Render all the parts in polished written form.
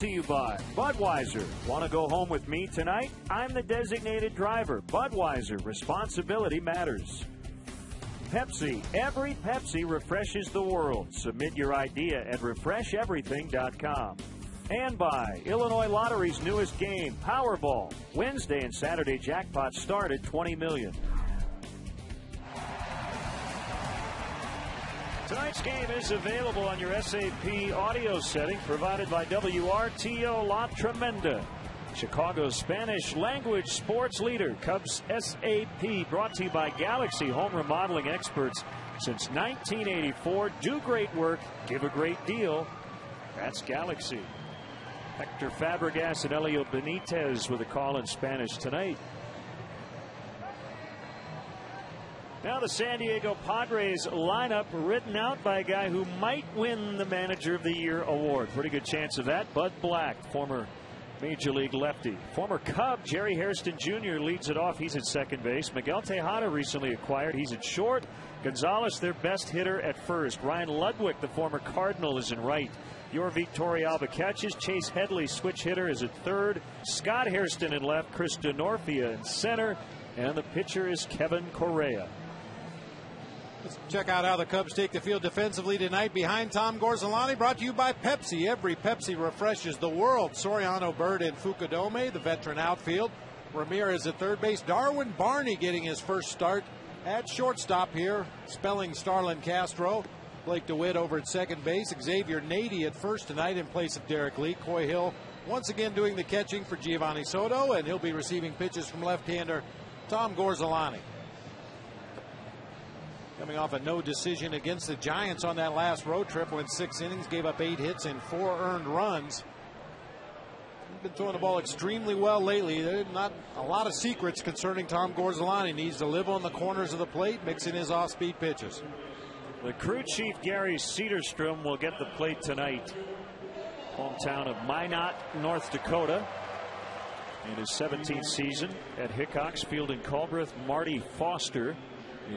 to you by Budweiser. Want to go home with me tonight? I'm the designated driver. Budweiser. Responsibility matters. Pepsi. Every Pepsi refreshes the world. Submit your idea at refresheverything.com. And by Illinois Lottery's newest game, Powerball. Wednesday and Saturday jackpots start at $20 million. Tonight's game is available on your SAP audio setting provided by WRTO La Tremenda. Chicago's Spanish language sports leader, Cubs SAP, brought to you by Galaxy Home Remodeling Experts since 1984. Do great work, give a great deal. That's Galaxy. Hector Fabregas and Elio Benitez with a call in Spanish tonight. Now the San Diego Padres lineup written out by a guy who might win the Manager of the Year award. Pretty good chance of that. Bud Black, former Major League lefty. Former Cub Jerry Hairston Jr. leads it off. He's at second base. Miguel Tejada recently acquired. He's at short. Gonzalez, their best hitter, at first. Ryan Ludwig, the former Cardinal, is in right. Your Victoria Alba catches. Chase Headley, switch hitter, is at third. Scott Hairston in left. Chris Denorfia in center. And the pitcher is Kevin Correa. Let's check out how the Cubs take the field defensively tonight. Behind Tom Gorzolani, brought to you by Pepsi. Every Pepsi refreshes the world. Soriano, Bird, and Fukudome, the veteran outfield. Ramirez at third base. Darwin Barney getting his first start at shortstop here, spelling Starlin Castro. Blake DeWitt over at second base. Xavier Nady at first tonight in place of Derek Lee. Coy Hill once again doing the catching for Giovanni Soto, and he'll be receiving pitches from left-hander Tom Gorzolani. Coming off a no decision against the Giants on that last road trip, went 6 innings, gave up 8 hits and 4 earned runs. He's been throwing the ball extremely well lately. There's not a lot of secrets concerning Tom Gorzolani. Needs to live on the corners of the plate, mixing his off-speed pitches. The crew chief, Gary Cedarstrom, will get the plate tonight. Hometown of Minot, North Dakota. In his 17th season at Hickox Field in Culbreth, Marty Foster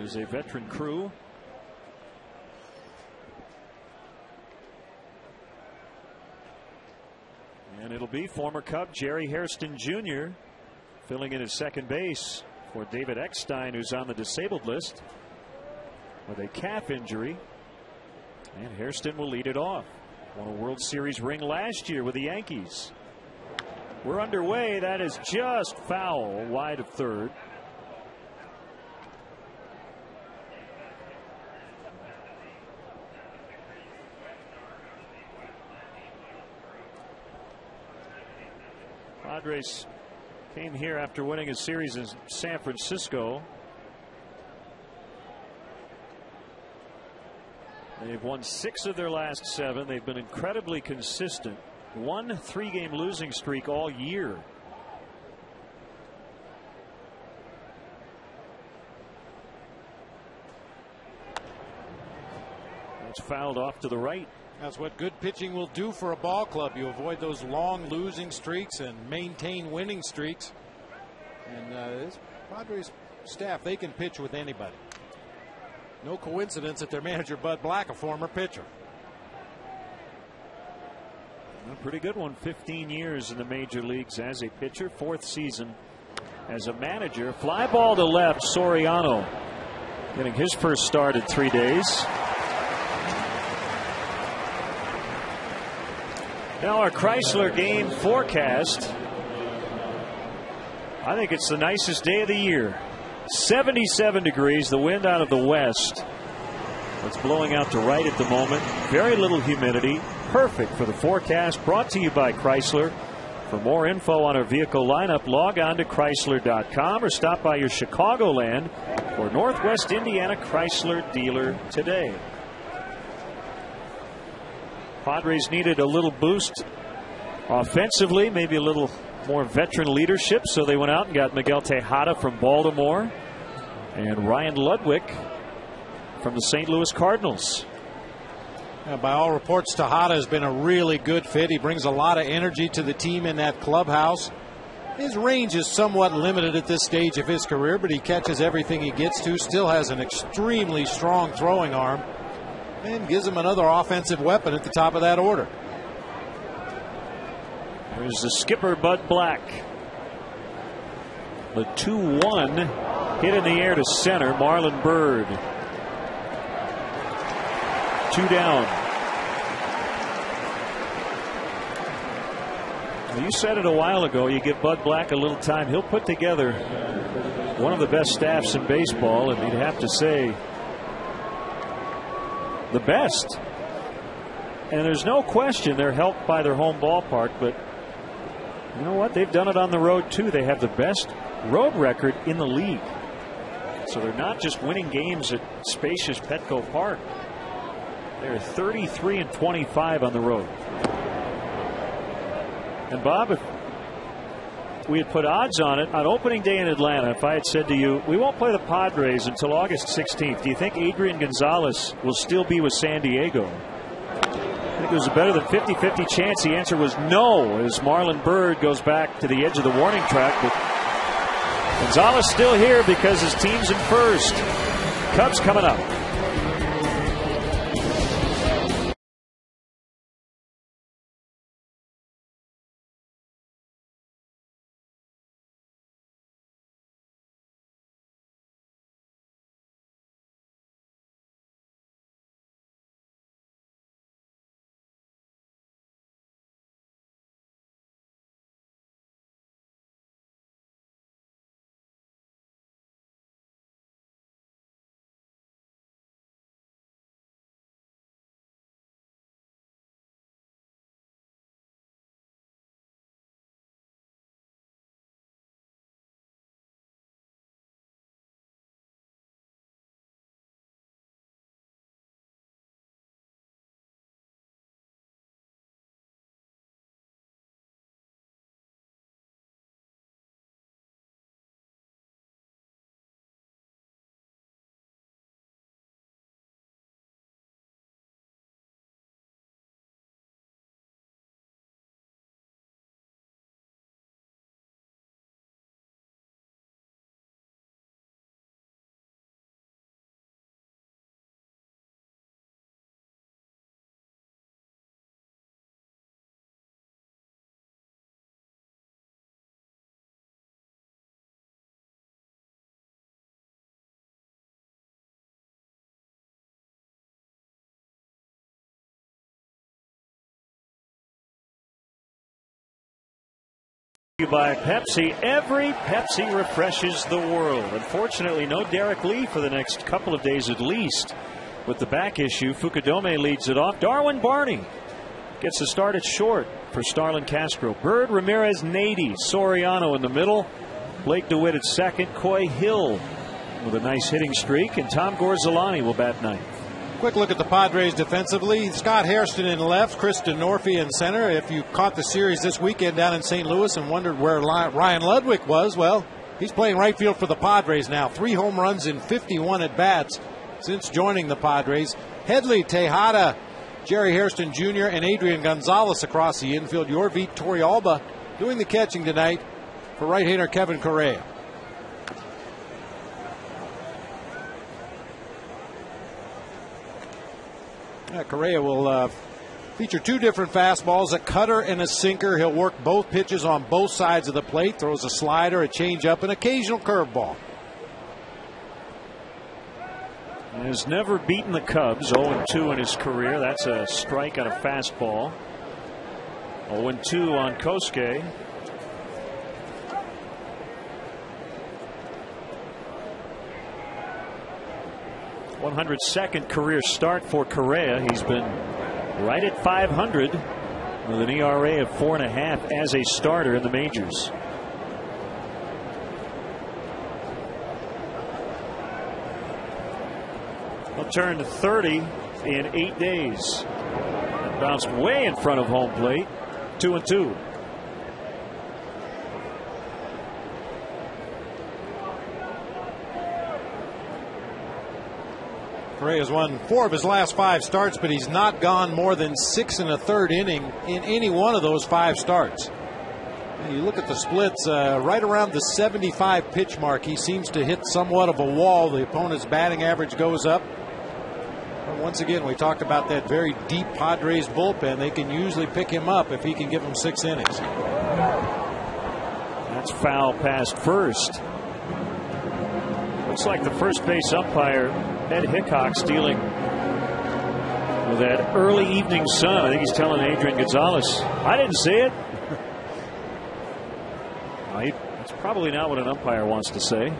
is a veteran crew. And it'll be former Cub Jerry Hairston Jr. filling in at second base for David Eckstein, who's on the disabled list with a calf injury. And Hairston will lead it off. Won a World Series ring last year with the Yankees. We're underway. That is just foul, wide of third. Padres came here after winning a series in San Francisco. They've won 6 of their last 7. They've been incredibly consistent. 1 3-game losing streak all year. It's fouled off to the right. That's what good pitching will do for a ball club. You avoid those long losing streaks and maintain winning streaks. And this Padres staff, they can pitch with anybody. No coincidence that their manager, Bud Black, a former pitcher. A pretty good one. 15 years in the major leagues as a pitcher. 4th season as a manager. Fly ball to left. Soriano getting his first start in 3 days. Now our Chrysler game forecast. I think it's the nicest day of the year. 77 degrees, the wind out of the west. It's blowing out to right at the moment. Very little humidity. Perfect for the forecast. Brought to you by Chrysler. For more info on our vehicle lineup, log on to Chrysler.com or stop by your Chicagoland or Northwest Indiana Chrysler dealer today. Padres needed a little boost offensively, maybe a little more veteran leadership, so they went out and got Miguel Tejada from Baltimore and Ryan Ludwig from the St. Louis Cardinals. By all reports, Tejada has been a really good fit. He brings a lot of energy to the team in that clubhouse. His range is somewhat limited at this stage of his career, but he catches everything he gets to. Still has an extremely strong throwing arm and gives him another offensive weapon at the top of that order. There's the skipper, Bud Black. The 2-1 hit in the air to center. Marlon Byrd. 2 down. Well, you said it a while ago. You give Bud Black a little time, he'll put together one of the best staffs in baseball, and you'd have to say the best. And there's no question they're helped by their home ballpark, but you know what? They've done it on the road too. They have the best road record in the league. So they're not just winning games at spacious Petco Park. They're 33-25 on the road. And Bob, if we had put odds on it on opening day in Atlanta, if I had said to you, we won't play the Padres until August 16th, do you think Adrian Gonzalez will still be with San Diego? I think it was a better than 50-50 chance. The answer was no, as Marlon Byrd goes back to the edge of the warning track. But Gonzalez still here because his team's in first. Cubs coming up. By Pepsi. Every Pepsi refreshes the world. Unfortunately, no Derek Lee for the next couple of days at least with the back issue. Fukudome leads it off. Darwin Barney gets the start at short for Starlin Castro. Bird, Ramirez, Nady, Soriano in the middle. Blake DeWitt at second. Coy Hill with a nice hitting streak, and Tom Gorzolani will bat ninth. Quick look at the Padres defensively. Scott Hairston in left, Kristen Norfie in center. If you caught the series this weekend down in St. Louis and wondered where Ryan Ludwig was, well, he's playing right field for the Padres now. 3 home runs in 51 at-bats since joining the Padres. Headley, Tejada, Jerry Hairston Jr., and Adrian Gonzalez across the infield. Yorvit Torrealba doing the catching tonight for right-hander Kevin Correa. Correa will feature 2 different fastballs, a cutter and a sinker. He'll work both pitches on both sides of the plate, throws a slider, a changeup, an occasional curveball. Has never beaten the Cubs. 0-2 in his career. That's a strike on a fastball. 0-2 on Kosuke. /102nd career start for Correa. He's been right at 500 with an ERA of 4.5 as a starter in the majors. He'll turn 30 in 8 days. And bounced way in front of home plate. 2-2. Correa's won 4 of his last 5 starts, but he's not gone more than 6 1/3 inning in any one of those 5 starts. And you look at the splits, right around the 75 pitch mark, he seems to hit somewhat of a wall. The opponent's batting average goes up. Once again, we talked about that very deep Padres bullpen. They can usually pick him up if he can give them 6 innings. That's foul past first. Looks like the first base umpire, Ed Hickok's dealing with that early evening sun. I think he's telling Adrian Gonzalez, I didn't see it. That's probably not what an umpire wants to say.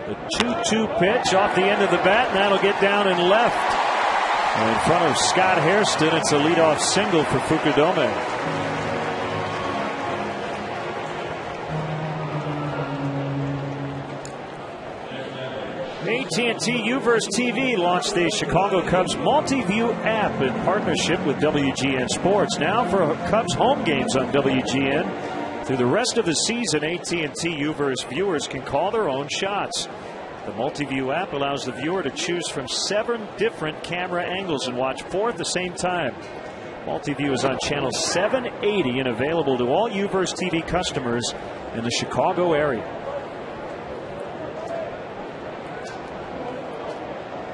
The 2-2 pitch off the end of the bat, and that'll get down and left. And in front of Scott Hairston, it's a leadoff single for Fukudome. AT&T Uverse TV launched the Chicago Cubs multi-view app in partnership with WGN Sports. Now for Cubs home games on WGN. Through the rest of the season, AT&T Uverse viewers can call their own shots. The multi-view app allows the viewer to choose from 7 different camera angles and watch 4 at the same time. Multi-view is on channel 780 and available to all Uverse TV customers in the Chicago area.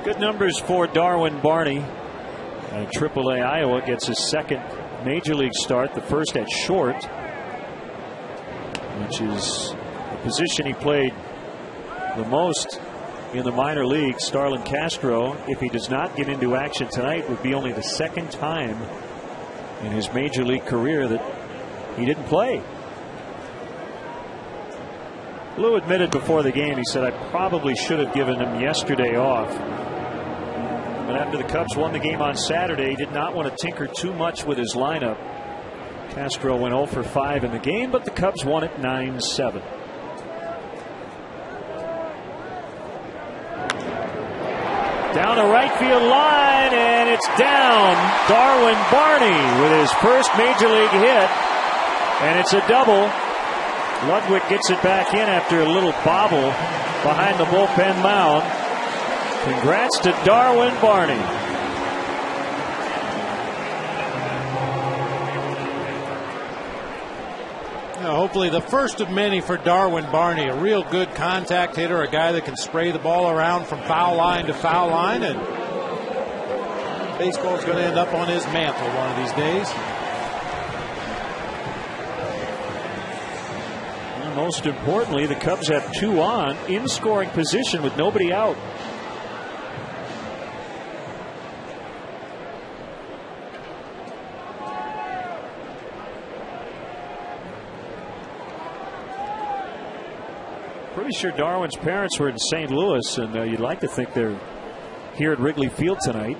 Good numbers for Darwin Barney. AAA Iowa gets his second major league start, the first at short, which is a position he played the most in the minor league. Starlin Castro, if he does not get into action tonight, would be only the second time in his major league career that he didn't play. Lou admitted before the game, he said, I probably should have given him yesterday off. But after the Cubs won the game on Saturday, he did not want to tinker too much with his lineup. Castro went 0 for 5 in the game, but the Cubs won it 9-7. Down the right field line, and it's down. Darwin Barney with his first major league hit, and it's a double. Ludwig gets it back in after a little bobble behind the bullpen mound. Congrats to Darwin Barney. Hopefully the first of many for Darwin Barney. A real good contact hitter, a guy that can spray the ball around from foul line to foul line, and baseball's going to end up on his mantle one of these days. And most importantly, the Cubs have 2 on in scoring position with nobody out. Pretty sure Darwin's parents were in St. Louis, and you'd like to think they're here at Wrigley Field tonight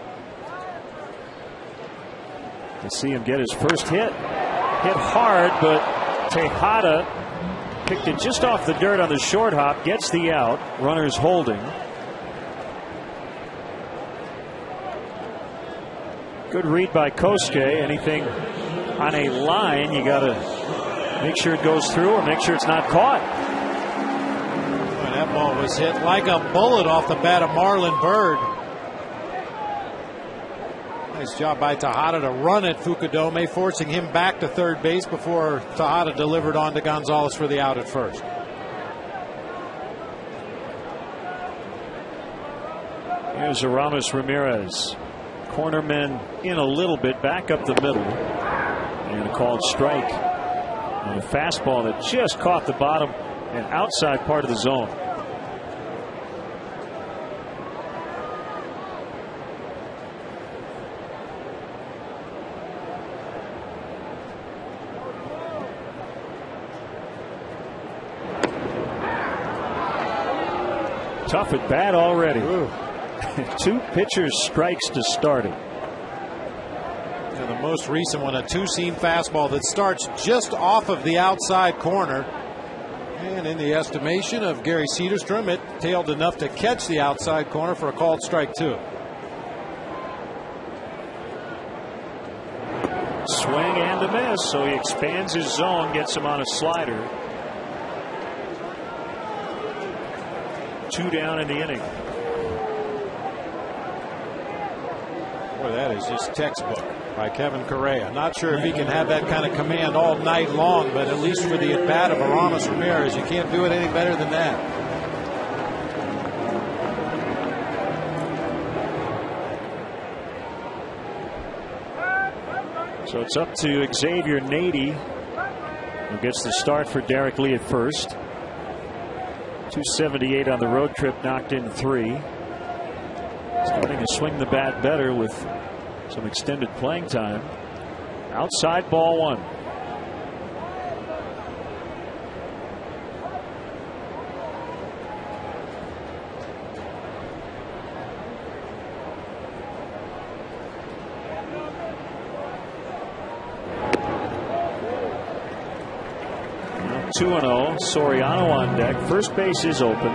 to see him get his first hit. Hit hard, but Tejada picked it just off the dirt on the short hop, gets the out. Runners holding. Good read by Kosuke. Anything on a line, you got to make sure it goes through or make sure it's not caught. That ball was hit like a bullet off the bat of Marlon Byrd. Nice job by Tejada to run at Fukudome, forcing him back to third base before Tejada delivered on to Gonzalez for the out at first. Here's Aramis Ramirez. Cornerman in a little bit, back up the middle. And a called strike. And a fastball that just caught the bottom and outside part of the zone. Tough at bat already. 2 pitchers strikes to start it. And the most recent one, a 2-seam fastball that starts just off of the outside corner. And in the estimation of Gary Cederstrom, it tailed enough to catch the outside corner for a called strike 2. Swing and a miss, so he expands his zone, gets him on a slider. 2 down in the inning. Boy, that is just textbook by Kevin Correa. Not sure if he can have that kind of command all night long, but at least for the at-bat of Aramis Ramirez, you can't do it any better than that. So it's up to Xavier Nady, who gets the start for Derek Lee at first. 278 on the road trip, knocked in 3. Starting to swing the bat better with some extended playing time. Outside, ball 1. Now 2-0. Soriano on deck. First base is open.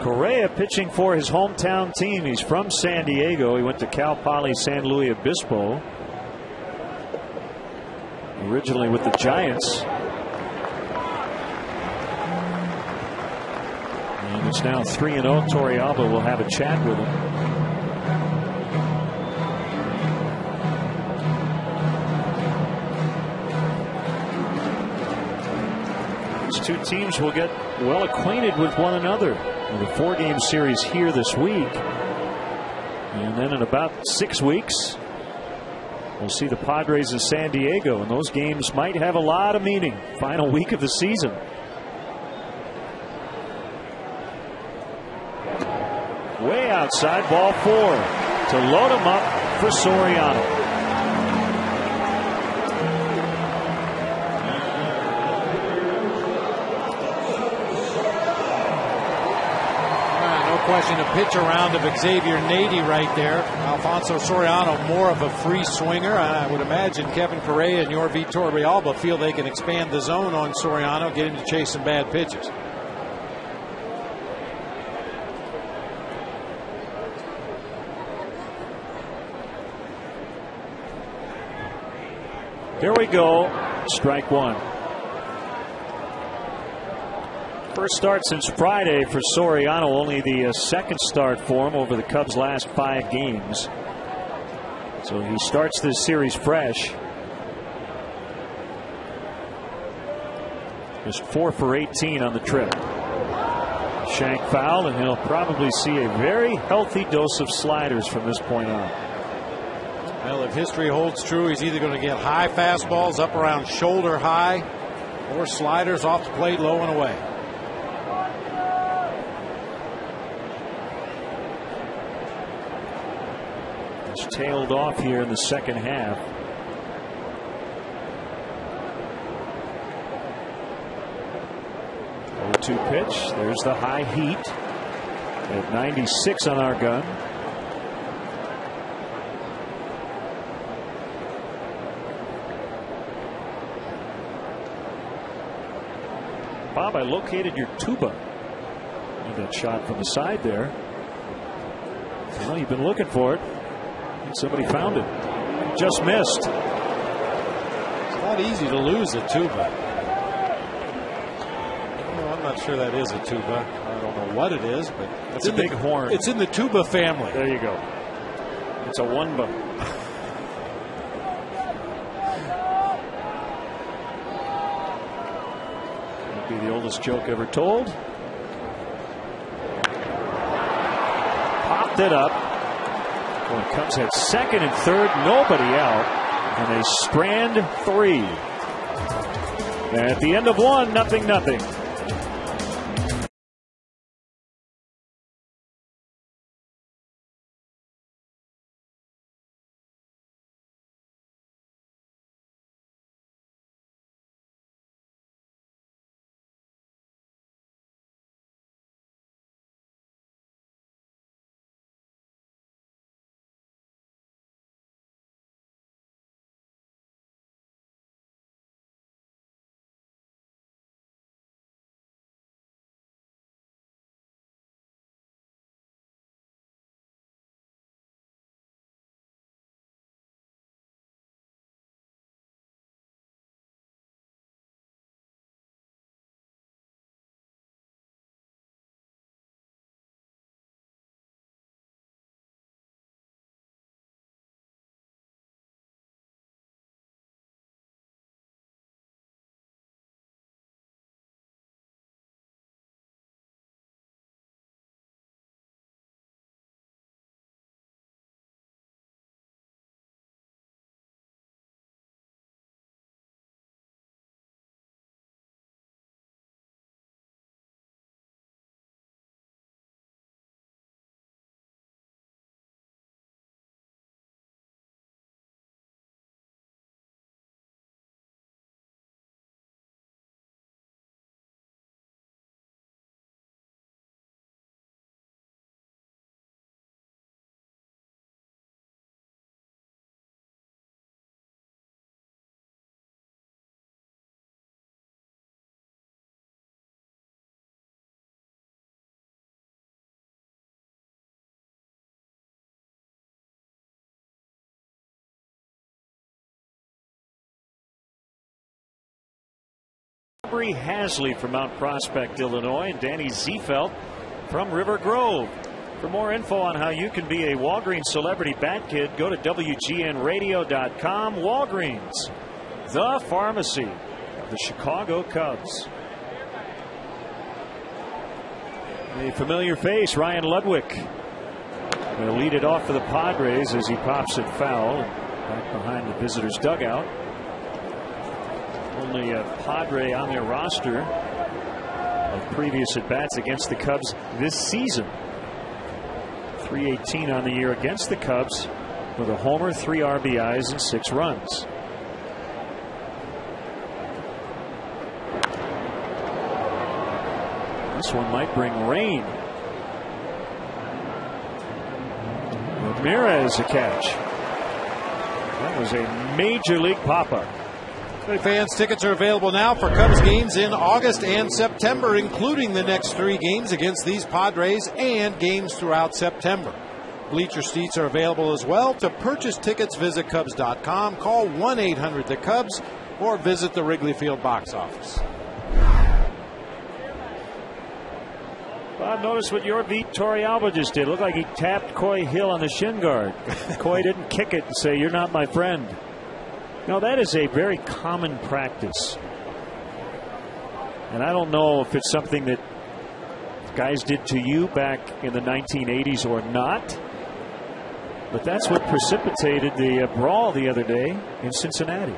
Correa pitching for his hometown team. He's from San Diego. He went to Cal Poly San Luis Obispo. Originally with the Giants. And it's now 3-0. Torrealba will have a chat with him. These two teams will get well acquainted with one another. The 4-game series here this week, and then in about 6 weeks we'll see the Padres in San Diego, and those games might have a lot of meaning. Final week of the season. Way outside, ball 4 to load him up for Soriano. Question, a pitch around of Xavier Nady right there. Alfonso Soriano more of a free swinger. I would imagine Kevin Correa and Yorvi Torrealba feel they can expand the zone on Soriano, get him to chase some bad pitches. Here we go. Strike 1. First start since Friday for Soriano, only the second start for him over the Cubs' last 5 games. So he starts this series fresh. Just 4 for 18 on the trip. Shank foul, and he'll probably see a very healthy dose of sliders from this point on. Well, if history holds true, he's either going to get high fastballs up around shoulder high or sliders off the plate low and away. Tailed off here in the second half. Oh, 0-2 pitch. There's the high heat at 96 on our gun. Bob, I located your tuba. That shot from the side there. Well, you've been looking for it. Somebody found it. Just missed. It's not easy to lose a tuba. Well, I'm not sure that is a tuba. I don't know what it is, but it's a big horn. It's in the tuba family. There you go. It's a wunba. That'd be the oldest joke ever told. Popped it up. When it comes at second and third, nobody out, and they strand 3. And at the end of 1, 0-0. Aubrey Hasley from Mount Prospect, Illinois, and Danny Ziefeld from River Grove. For more info on how you can be a Walgreens Celebrity Bat Kid, go to WGNradio.com. Walgreens, the pharmacy of the Chicago Cubs. A familiar face, Ryan Ludwig. Will lead it off for the Padres as he pops it foul back behind the visitors' dugout. Only a Padre on their roster of previous at-bats against the Cubs this season. .318 on the year against the Cubs with a homer, 3 RBIs, and 6 runs. This one might bring rain. Ramirez a catch. That was a major league pop-up. Fans, tickets are available now for Cubs games in August and September, including the next 3 games against these Padres and games throughout September. Bleacher seats are available as well. To purchase tickets, visit Cubs.com, call 1-800-THE-CUBS, or visit the Wrigley Field box office. Bob, notice what your Torrealba just did. Looked like he tapped Coy Hill on the shin guard. Coy didn't kick it and say, "You're not my friend." No, that is a very common practice. And I don't know if it's something that guys did to you back in the 1980s or not. But that's what precipitated the brawl the other day in Cincinnati.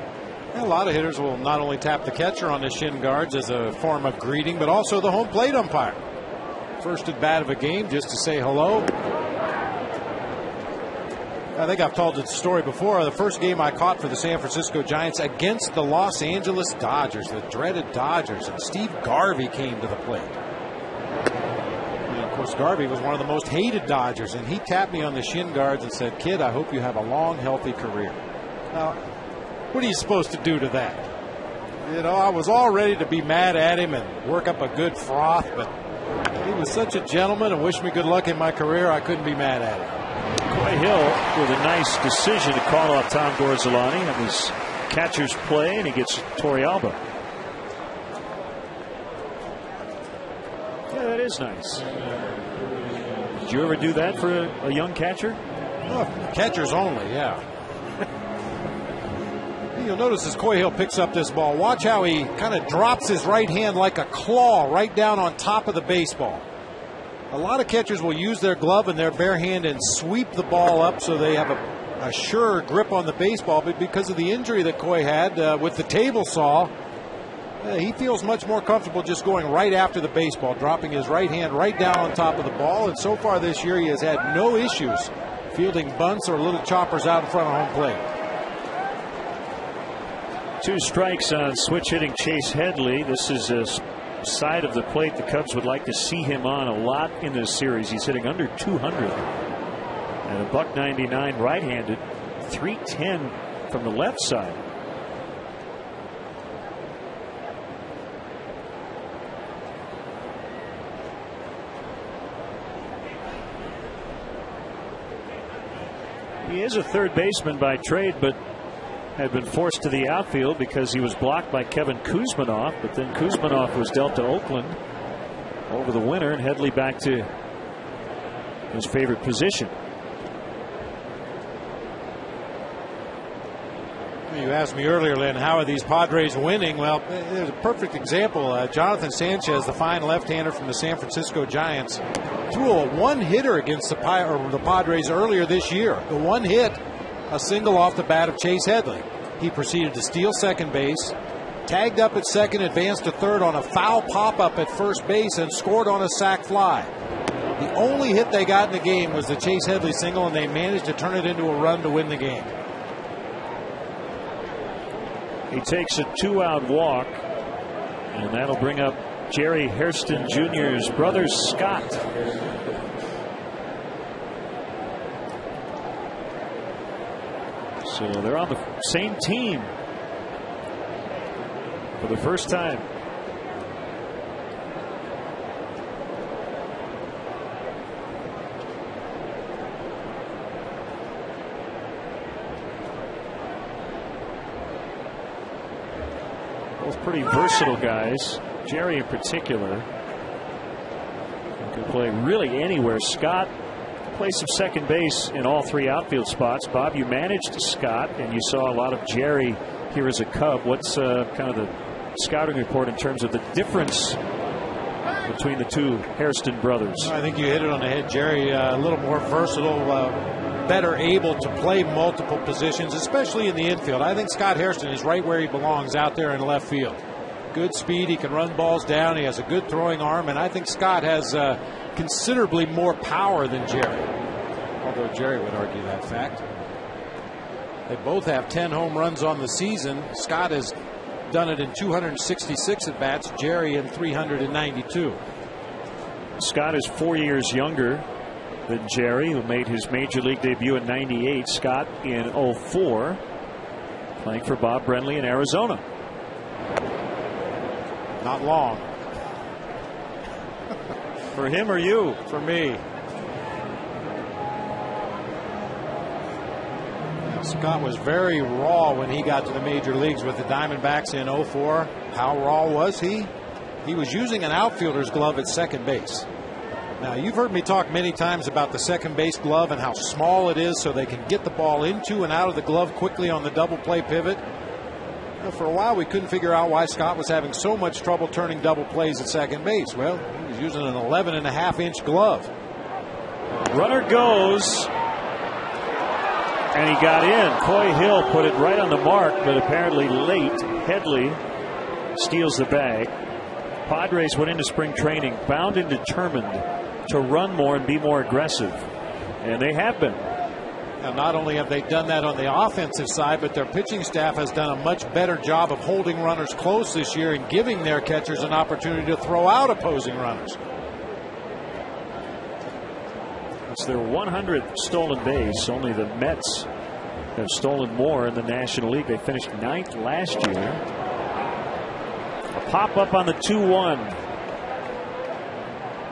A lot of hitters will not only tap the catcher on the shin guards as a form of greeting, but also the home plate umpire. First at bat of a game just to say hello. I think I've told the story before. The first game I caught for the San Francisco Giants against the Los Angeles Dodgers, the dreaded Dodgers, and Steve Garvey came to the plate. And of course, Garvey was one of the most hated Dodgers, and he tapped me on the shin guards and said, "Kid, I hope you have a long, healthy career." Now, what are you supposed to do to that? You know, I was all ready to be mad at him and work up a good froth, but he was such a gentleman and wished me good luck in my career. I couldn't be mad at him. Coy Hill with a nice decision to call off Tom Gorzolani. That was catcher's play, and he gets Torrealba. Yeah, that is nice. Did you ever do that for a young catcher? Oh, catchers only, yeah. You'll notice as Coy Hill picks up this ball, watch how he kind of drops his right hand like a claw right down on top of the baseball. A lot of catchers will use their glove and their bare hand and sweep the ball up so they have a sure grip on the baseball. But because of the injury that Coy had with the table saw, he feels much more comfortable just going right after the baseball, dropping his right hand right down on top of the ball. And so far this year, he has had no issues fielding bunts or little choppers out in front of home plate. 2 strikes on switch hitting Chase Headley. This is a side of the plate the Cubs would like to see him on a lot in this series. He's hitting under 200 and a .199 right-handed, 310 from the left side. He is a third baseman by trade, but had been forced to the outfield because he was blocked by Kevin Kuzminoff, but then Kuzminoff was dealt to Oakland over the winter, and Headley back to his favorite position. You asked me earlier, Lynn, how are these Padres winning? Well, there's a perfect example. Jonathan Sanchez, the fine left-hander from the San Francisco Giants, threw a one-hitter against the Padres earlier this year. The one hit, a single off the bat of Chase Headley. He proceeded to steal second base, tagged up at second, advanced to third on a foul pop-up at first base, and scored on a sac fly. The only hit they got in the game was the Chase Headley single, and they managed to turn it into a run to win the game. He takes a 2-out walk, and that'll bring up Jerry Hairston Jr.'s brother Scott. So they're on the same team for the first time. Both pretty versatile guys. Jerry in particular can play really anywhere. Scott plays some second base in all three outfield spots. Bob, you managed Scott, and you saw a lot of Jerry here as a Cub. What's kind of the scouting report in terms of the difference between the two Hairston brothers? I think you hit it on the head, Jerry. A little more versatile, better able to play multiple positions, especially in the infield. I think Scott Hairston is right where he belongs, out there in left field. Good speed, he can run balls down, he has a good throwing arm, and I think Scott has considerably more power than Jerry, although Jerry would argue that fact. They both have 10 home runs on the season. Scott has done it in 266 at bats, Jerry in 392. Scott is 4 years younger than Jerry, who made his major league debut in '98. Scott in '04, playing for Bob Brenly in Arizona. Not long. For him or you? For me. Scott was very raw when he got to the major leagues with the Diamondbacks in '04. How raw was he? He was using an outfielder's glove at second base. Now, you've heard me talk many times about the second base glove and how small it is so they can get the ball into and out of the glove quickly on the double play pivot. Well, for a while, we couldn't figure out why Scott was having so much trouble turning double plays at second base. Well, he was using an 11.5-inch glove. Runner goes. And he got in. Coy Hill put it right on the mark, but apparently late. Headley steals the bag. Padres went into spring training bound and determined to run more and be more aggressive. And they have been. Now, not only have they done that on the offensive side, but their pitching staff has done a much better job of holding runners close this year and giving their catchers an opportunity to throw out opposing runners. It's their 100th stolen base. Only the Mets have stolen more in the National League. They finished 9th last year. A pop up on the 2-1.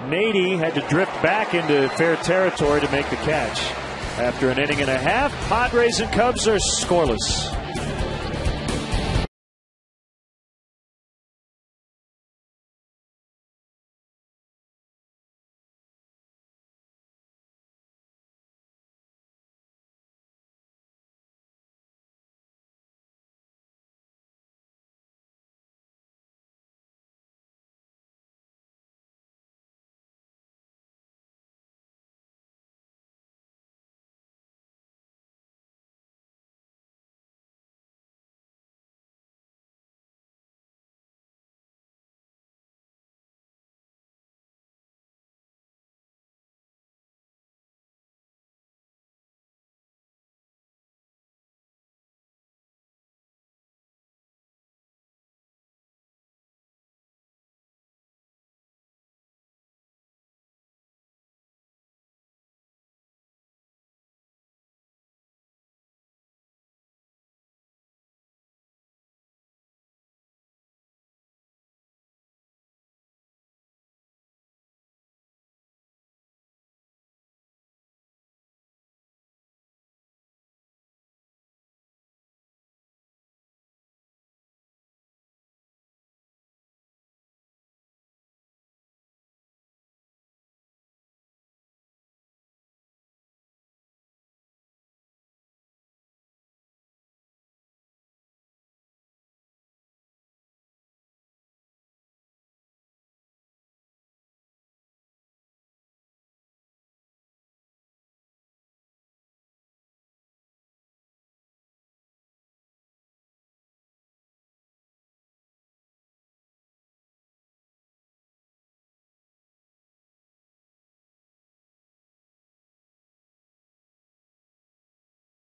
Nady had to drift back into fair territory to make the catch. After an inning and a half, Padres and Cubs are scoreless.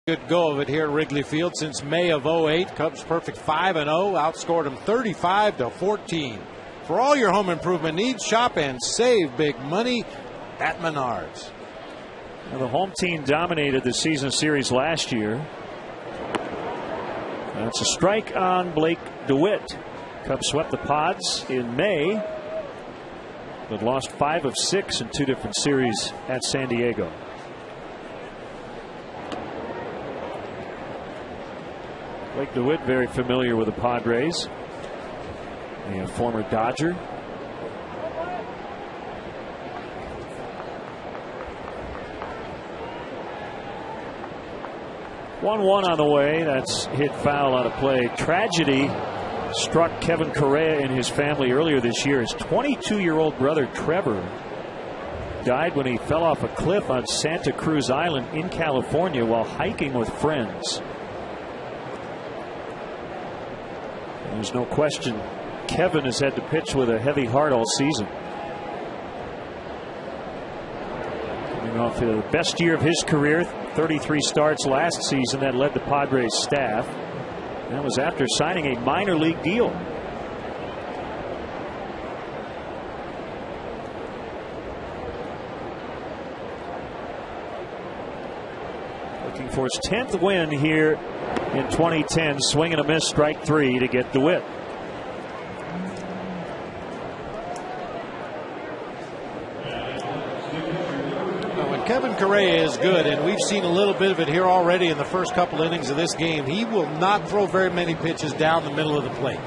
Good go of it here at Wrigley Field since May of '08. Cubs perfect 5-0, outscored them 35-14. For all your home improvement needs, shop and save big money at Menards. Well, the home team dominated the season series last year. That's a strike on Blake DeWitt. Cubs swept the Pods in May, but lost 5 of 6 in 2 different series at San Diego. Blake DeWitt very familiar with the Padres. a former Dodger. One on the way. That's hit foul on a play. Tragedy struck Kevin Correa and his family earlier this year. His 22-year-old brother Trevor died when he fell off a cliff on Santa Cruz Island in California while hiking with friends. There's no question Kevin has had to pitch with a heavy heart all season. Coming off the best year of his career, 33 starts last season that led the Padres staff. That was after signing a minor league deal. Looking for his 10th win here in 2010. Swing and a miss, strike 3 to get DeWitt. Kevin Correa is good, and we've seen a little bit of it here already in the first couple innings of this game. He will not throw very many pitches down the middle of the plate.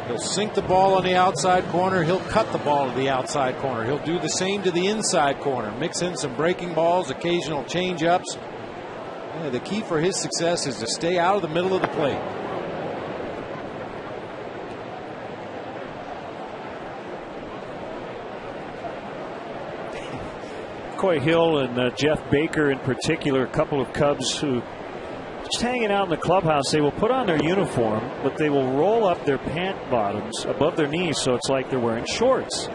He'll sink the ball on the outside corner. He'll cut the ball to the outside corner. He'll do the same to the inside corner. Mix in some breaking balls, occasional change-ups. Yeah, the key for his success is to stay out of the middle of the plate. McCoy Hill and Jeff Baker in particular, a couple of Cubs who just hanging out in the clubhouse. They will put on their uniform, but they will roll up their pant bottoms above their knees so it's like they're wearing shorts.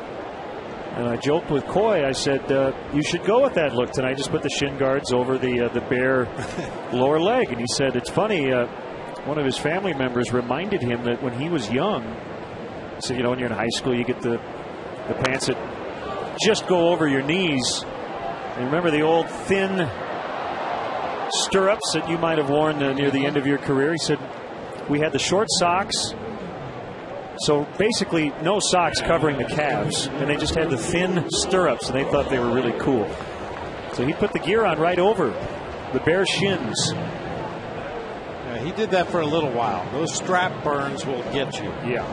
And I joked with Coy. I said, you should go with that look tonight. Just put the shin guards over the bare lower leg. And he said, it's funny. One of his family members reminded him that when he was young, he said, when you're in high school, you get the pants that just go over your knees. And remember the old thin stirrups that you might have worn near the end of your career? He said, we had the short socks. So basically no socks covering the calves, and they just had the thin stirrups, and they thought they were really cool. So he put the gear on right over the bare shins. Yeah, he did that for a little while. Those strap burns will get you. Yeah.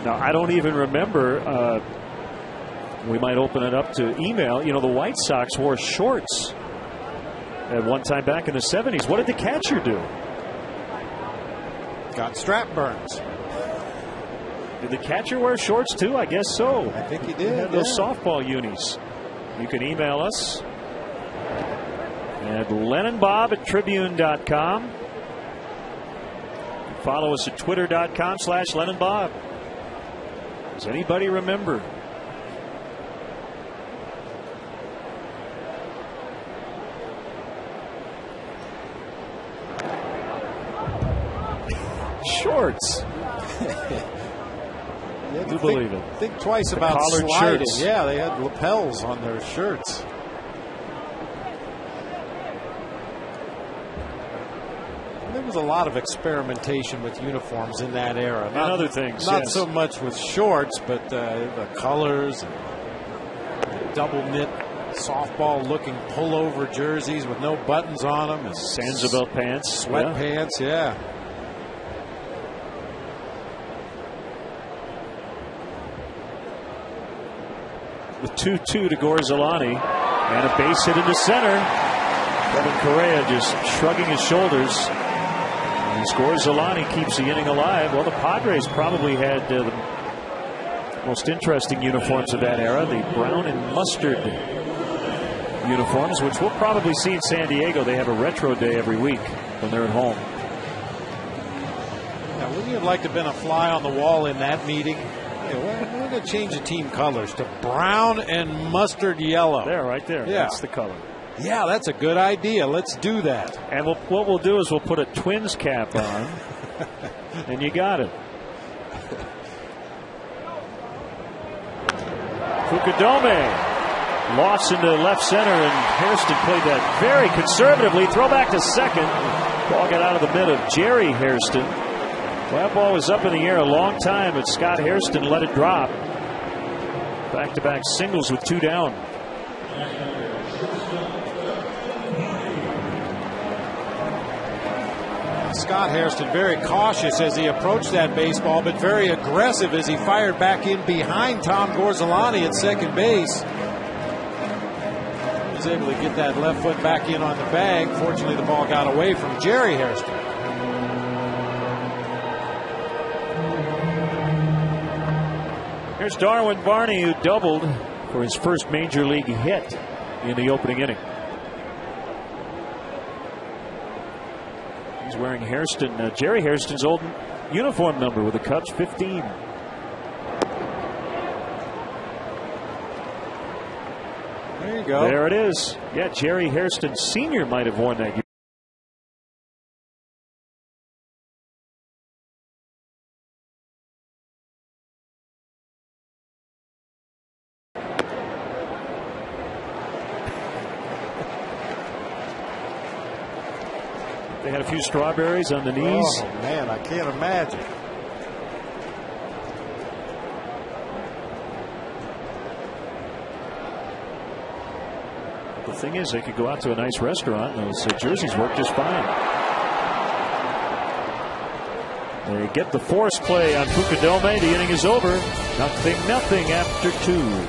Now I don't even remember. We might open it up to email. The White Sox wore shorts at one time back in the 70s. What did the catcher do? Got strap burns. Did the catcher wear shorts too? I guess so. I think he did. Had those softball unis. You can email us at LennonBob@Tribune.com. Follow us at Twitter.com/LennonBob. Does anybody remember? Shorts. You believe it. Think twice about collared sliding. shirts. Yeah, they had lapels on their shirts. There was a lot of experimentation with uniforms in that era. And other things. Not yes. so much with shorts, but the colors, and double knit softball looking pullover jerseys with no buttons on them. And Sanzabel pants. Sweatpants, yeah. With 2-2 to Gorzolani and a base hit into center. Kevin Correa just shrugging his shoulders. And Gorzolani keeps the inning alive. Well, the Padres probably had the most interesting uniforms of that era, the brown and mustard uniforms, which we'll probably see in San Diego. They have a retro day every week when they're at home. Now, wouldn't you have liked to have been a fly on the wall in that meeting? We're going to change the team colors to brown and mustard yellow. There, right there. Yeah. That's the color. Yeah, that's a good idea. Let's do that. And what we'll do is we'll put a Twins cap on, and you got it. Fukudome lofts into left center, and Hairston played that very conservatively. Throw back to second. Ball got out of the mitt of Jerry Hairston. That ball was up in the air a long time, but Scott Hairston let it drop. Back-to-back singles with 2 down. Scott Hairston very cautious as he approached that baseball, but very aggressive as he fired back in behind Tom Gorzolani at second base. He was able to get that left foot back in on the bag. Fortunately, the ball got away from Jerry Hairston. Here's Darwin Barney, who doubled for his first major league hit in the opening inning. He's wearing Jerry Hairston's old uniform number with the Cubs, 15. There you go. There it is. Yeah, Jerry Hairston Sr. might have worn that uniform. They had a few strawberries on the knees. Oh, man, I can't imagine. The thing is, they could go out to a nice restaurant and those jerseys work just fine. They get the force play on Fukudome. The inning is over. 0-0 after 2.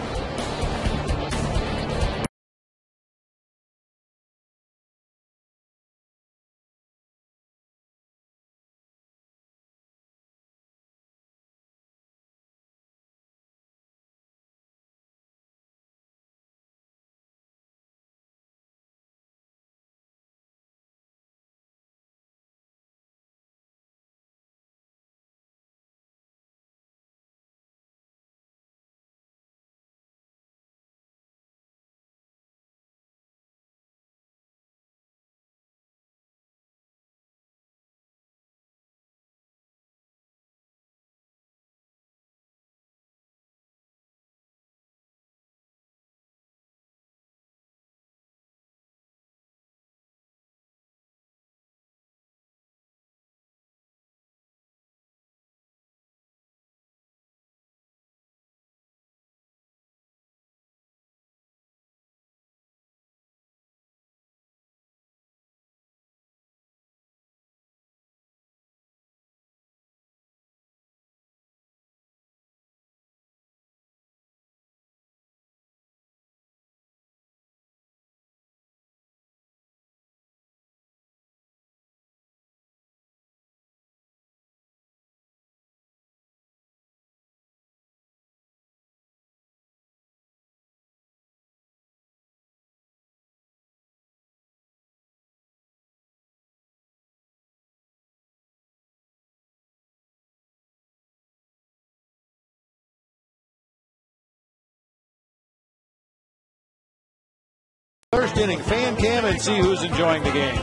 First inning fan cam and see who's enjoying the game.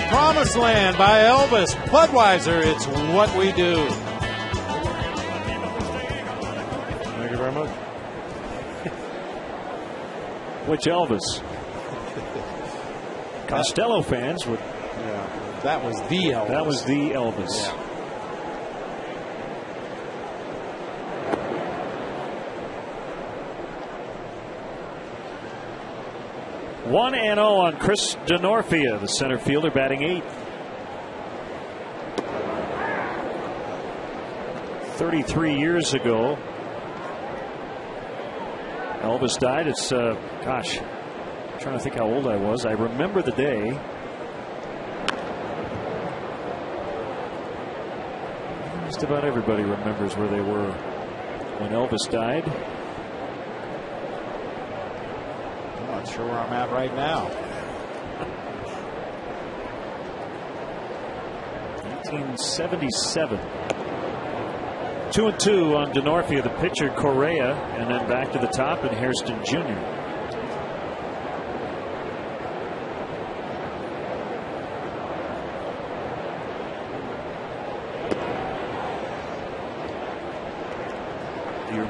Promised Land by Elvis Budweiser. It's what we do. Thank you very much. Which Elvis? Costello fans would. Yeah, that was the Elvis. That was the Elvis. Yeah. One 1-0 on Chris Denorfia, the center fielder, batting 8th. 33 years ago, Elvis died. It's gosh, I'm trying to think how old I was. I remember the day. Just about everybody remembers where they were when Elvis died. I'm not sure where I'm at right now. 1977. 2-2 on Denorfia, the pitcher Correa, and then back to the top and Hairston Jr.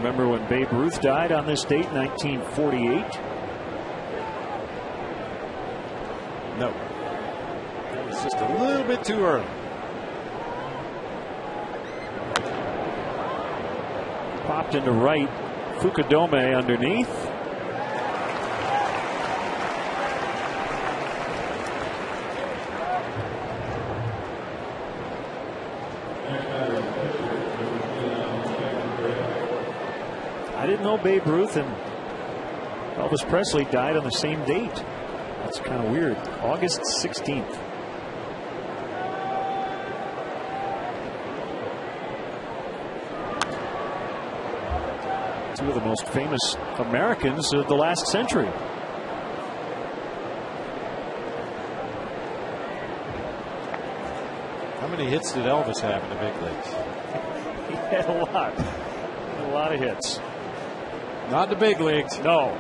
Remember when Babe Ruth died on this date, 1948? No. It's just a little bit too early. Popped into right. Fukudome underneath. I didn't know Babe Ruth and Elvis Presley died on the same date. That's kind of weird. August 16th. Two of the most famous Americans of the last century. How many hits did Elvis have in the big leagues? He had a lot. A lot of hits. Not the big leagues. No.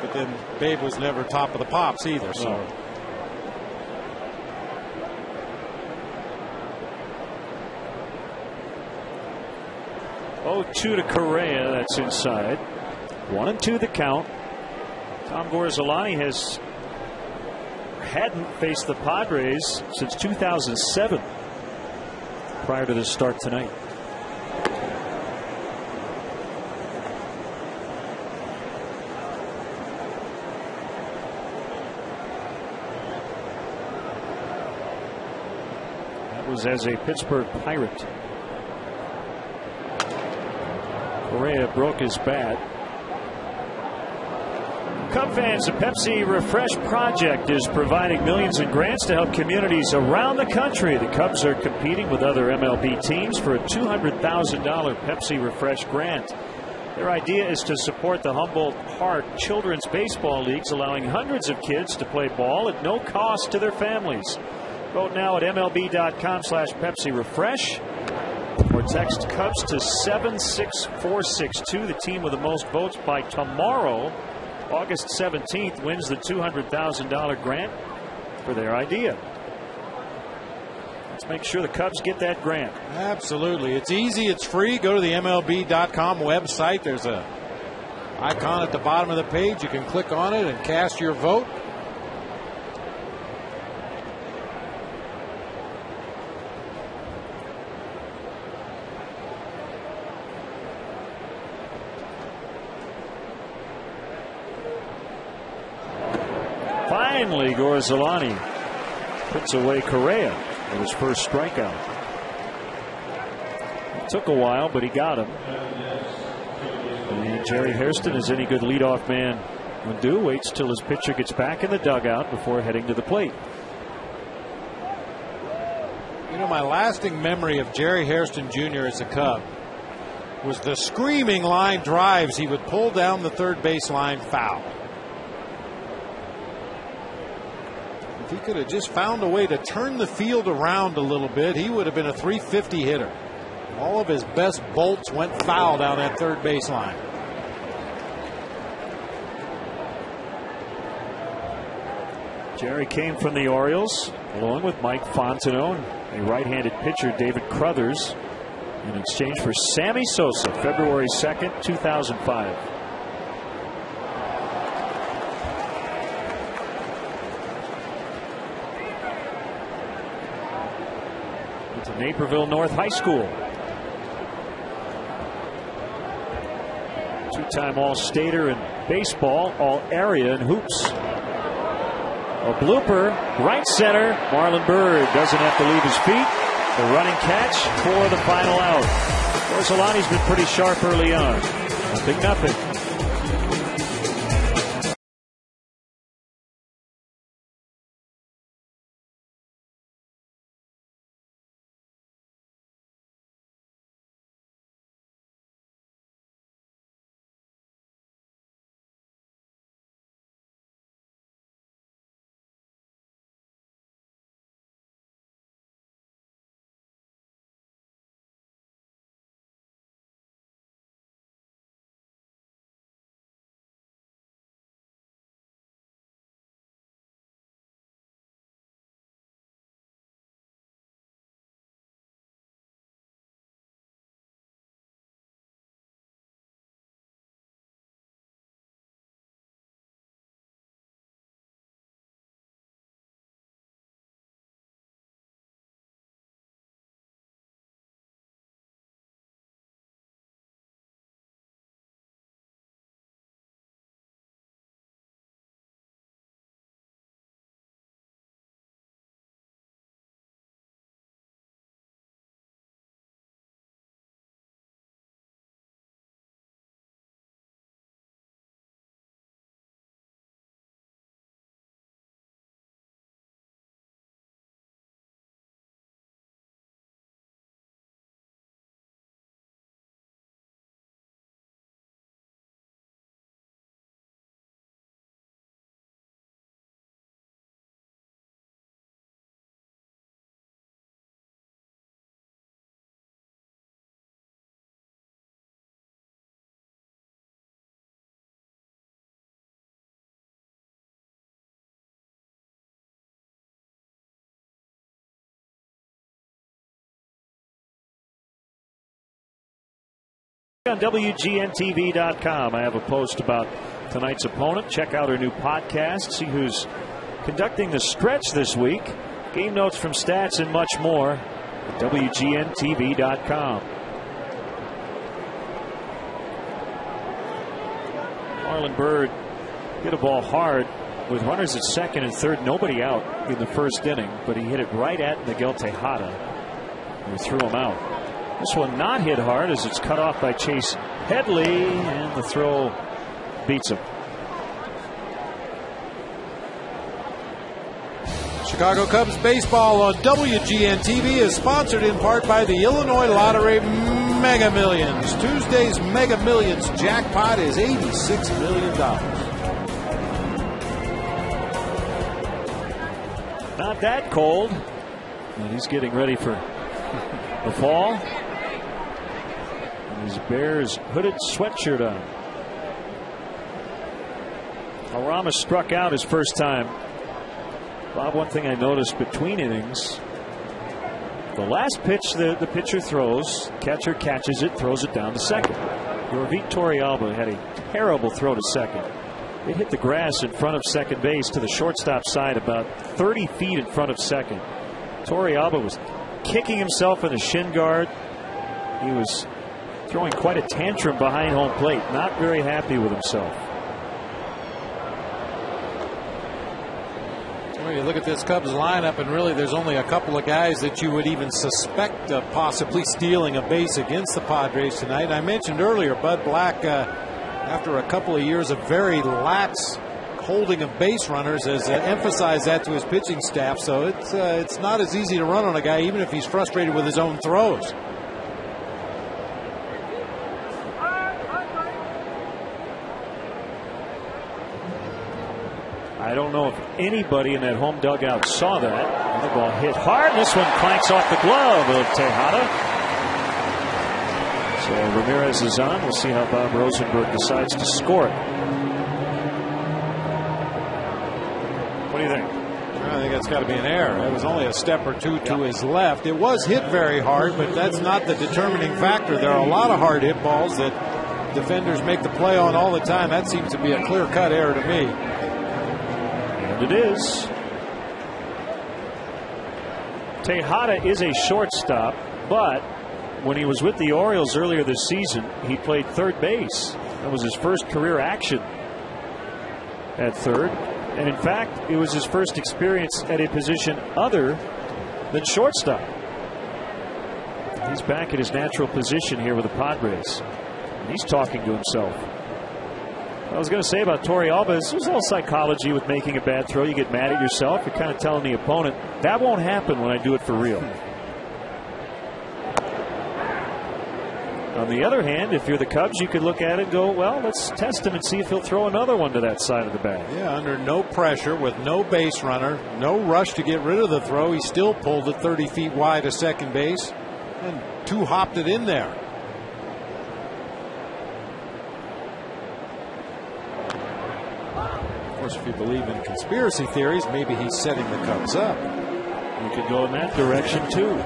But then Babe was never top of the pops either. So. No. Oh, 2 to Correa. That's inside. 1-2 the count. Tom Gorzolani hadn't faced the Padres since 2007 prior to the start tonight. That was as a Pittsburgh Pirate. Correa broke his bat. Cub fans, the Pepsi Refresh Project is providing millions in grants to help communities around the country. The Cubs are competing with other MLB teams for a $200,000 Pepsi Refresh grant. Their idea is to support the Humboldt Park Children's Baseball Leagues, allowing hundreds of kids to play ball at no cost to their families. Vote now at MLB.com/Pepsi Refresh. Or text Cubs to 76462. The team with the most votes by tomorrow, August 17th, wins the $200,000 grant for their idea. Let's make sure the Cubs get that grant. Absolutely. It's easy. It's free. Go to the MLB.com website. There's a icon at the bottom of the page. You can click on it and cast your vote. Finally, Gorzolani puts away Correa with his first strikeout. It took a while, but he got him. And Jerry Hairston, as any good leadoff man would do, waits till his pitcher gets back in the dugout before heading to the plate. You know, my lasting memory of Jerry Hairston Jr. as a Cub was the screaming line drives he would pull down the third base line foul. If he could have just found a way to turn the field around a little bit, he would have been a 350 hitter. All of his best bolts went foul down that third base line. Jerry came from the Orioles along with Mike Fontenot and a right-handed pitcher, David Crothers, in exchange for Sammy Sosa, February 2nd, 2005. To Naperville North High School. Two-time All-Stater in baseball, All-Area in hoops. A blooper, right center. Marlon Byrd doesn't have to leave his feet. The running catch for the final out. Gorzolani's been pretty sharp early on. 0-0. On WGNTV.com, I have a post about tonight's opponent. Check out our new podcast. See who's conducting the stretch this week. Game notes from stats and much more at WGNTV.com. Marlon Byrd hit a ball hard with runners at second and third, nobody out in the first inning, but he hit it right at Miguel Tejada, who threw him out. This one not hit hard as it's cut off by Chase Headley, and the throw beats him. Chicago Cubs baseball on WGN-TV is sponsored in part by the Illinois Lottery Mega Millions. Tuesday's Mega Millions jackpot is $86 million. Not that cold, and he's getting ready for the fall. And his Bears hooded sweatshirt on. Arama struck out his first time. Bob, one thing I noticed between innings, the last pitch the pitcher throws, catcher catches it, throws it down to second. Yorvik Torrealba had a terrible throw to second. It hit the grass in front of second base to the shortstop side, about 30 feet in front of second. Torrealba was kicking himself in the shin guard. He was throwing quite a tantrum behind home plate, not very happy with himself. Well, you look at this Cubs lineup, and really there's only a couple of guys that you would even suspect of possibly stealing a base against the Padres tonight. I mentioned earlier Bud Black, after a couple of years of very lax holding of base runners, has emphasized that to his pitching staff. So it's not as easy to run on a guy, even if he's frustrated with his own throws. I don't know if anybody in that home dugout saw that. The ball hit hard. This one clanks off the glove of Tejada. So Ramirez is on. We'll see how Bob Rosenberg decides to score it. What do you think? I think that's got to be an error. It was only a step or two to his left. It was hit very hard, but that's not the determining factor. There are a lot of hard hit balls that defenders make the play on all the time. That seems to be a clear-cut error to me. And it is. Tejada is a shortstop, but when he was with the Orioles earlier this season, he played third base. That was his first career action at third. And in fact, it was his first experience at a position other than shortstop. He's back at his natural position here with the Padres. And he's talking to himself. I was going to say about Torrealba, this was all psychology with making a bad throw. You get mad at yourself. You're kind of telling the opponent, that won't happen when I do it for real. On the other hand, if you're the Cubs, you could look at it and go, well, let's test him and see if he'll throw another one to that side of the bag. Yeah, under no pressure, with no base runner, no rush to get rid of the throw. He still pulled it 30 feet wide to second base and two-hopped it in there. Of course, if you believe in conspiracy theories, maybe he's setting the Cubs up. You could go in that direction, too.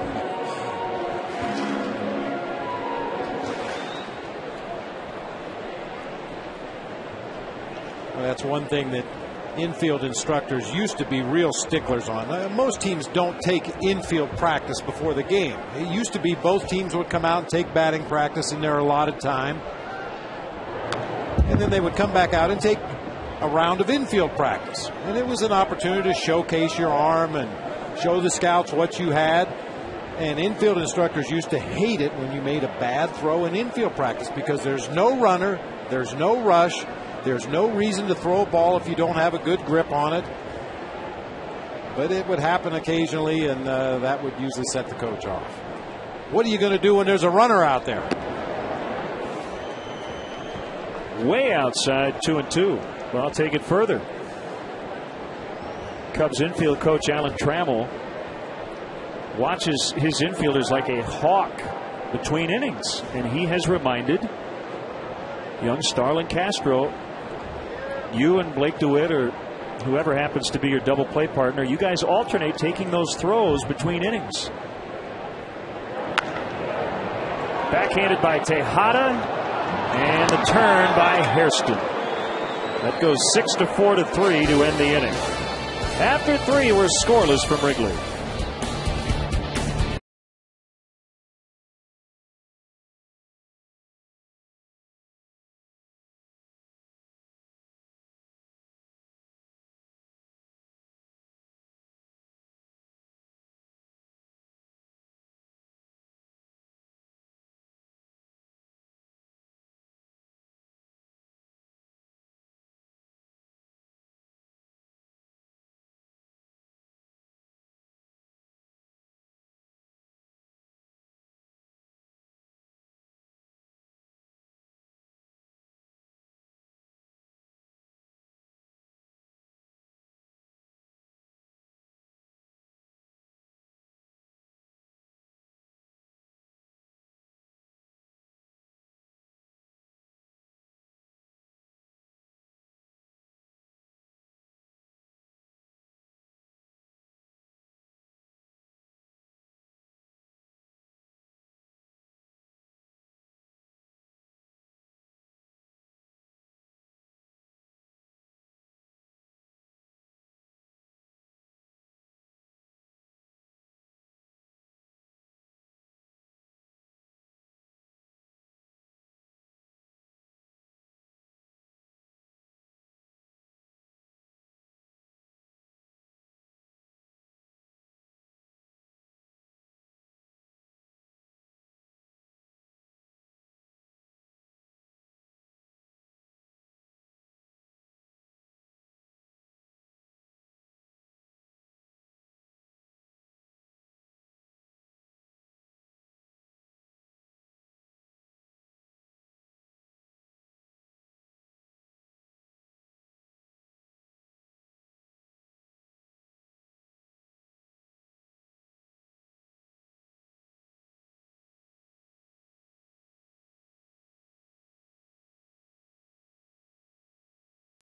That's one thing that infield instructors used to be real sticklers on. Most teams don't take infield practice before the game. It used to be both teams would come out and take batting practice in their allotted time. And then they would come back out and take a round of infield practice. And it was an opportunity to showcase your arm and show the scouts what you had. And infield instructors used to hate it when you made a bad throw in infield practice, because there's no runner, there's no rush. There's no reason to throw a ball if you don't have a good grip on it. But it would happen occasionally, and that would usually set the coach off. What are you going to do when there's a runner out there? Way outside, 2-2. Well, I'll take it further. Cubs infield coach Alan Trammell watches his infielders like a hawk between innings, and he has reminded young Starlin Castro, you and Blake DeWitt, or whoever happens to be your double play partner, you guys alternate taking those throws between innings. Backhanded by Tejada. And the turn by Hairston. That goes 6-4 to 3 to end the inning. After 3, we're scoreless from Wrigley.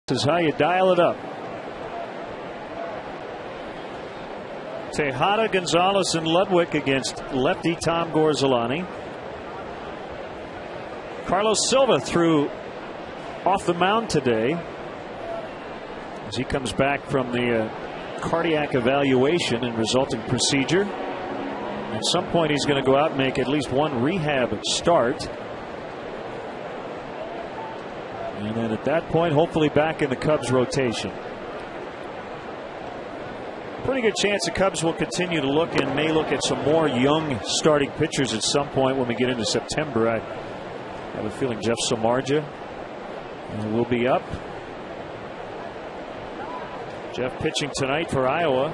This is how you dial it up. Tejada, Gonzalez, and Ludwig against lefty Tom Gorzolani. Carlos Silva threw off the mound today as he comes back from the cardiac evaluation and resulting procedure. At some point he's going to go out and make at least one rehab start. And then at that point, hopefully back in the Cubs rotation. Pretty good chance the Cubs will continue to look and may look at some more young starting pitchers at some point when we get into September. I have a feeling Jeff Samardzija will be up. Jeff pitching tonight for Iowa.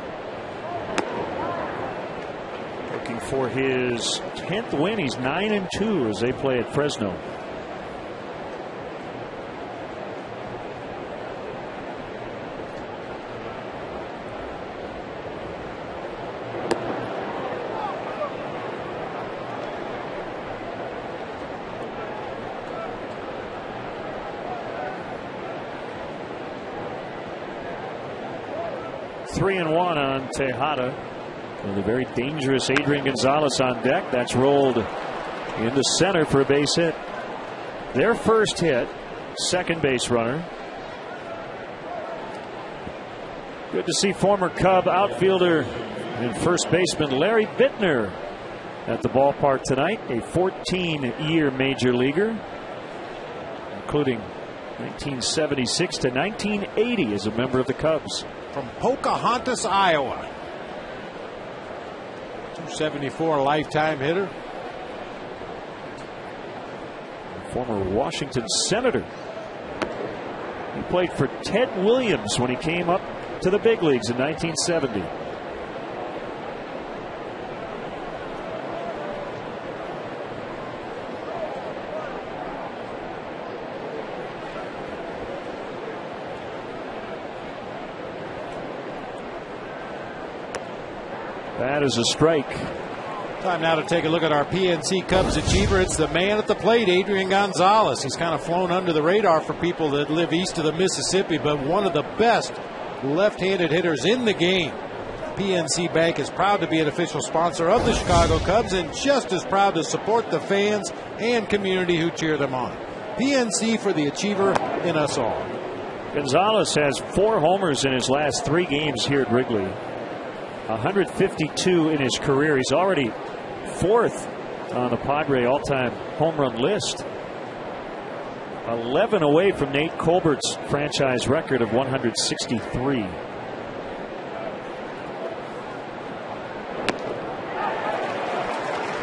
Looking for his 10th win. He's 9-2 as they play at Fresno. Three and one on Tejada. And the very dangerous Adrian Gonzalez on deck. That's rolled into center for a base hit. Their first hit, second base runner. Good to see former Cub outfielder and first baseman Larry Bittner at the ballpark tonight. A 14-year major leaguer, including 1976 to 1980 as a member of the Cubs. From Pocahontas, Iowa. 274 lifetime hitter. Former Washington Senator. He played for Ted Williams when he came up to the big leagues in 1970. That is a strike. Time now to take a look at our PNC Cubs achiever. It's the man at the plate, Adrian Gonzalez. He's kind of flown under the radar for people that live east of the Mississippi, but one of the best left-handed hitters in the game. PNC Bank is proud to be an official sponsor of the Chicago Cubs and just as proud to support the fans and community who cheer them on. PNC for the achiever in us all. Gonzalez has 4 homers in his last 3 games here at Wrigley. 152 in his career. He's already 4th on the Padre all-time home run list. 11 away from Nate Colbert's franchise record of 163.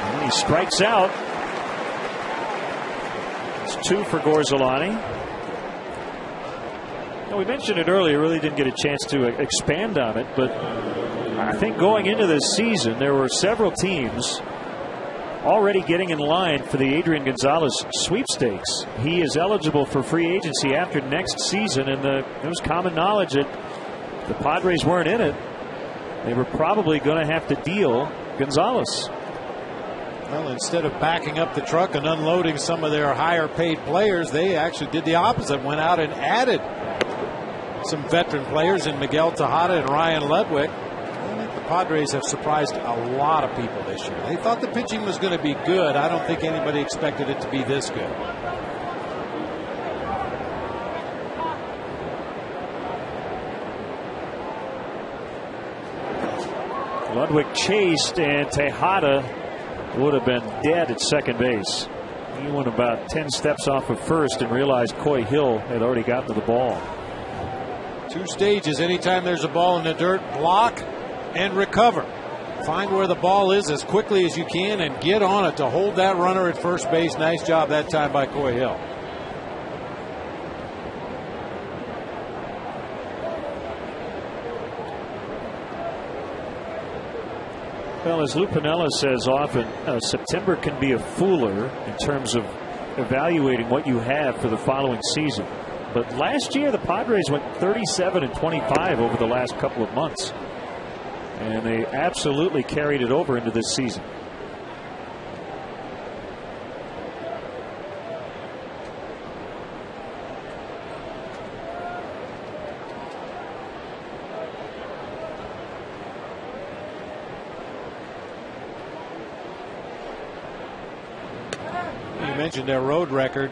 And he strikes out. It's 2 for Gorzolani. Now, we mentioned it earlier, really didn't get a chance to expand on it, but I think going into this season, there were several teams already getting in line for the Adrian Gonzalez sweepstakes. He is eligible for free agency after next season, and there was common knowledge that the Padres weren't in it. They were probably going to have to deal Gonzalez. Well, instead of backing up the truck and unloading some of their higher paid players, they actually did the opposite, went out and added some veteran players in Miguel Tejada and Ryan Ludwig. I think the Padres have surprised a lot of people this year. They thought the pitching was going to be good. I don't think anybody expected it to be this good. Ludwig chased, and Tejada would have been dead at second base. He went about 10 steps off of first and realized Coy Hill had already gotten to the ball. 2 stages. Anytime there's a ball in the dirt, block and recover. Find where the ball is as quickly as you can and get on it to hold that runner at first base. Nice job that time by Coy Hill. Well, as Lou Piniella says often, September can be a fooler in terms of evaluating what you have for the following season. But last year, the Padres went 37-25 over the last couple of months. And they absolutely carried it over into this season. You mentioned their road record.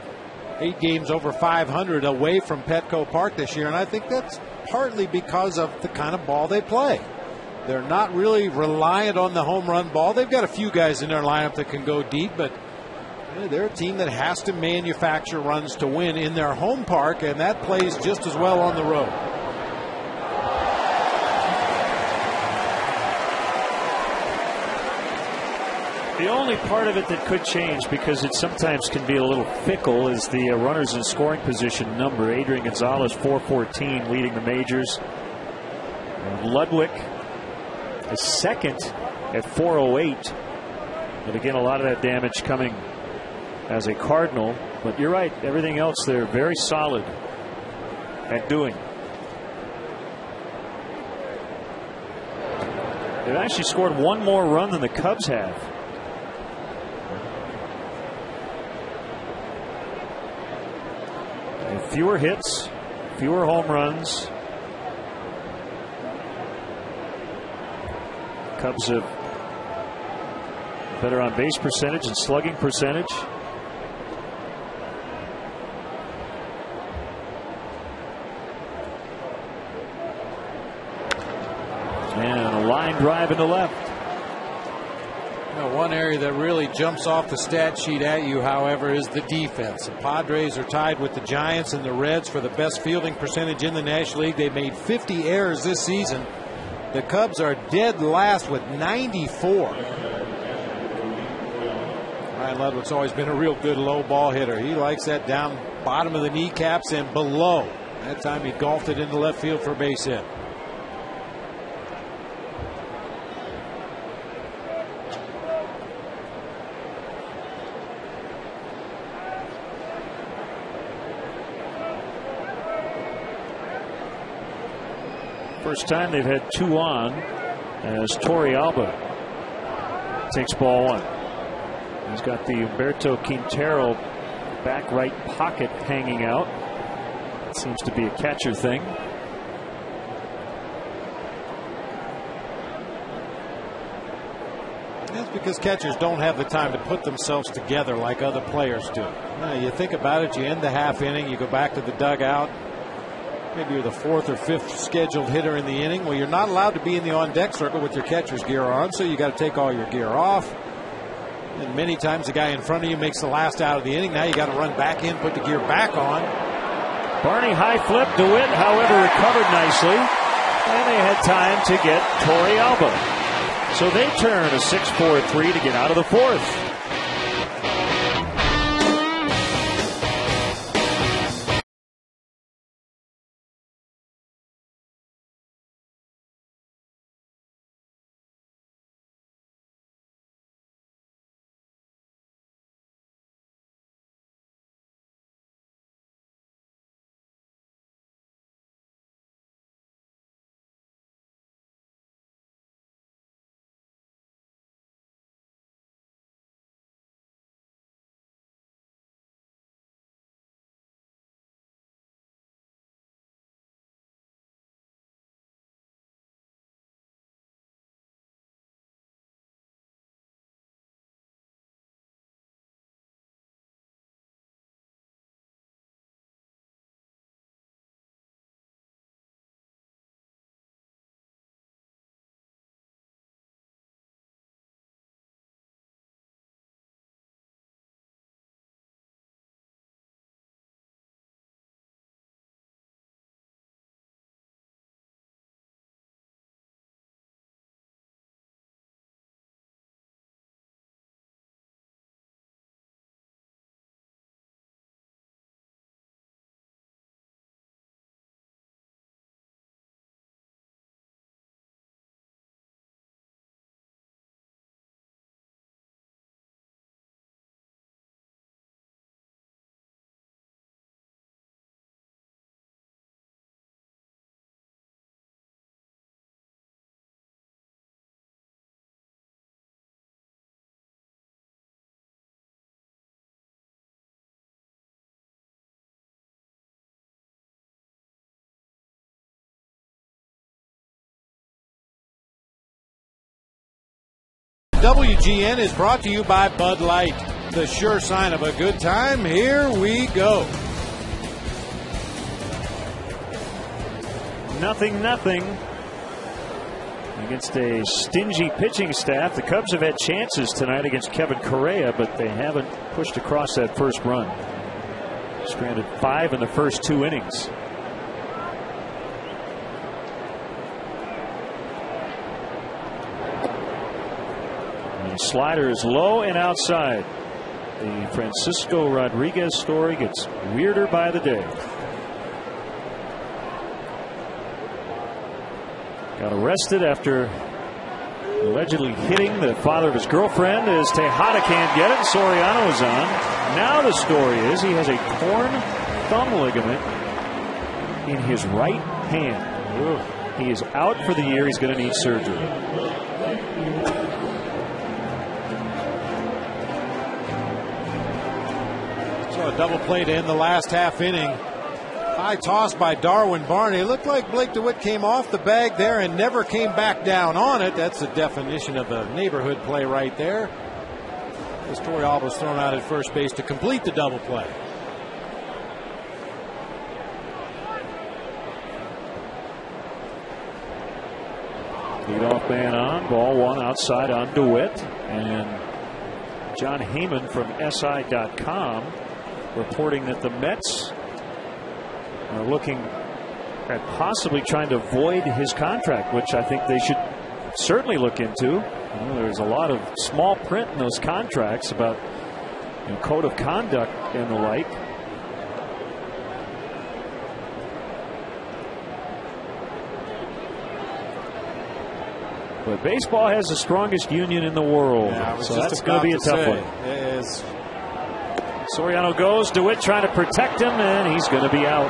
8 games over 500 away from Petco Park this year, and I think that's partly because of the kind of ball they play. They're not really reliant on the home run ball. They've got a few guys in their lineup that can go deep, but they're a team that has to manufacture runs to win in their home park, and that plays just as well on the road. The only part of it that could change, because it sometimes can be a little fickle, is the runners in scoring position number. Adrian Gonzalez, 414, leading the majors. And Ludwig is second at 408. But again, a lot of that damage coming as a Cardinal. But you're right, everything else they're very solid at doing. They've actually scored 1 more run than the Cubs have. Fewer hits, fewer home runs. Cubs have better on base percentage and slugging percentage. And a line drive into left. One area that really jumps off the stat sheet at you, however, is the defense. The Padres are tied with the Giants and the Reds for the best fielding percentage in the National League. They made 50 errors this season. The Cubs are dead last with 94. Ryan Ludwig's always been a real good low ball hitter. He likes that down bottom of the kneecaps and below. That time he golfed it into left field for a base hit. First time they've had 2 on as Torrealba takes ball 1. He's got the Humberto Quintero back right pocket hanging out. It seems to be a catcher thing. That's because catchers don't have the time to put themselves together like other players do. You think about it, you end the half inning, you go back to the dugout. Maybe you're the fourth or fifth scheduled hitter in the inning. Well, you're not allowed to be in the on-deck circle with your catcher's gear on, so you got to take all your gear off. And many times the guy in front of you makes the last out of the inning. Now you got to run back in, put the gear back on. Barney high flip. DeWitt, however, recovered nicely. And they had time to get Torey Alba. So they turn a 6-4-3 to get out of the fourth. WGN is brought to you by Bud Light, the sure sign of a good time. Here we go. 0-0 against a stingy pitching staff. The Cubs have had chances tonight against Kevin Correa, but they haven't pushed across that first run. Stranded 5 in the first 2 innings. Slider is low and outside. The Francisco Rodriguez story gets weirder by the day. Got arrested after allegedly hitting the father of his girlfriend as Tejada can't get it. Soriano is on. Now the story is he has a torn thumb ligament in his right hand. He is out for the year. He's going to need surgery. A double play to end the last half inning. High toss by Darwin Barney. It looked like Blake DeWitt came off the bag there and never came back down on it. That's the definition of a neighborhood play right there. As Torey Alba was thrown out at first base to complete the double play. Leadoff man on. Ball one outside on DeWitt. And John Heyman from SI.com reporting that the Mets are looking at possibly trying to void his contract, which I think they should certainly look into. There's a lot of small print in those contracts about code of conduct and the like. But baseball has the strongest union in the world, so that's going to be a tough one. It is. Soriano goes. DeWitt trying to protect him, and he's going to be out.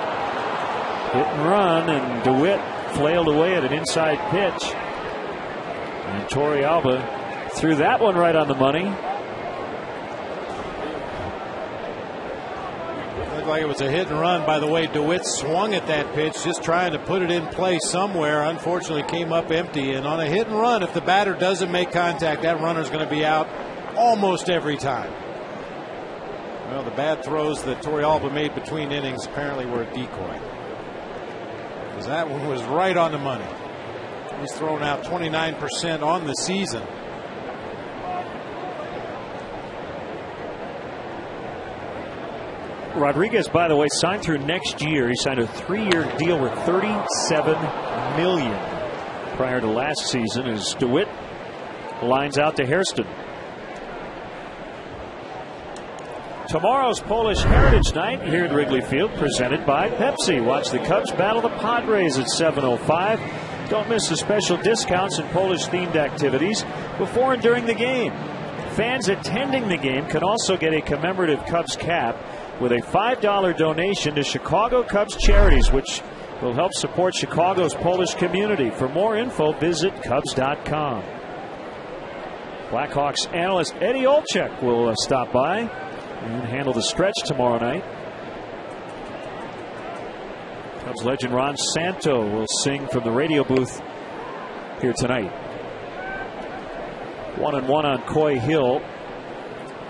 Hit and run, and DeWitt flailed away at an inside pitch. And Torey Alba threw that one right on the money. like it was a hit and run. By the way, DeWitt swung at that pitch, just trying to put it in play somewhere. Unfortunately, came up empty. And on a hit and run, if the batter doesn't make contact, that runner's going to be out almost every time. Well, the bad throws that Torrealba made between innings apparently were a decoy, because that one was right on the money. He's thrown out 29% on the season. Rodriguez, by the way, signed through next year. He signed a 3-year deal worth $37 million prior to last season, as DeWitt lines out to Hairston. Tomorrow's Polish Heritage Night here at Wrigley Field, presented by Pepsi. Watch the Cubs battle the Padres at 7:05. Don't miss the special discounts and Polish-themed activities before and during the game. Fans attending the game can also get a commemorative Cubs cap with a $5 donation to Chicago Cubs Charities, which will help support Chicago's Polish community. For more info, visit Cubs.com. Blackhawks analyst Eddie Olczyk will stop by and handle the stretch tomorrow night. Cubs legend Ron Santo will sing from the radio booth here tonight. 1-1 on Coy Hill.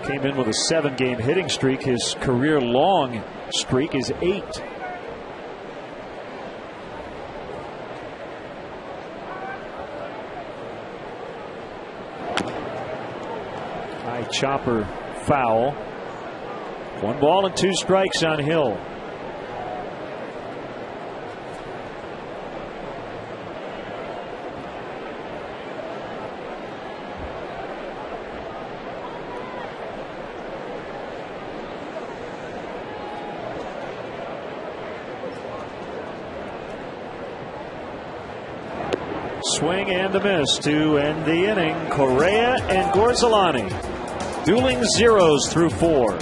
Came in with a 7-game hitting streak. His career long streak is 8. High chopper foul. 1 ball and 2 strikes on Hill. Swing and a miss to end the inning. Correa and Gorzolani dueling zeros through 4.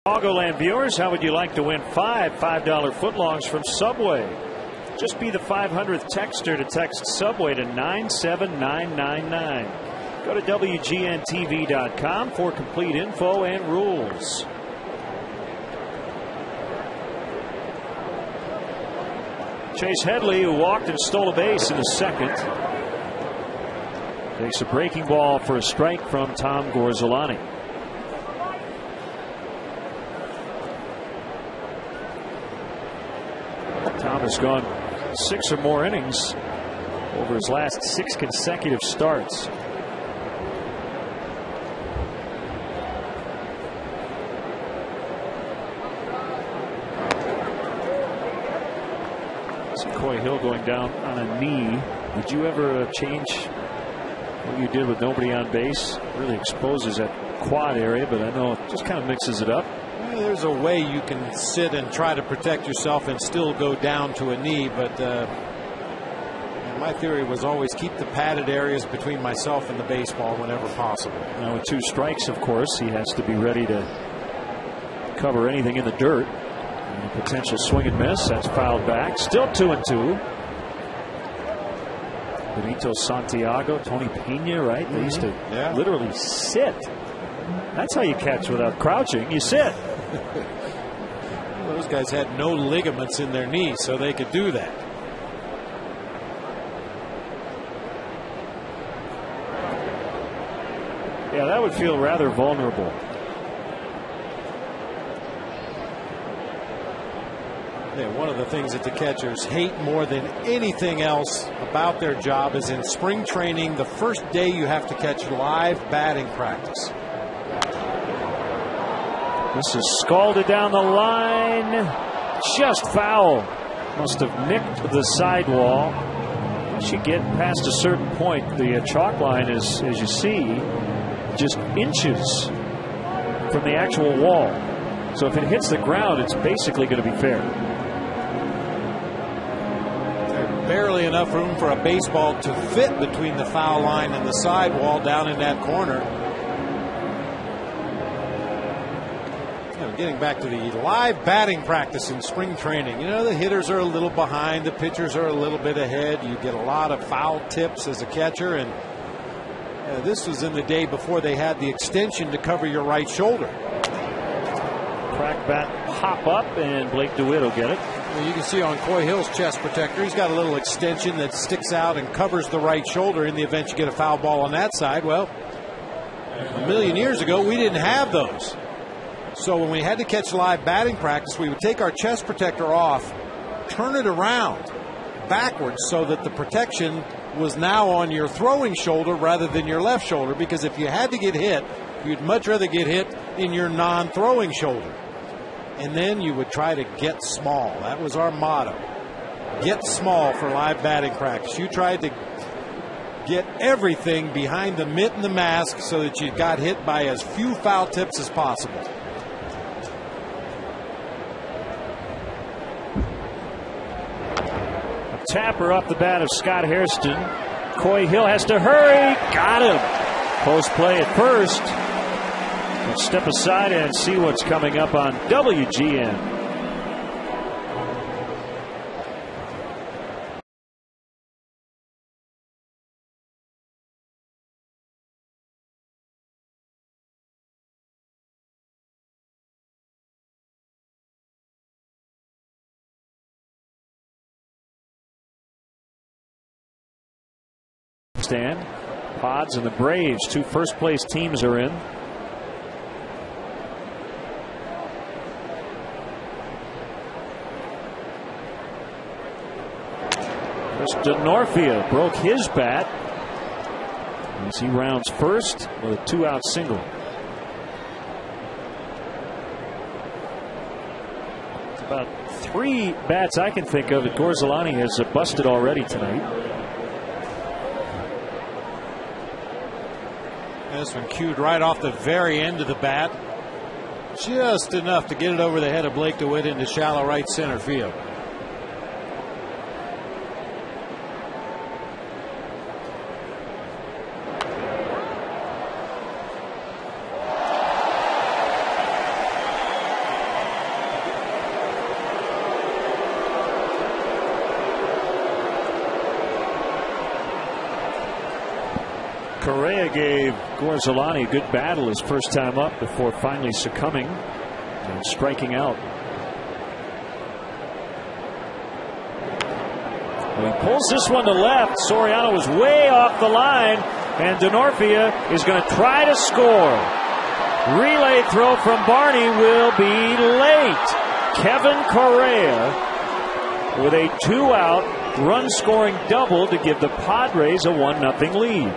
Chicagoland viewers, how would you like to win 5 $5 footlongs from Subway? Just be the 500th texter to text Subway to 97999. Go to WGNTV.com for complete info and rules. Chase Headley, who walked and stole a base in the second, takes a breaking ball for a strike from Tom Gorzolani. Tom has gone 6 or more innings over his last 6 consecutive starts. So Coy Hill going down on a knee. Did you ever change what you did with nobody on base? Really exposes that quad area, but I know it just kind of mixes it up. Well, there's a way you can sit and try to protect yourself and still go down to a knee, but my theory was always keep the padded areas between myself and the baseball whenever possible. Now with 2 strikes, of course, he has to be ready to cover anything in the dirt. And a potential swing and miss. That's fouled back. Still 2-2. Benito Santiago, Tony Pena, right? They used to literally sit. That's how you catch without crouching. You sit. Well, those guys had no ligaments in their knees, so they could do that. Yeah, that would feel rather vulnerable. Yeah, one of the things that the catchers hate more than anything else about their job is in spring training, the first day you have to catch live batting practice. This is scalded down the line. Just foul. Must have nicked the sidewall. Once you get past a certain point, the chalk line is, as you see, just inches from the actual wall. So if it hits the ground, it's basically going to be fair. Barely enough room for a baseball to fit between the foul line and the sidewall down in that corner. Getting back to the live batting practice in spring training, the hitters are a little behind, the pitchers are a little bit ahead. You get a lot of foul tips as a catcher, and this was in the day before they had the extension to cover your right shoulder. Crack bat pop up, and Blake DeWitt will get it. Well, you can see on Coy Hill's chest protector, he's got a little extension that sticks out and covers the right shoulder in the event you get a foul ball on that side. Well, a million years ago, we didn't have those. So when we had to catch live batting practice, we would take our chest protector off, turn it around backwards so that the protection was now on your throwing shoulder rather than your left shoulder, because if you had to get hit, you'd much rather get hit in your non-throwing shoulder. And then you would try to get small. That was our motto. Get small for live batting practice. You tried to get everything behind the mitt and the mask so that you got hit by as few foul tips as possible. A tapper off the bat of Scott Hairston. Coy Hill has to hurry. Got him. Post play at first. Let's step aside and see what's coming up on WGN. Stand. Pods and the Braves, 2 first-place teams are in. Denorfia broke his bat as he rounds first with a 2-out single. It's about 3 bats I can think of that Gorzelani has busted already tonight. This one cued right off the very end of the bat. Just enough to get it over the head of Blake DeWitt into shallow right center field. Correa gave Gorzelani a good battle his first time up before finally succumbing and striking out. Well, he pulls this one to left. Soriano was way off the line, and Denorfia is going to try to score. Relay throw from Barney will be late. Kevin Correa with a 2-out run-scoring double to give the Padres a 1-0 lead.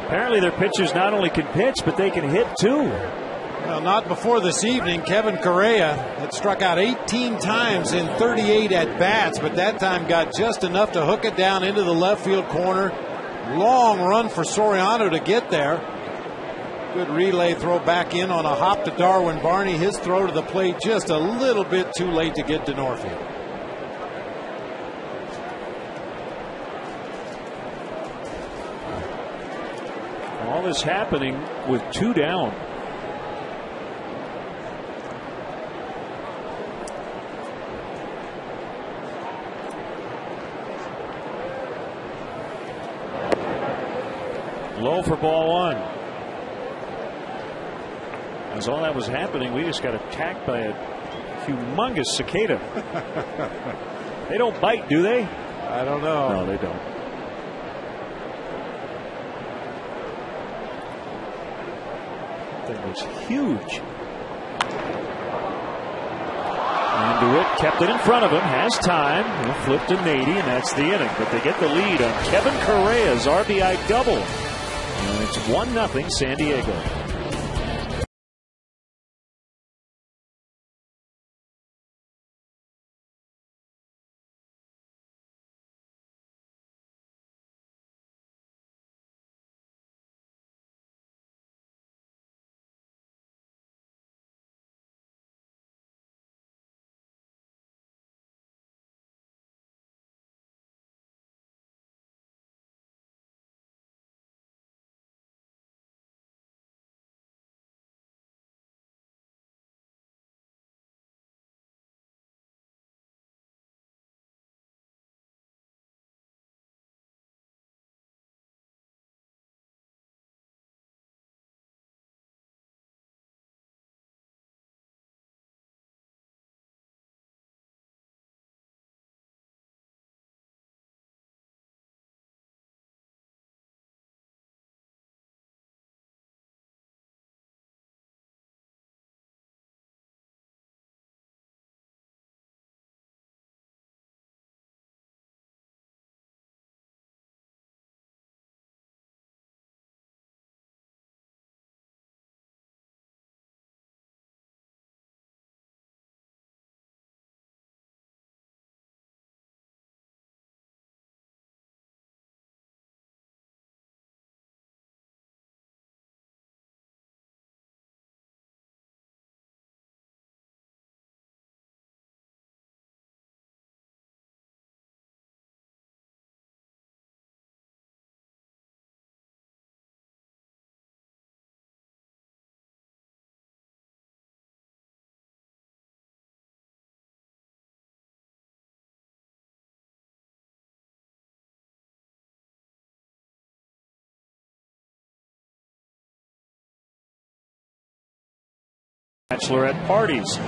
Apparently their pitchers not only can pitch, but they can hit too. Well, not before this evening. Kevin Correa had struck out 18 times in 38 at-bats, but that time got just enough to hook it down into the left field corner. Long run for Soriano to get there. Good relay throw back in on a hop to Darwin Barney. His throw to the plate just a little bit too late to get to Norfield. All this happening with 2 down. Low for ball 1. As all that was happening, we just got attacked by a humongous cicada. They don't bite, do they? I don't know. No, they don't. That thing was huge. And DeWitt kept it in front of him, has time, and flipped to Nady, and that's the inning. But they get the lead on Kevin Correa's RBI double. And it's 1-0 San Diego. Bachelorette parties.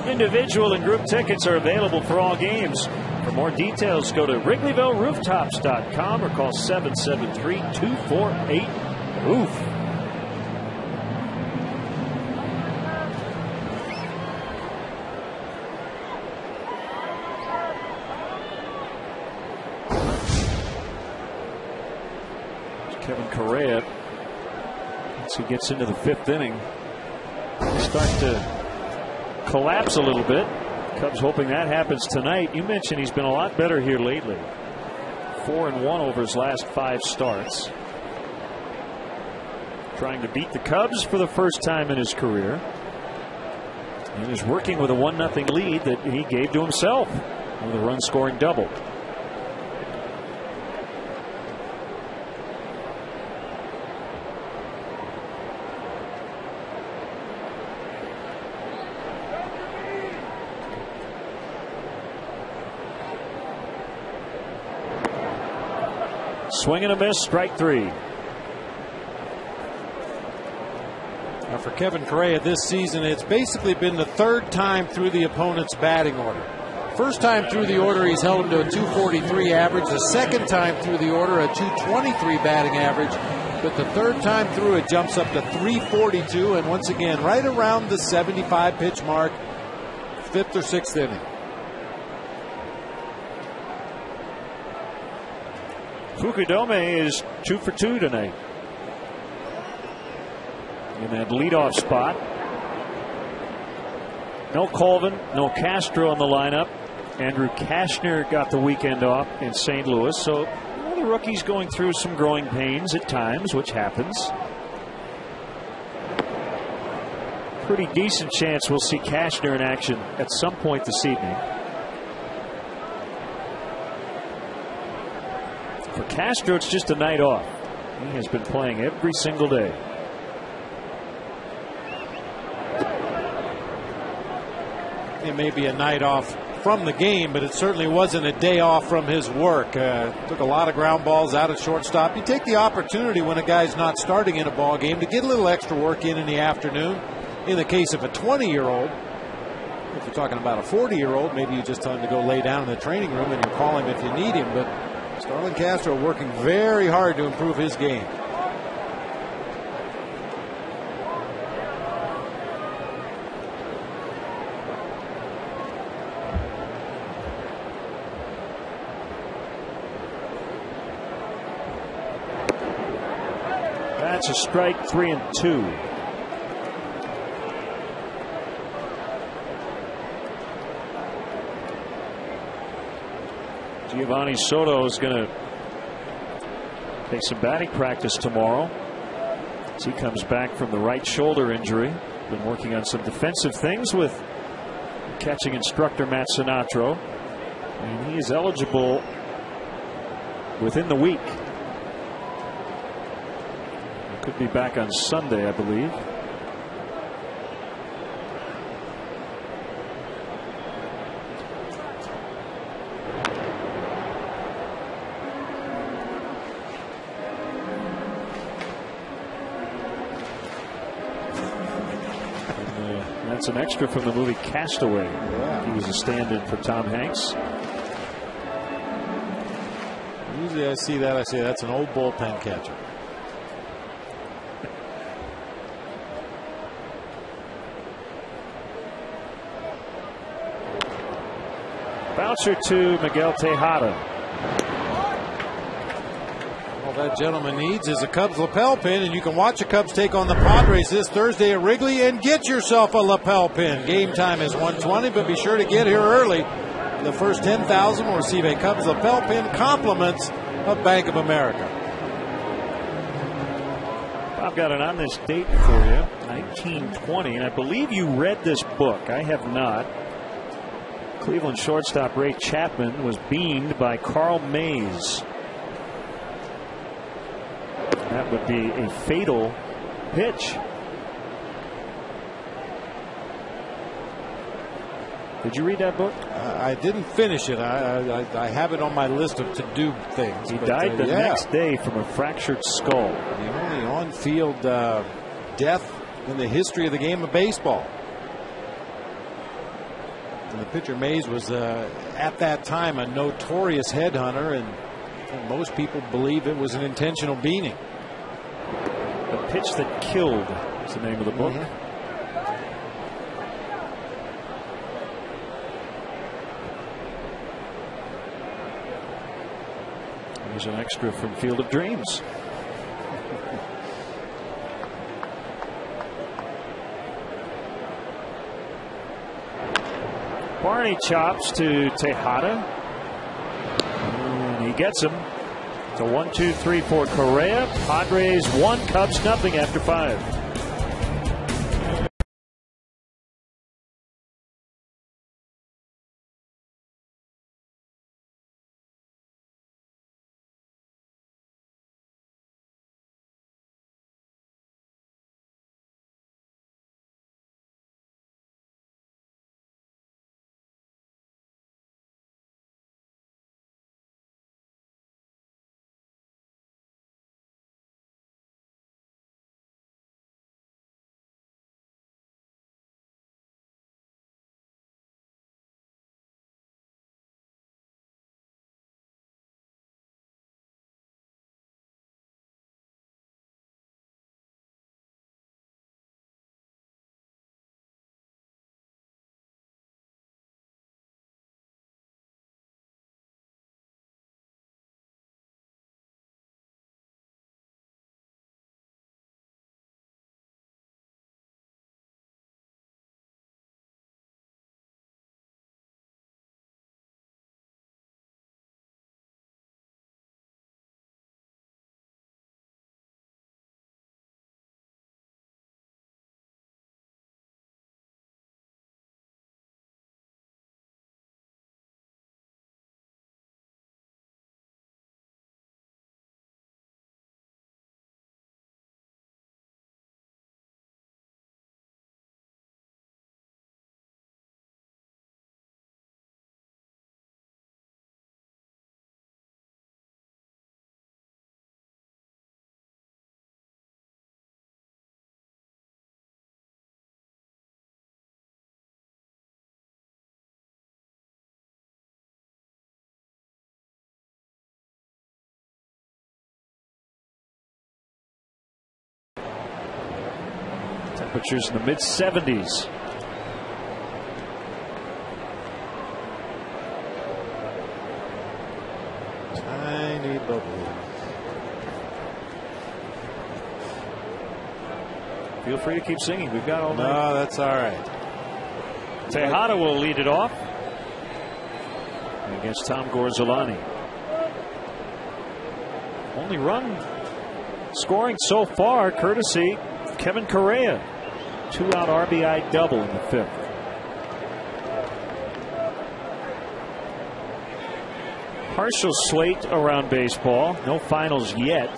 Individual and group tickets are available for all games. For more details, go to WrigleyvilleRooftops.com or call 773-248-ROOF. Kevin Correa, once he gets into the 5th inning, start to collapse a little bit. Cubs hoping that happens tonight. You mentioned he's been a lot better here lately. 4-1 over his last 5 starts. Trying to beat the Cubs for the first time in his career. And is working with a 1-0 lead that he gave to himself with a run-scoring double. Swing and a miss, strike 3. Now for Kevin Correa this season, it's basically been the 3rd time through the opponent's batting order. First time through the order, he's held him to a 243 average. The second time through the order, a 223 batting average. But the 3rd time through, it jumps up to 342. And once again, right around the 75 pitch mark, 5th or 6th inning. Fukudome is 2 for 2 tonight in that leadoff spot. No Colvin, no Castro in the lineup. Andrew Kashner got the weekend off in St. Louis, so the rookie's going through some growing pains at times, which happens. Pretty decent chance we'll see Kashner in action at some point this evening. For Castro, it's just a night off. He has been playing every single day. It may be a night off from the game, but it certainly wasn't a day off from his work. Took a lot of ground balls out at shortstop. You take the opportunity when a guy's not starting in a ball game to get a little extra work in the afternoon. In the case of a 20-year-old, if you're talking about a 40-year-old, maybe you just tell him to go lay down in the training room and you call him if you need him. But Starlin Castro working very hard to improve his game. That's a strike, 3-2. Giovanni Soto is going to take some batting practice tomorrow as he comes back from the right shoulder injury. Been working on some defensive things with catching instructor Matt Sinatro, and he is eligible within the week. Could be back on Sunday, I believe. That's an extra from the movie Castaway. Yeah. He was a stand-in for Tom Hanks. Usually I see that, I say that's an old bullpen catcher. Bouncer to Miguel Tejada. All that gentleman needs is a Cubs lapel pin, and you can watch the Cubs take on the Padres this Thursday at Wrigley and get yourself a lapel pin. Game time is 1:20, but be sure to get here early. The first 10,000 will receive a Cubs lapel pin, compliments of Bank of America. I've got it on this date for you, 1920, and I believe you read this book. I have not. Cleveland shortstop Ray Chapman was beamed by Carl Mays. That would be a fatal pitch. Did you read that book? I didn't finish it. I have it on my list of to-do things. He died the next day from a fractured skull. The only on-field death in the history of the game of baseball. And the pitcher Mays was at that time a notorious headhunter, and most people believe it was an intentional beating. The Pitch That Killed is the name of the book. Here's an extra from Field of Dreams. Barney chops to Tejada, and he gets him. It's a 1-2-3 for Correa. Padres 1, Cubs nothing after 5. Temperatures in the mid-70s. Tiny bubble. Feel free to keep singing. We've got all night. No, that's all right. Tejada will lead it off against Tom Gorzolani. Only run scoring so far courtesy Kevin Correa. 2-out RBI double in the 5th. Partial slate around baseball. No finals yet.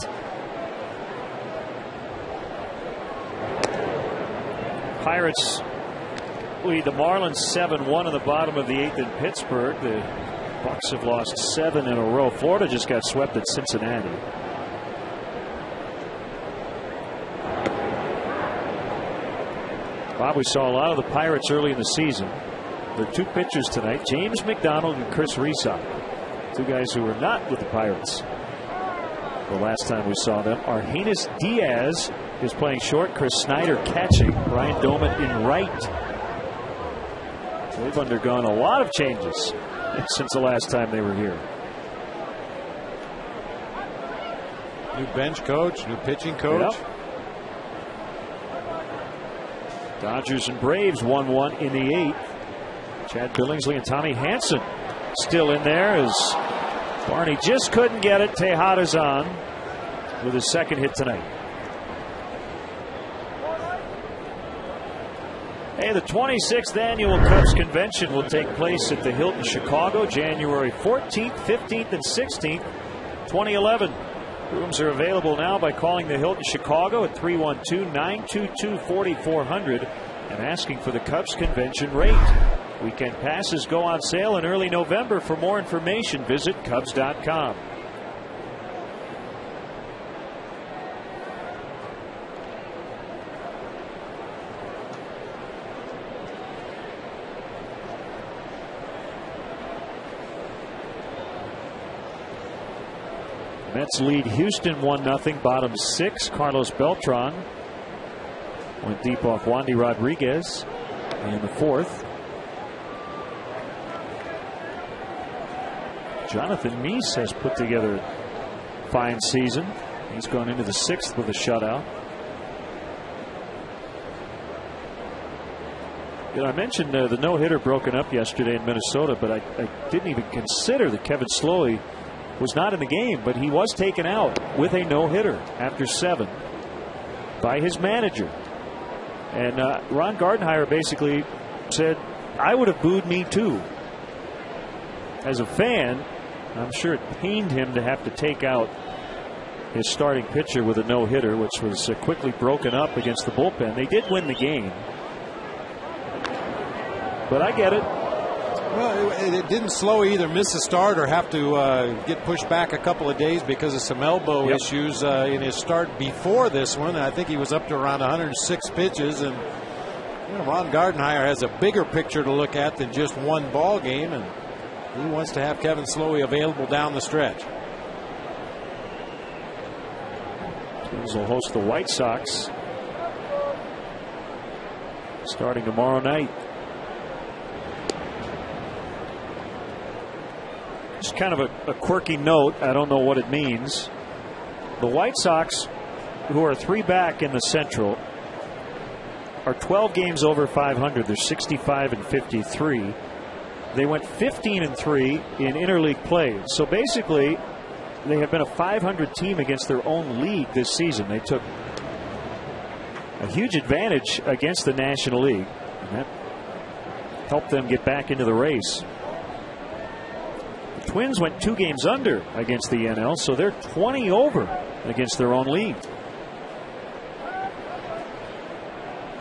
Pirates lead the Marlins 7-1 in the bottom of the 8th in Pittsburgh. The Bucks have lost 7 in a row. Florida just got swept at Cincinnati. Bob, we saw a lot of the Pirates early in the season. There are 2 pitchers tonight, James McDonald and Chris Resock. 2 guys who were not with the Pirates the last time we saw them. Argenis Diaz is playing short. Chris Snyder catching. Ryan Doman in right. They've undergone a lot of changes since the last time they were here. New bench coach, new pitching coach. Yep. Dodgers and Braves 1-1 in the 8th. Chad Billingsley and Tommy Hanson still in there as Barney just couldn't get it. Tejada's on with his 2nd hit tonight. Hey, the 26th annual Cubs convention will take place at the Hilton Chicago January 14th, 15th, and 16th, 2011. Rooms are available now by calling the Hilton Chicago at 312-922-4400 and asking for the Cubs convention rate. Weekend passes go on sale in early November. For more information, visit Cubs.com. Mets lead Houston 1-0, bottom 6. Carlos Beltran went deep off Wandy Rodriguez in the 4th. Jonathan Meese has put together a fine season. He's gone into the 6th with a shutout. You know, I mentioned the no-hitter broken up yesterday in Minnesota, but I didn't even consider that Kevin Slowey was not in the game, but he was taken out with a no-hitter after 7 by his manager. And Ron Gardenhire basically said, I would have booed me too. As a fan, I'm sure it pained him to have to take out his starting pitcher with a no-hitter, which was quickly broken up against the bullpen. They did win the game, but I get it. Well, it didn't slow either miss a start or have to get pushed back a couple of days because of some elbow issues in his start before this one. I think he was up to around 106 pitches, and you know, Ron Gardenhire has a bigger picture to look at than just one ball game, and he wants to have Kevin Slowey available down the stretch. Twins will host the White Sox starting tomorrow night. Just kind of a quirky note. I don't know what it means. The White Sox, who are 3 back in the Central, are 12 games over 500. They're 65-53. They went 15-3 in interleague play. So basically, they have been a 500 team against their own league this season. They took a huge advantage against the National League, and that helped them get back into the race. The Twins went 2 games under against the NL, so they're 20 over against their own league.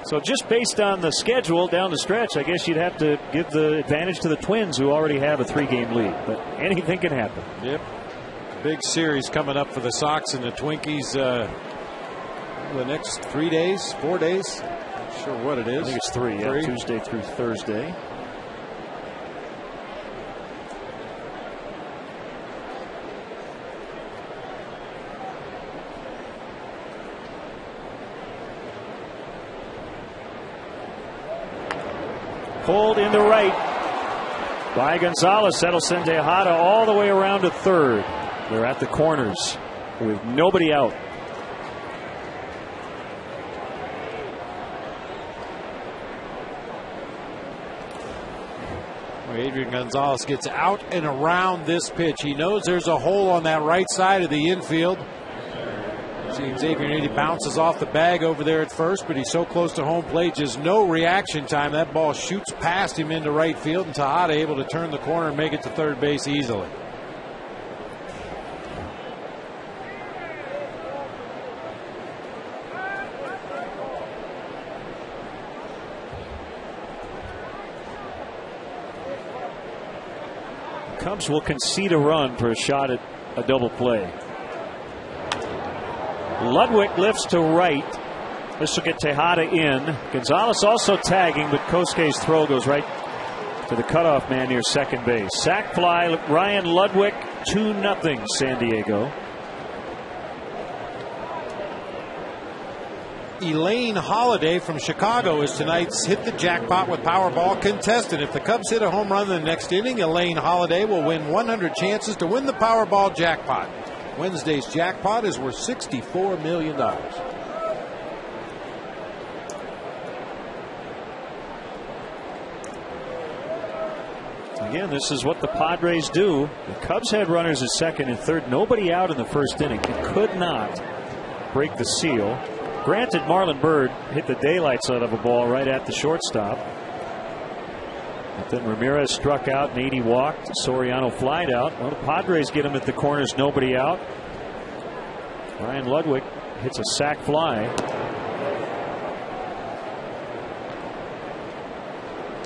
So just based on the schedule down the stretch, I guess you'd have to give the advantage to the Twins, who already have a 3-game lead. But anything can happen. Yep. Big series coming up for the Sox and the Twinkies the next 3 days, 4 days. Not sure what it is. I think it's 3. Yeah, Tuesday through Thursday. Pulled into right by Gonzalez. That'll send Tejada all the way around to third. They're at the corners with nobody out. Adrian Gonzalez gets out and around this pitch. He knows there's a hole on that right side of the infield. Seems Adrian bounces off the bag over there at first, but he's so close to home plate, just no reaction time. That ball shoots past him into right field, and Tejada able to turn the corner and make it to third base easily. Cubs will concede a run for a shot at a double play. Ludwig lifts to right. This will get Tejada in. Gonzalez also tagging, but Kosuke's throw goes right to the cutoff man near second base. Sac fly, Ryan Ludwig, 2-0 San Diego. Elaine Holiday from Chicago is tonight's Hit the Jackpot with Powerball contestant. If the Cubs hit a home run in the next inning, Elaine Holiday will win 100 chances to win the Powerball jackpot. Wednesday's jackpot is worth $64 million. Again, this is what the Padres do. The Cubs had runners at second and third. Nobody out in the first inning. It could not break the seal. Granted, Marlon Byrd hit the daylights out of a ball right at the shortstop. But then Ramirez struck out and 80 walked. Soriano flied out. Well, the Padres get him at the corners, nobody out. Ryan Ludwig hits a sac fly.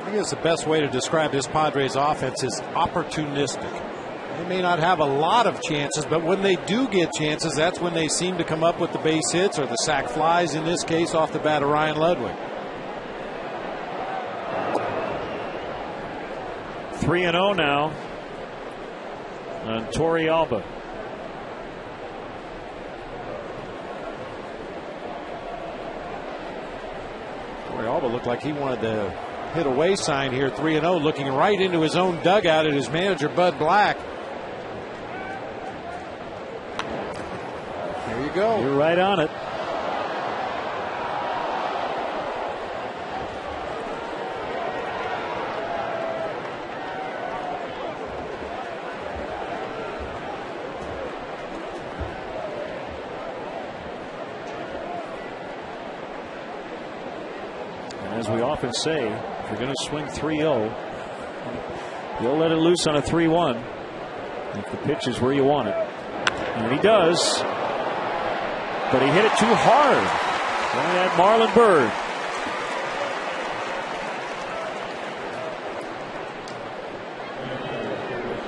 I guess the best way to describe this Padres offense is opportunistic. They may not have a lot of chances, but when they do get chances, that's when they seem to come up with the base hits or the sac flies, in this case off the bat of Ryan Ludwig. 3-0 now on Torrealba. Torrealba looked like he wanted to hit away sign here. 3-0, looking right into his own dugout at his manager Bud Black. There you go. You're right on it. And as we often say, if you're going to swing 3-0, you'll let it loose on a 3-1 if the pitch is where you want it. And he does. But he hit it too hard. Right at Marlon Byrd.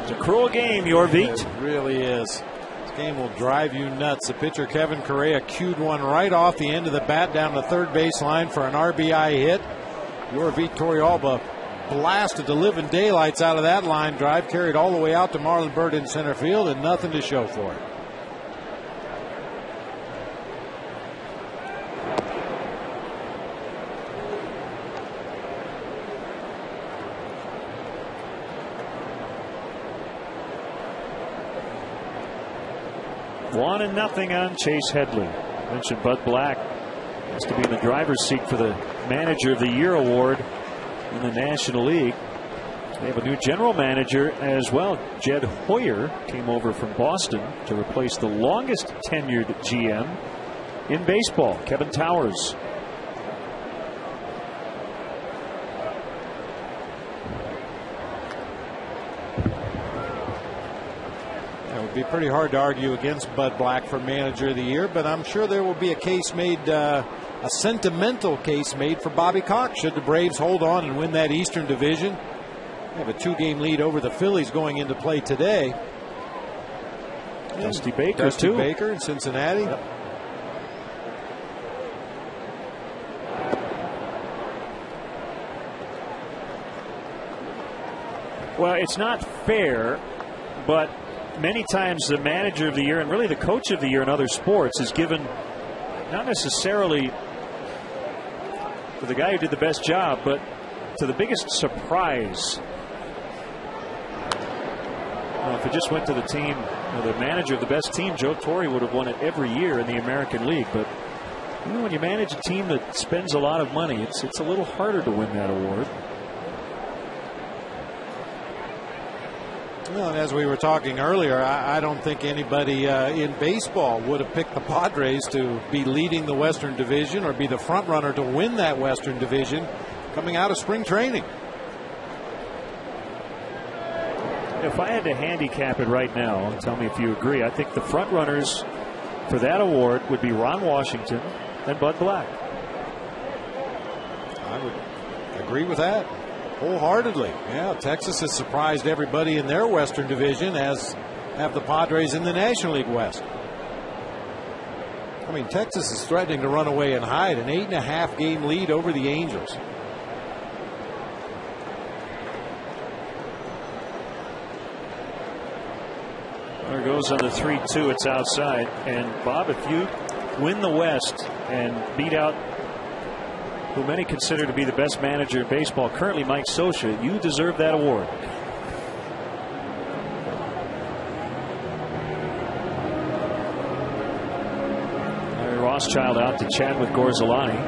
It's a cruel game, Jorvik. It really is. This game will drive you nuts. The pitcher Kevin Correa cued one right off the end of the bat down the third base line for an RBI hit. Jorvik Torrealba blasted the living daylights out of that line drive, carried all the way out to Marlon Byrd in center field, and nothing to show for it. One and nothing on Chase Headley. I mentioned Bud Black has to be in the driver's seat for the Manager of the Year award in the National League. They have a new general manager as well. Jed Hoyer came over from Boston to replace the longest tenured GM in baseball, Kevin Towers. It would be pretty hard to argue against Bud Black for Manager of the Year, but I'm sure there will be a case made, a sentimental case made for Bobby Cox should the Braves hold on and win that Eastern Division. They have a 2-game lead over the Phillies going into play today. Dusty Baker, Dusty too. Baker in Cincinnati. Yep. Well, it's not fair, but many times the Manager of the Year and really the Coach of the Year in other sports is given not necessarily for the guy who did the best job, but to the biggest surprise. Well, if it just went to the team, the manager of the best team, Joe Torre would have won it every year in the American League. But when you manage a team that spends a lot of money, it's a little harder to win that award. Well, and as we were talking earlier, I don't think anybody in baseball would have picked the Padres to be leading the Western Division or be the front runner to win that Western Division coming out of spring training. If I had to handicap it right now, and tell me if you agree, I think the front runners for that award would be Ron Washington and Bud Black. I would agree with that wholeheartedly. Yeah, Texas has surprised everybody in their Western Division, as have the Padres in the National League West. I mean, Texas is threatening to run away and hide, an 8.5 game lead over the Angels. There goes on the 3-2. It's outside. And Bob, if you win the West and beat out who many consider to be the best manager in baseball, currently Mike Scioscia, you deserve that award. Larry Rothschild out to chat with Gorzelani.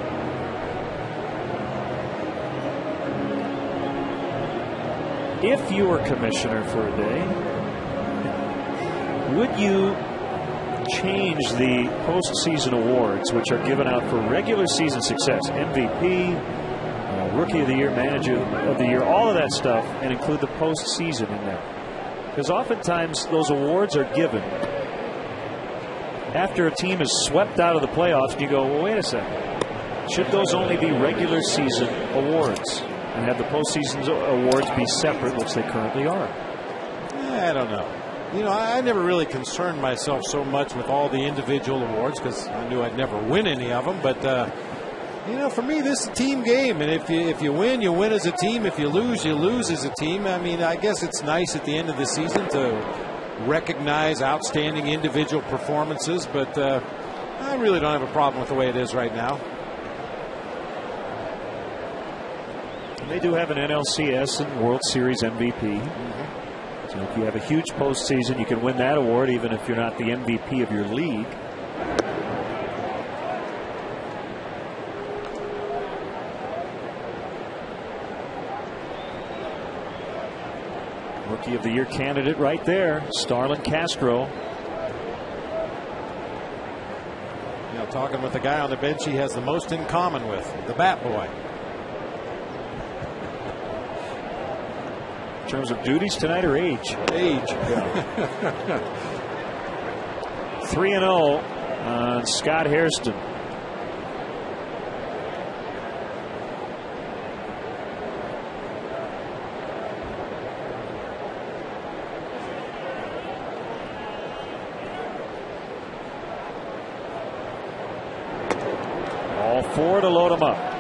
If you were commissioner for a day, would you change the postseason awards, which are given out for regular season success, MVP, Rookie of the Year, Manager of the Year, all of that stuff, and include the postseason in there? Because oftentimes those awards are given after a team is swept out of the playoffs, and you go, well, wait a second. Should those only be regular season awards and have the postseason awards be separate, which they currently are? I don't know. You know, I never really concerned myself so much with all the individual awards because I knew I'd never win any of them. But, you know, for me, this is a team game. And if you win, you win as a team. If you lose as a team. I mean, I guess it's nice at the end of the season to recognize outstanding individual performances. But I really don't have a problem with the way it is right now. And they do have an NLCS and World Series MVP. So if you have a huge postseason, you can win that award even if you're not the MVP of your league. Rookie of the Year candidate right there, Starlin Castro. You know, talking with the guy on the bench he has the most in common with, the Bat Boy. In terms of duties tonight or age? Age. 3-0 on Scott Hairston. All four to load him up.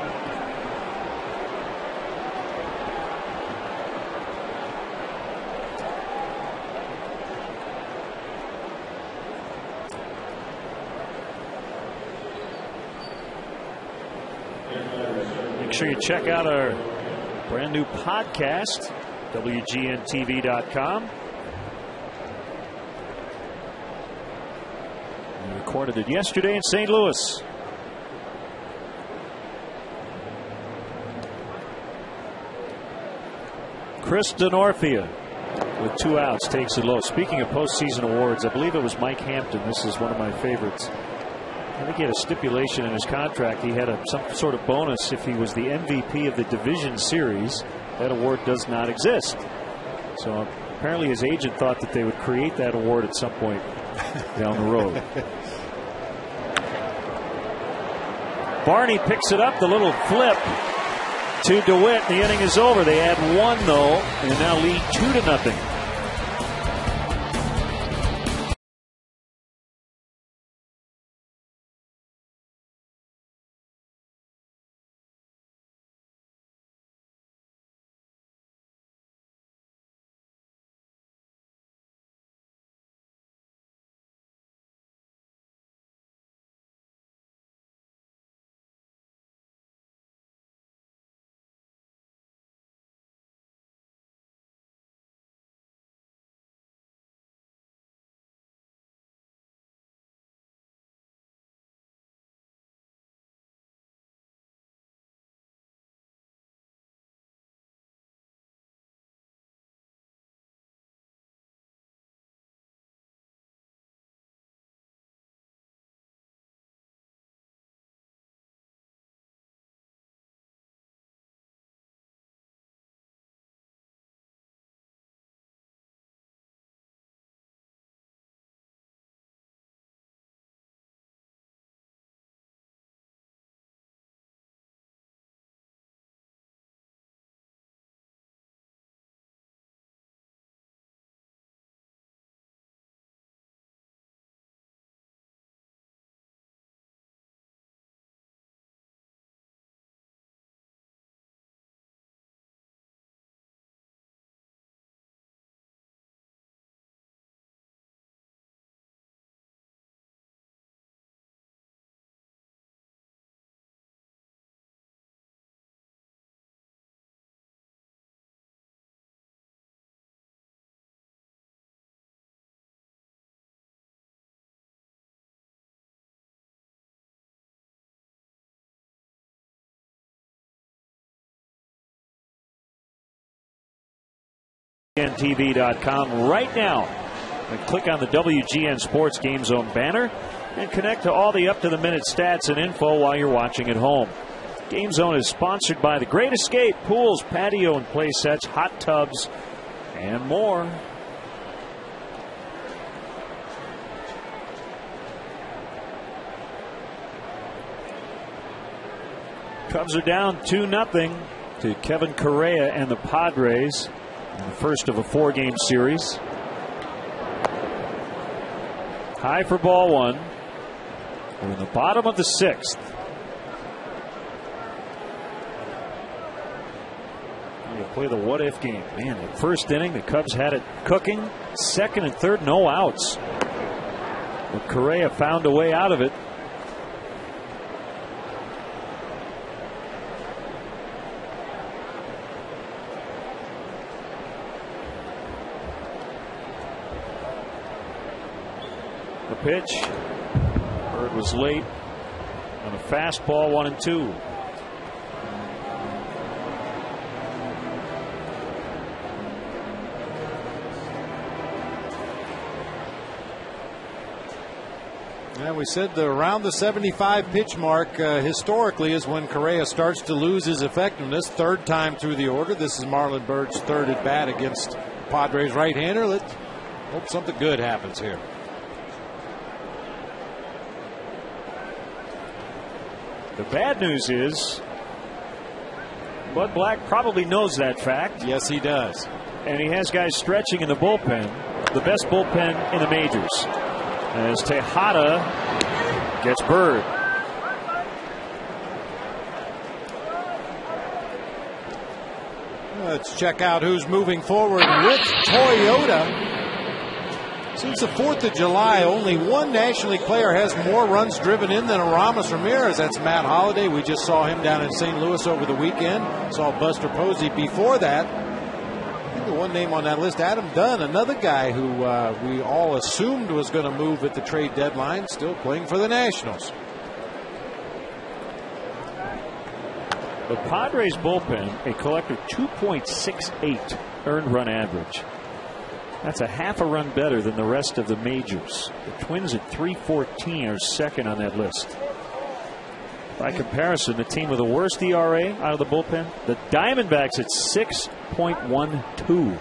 Make sure you check out our brand new podcast, WGNTV.com. We recorded it yesterday in St. Louis. Chris Denorfia with 2 outs takes it low. Speaking of postseason awards, I believe it was Mike Hampton. This is one of my favorites. I think he had a stipulation in his contract. He had some sort of bonus if he was the MVP of the division series. That award does not exist. So apparently his agent thought that they would create that award at some point down the road. Barney picks it up, the little flip to DeWitt. The inning is over. They add 1 though, and now lead 2-0. WGNTV.com right now and click on the WGN Sports Game Zone banner and connect to all the up-to-the-minute stats and info while you're watching at home. Game Zone is sponsored by The Great Escape, pools, patio and play sets, hot tubs, and more. Cubs are down 2-0 to Kevin Correa and the Padres in the first of a 4-game series. High for ball one. We're in the bottom of the 6th. You play the what-if game. Man, the first inning, the Cubs had it cooking. Second and third, no outs. But Correa found a way out of it. The pitch. Bird was late on a fastball, 1-2. Yeah, we said around the 75 pitch mark historically is when Correa starts to lose his effectiveness. Third time through the order. This is Marlon Byrd's third at bat against Padres right-hander. Let's hope something good happens here. The bad news is Bud Black probably knows that fact. Yes, he does. And he has guys stretching in the bullpen, the best bullpen in the majors, as Tejada gets Bird. Let's check out who's moving forward with Toyota. Since the 4th of July, only one National League player has more runs driven in than Aramis Ramirez. That's Matt Holliday. We just saw him down in St. Louis over the weekend. Saw Buster Posey before that. I think the one name on that list, Adam Dunn, another guy who we all assumed was going to move at the trade deadline, still playing for the Nationals. The Padres bullpen, a collective 2.68 earned run average. That's a half a run better than the rest of the majors. The Twins at 3.14 are second on that list. By comparison, the team with the worst ERA out of the bullpen, the Diamondbacks at 6.12.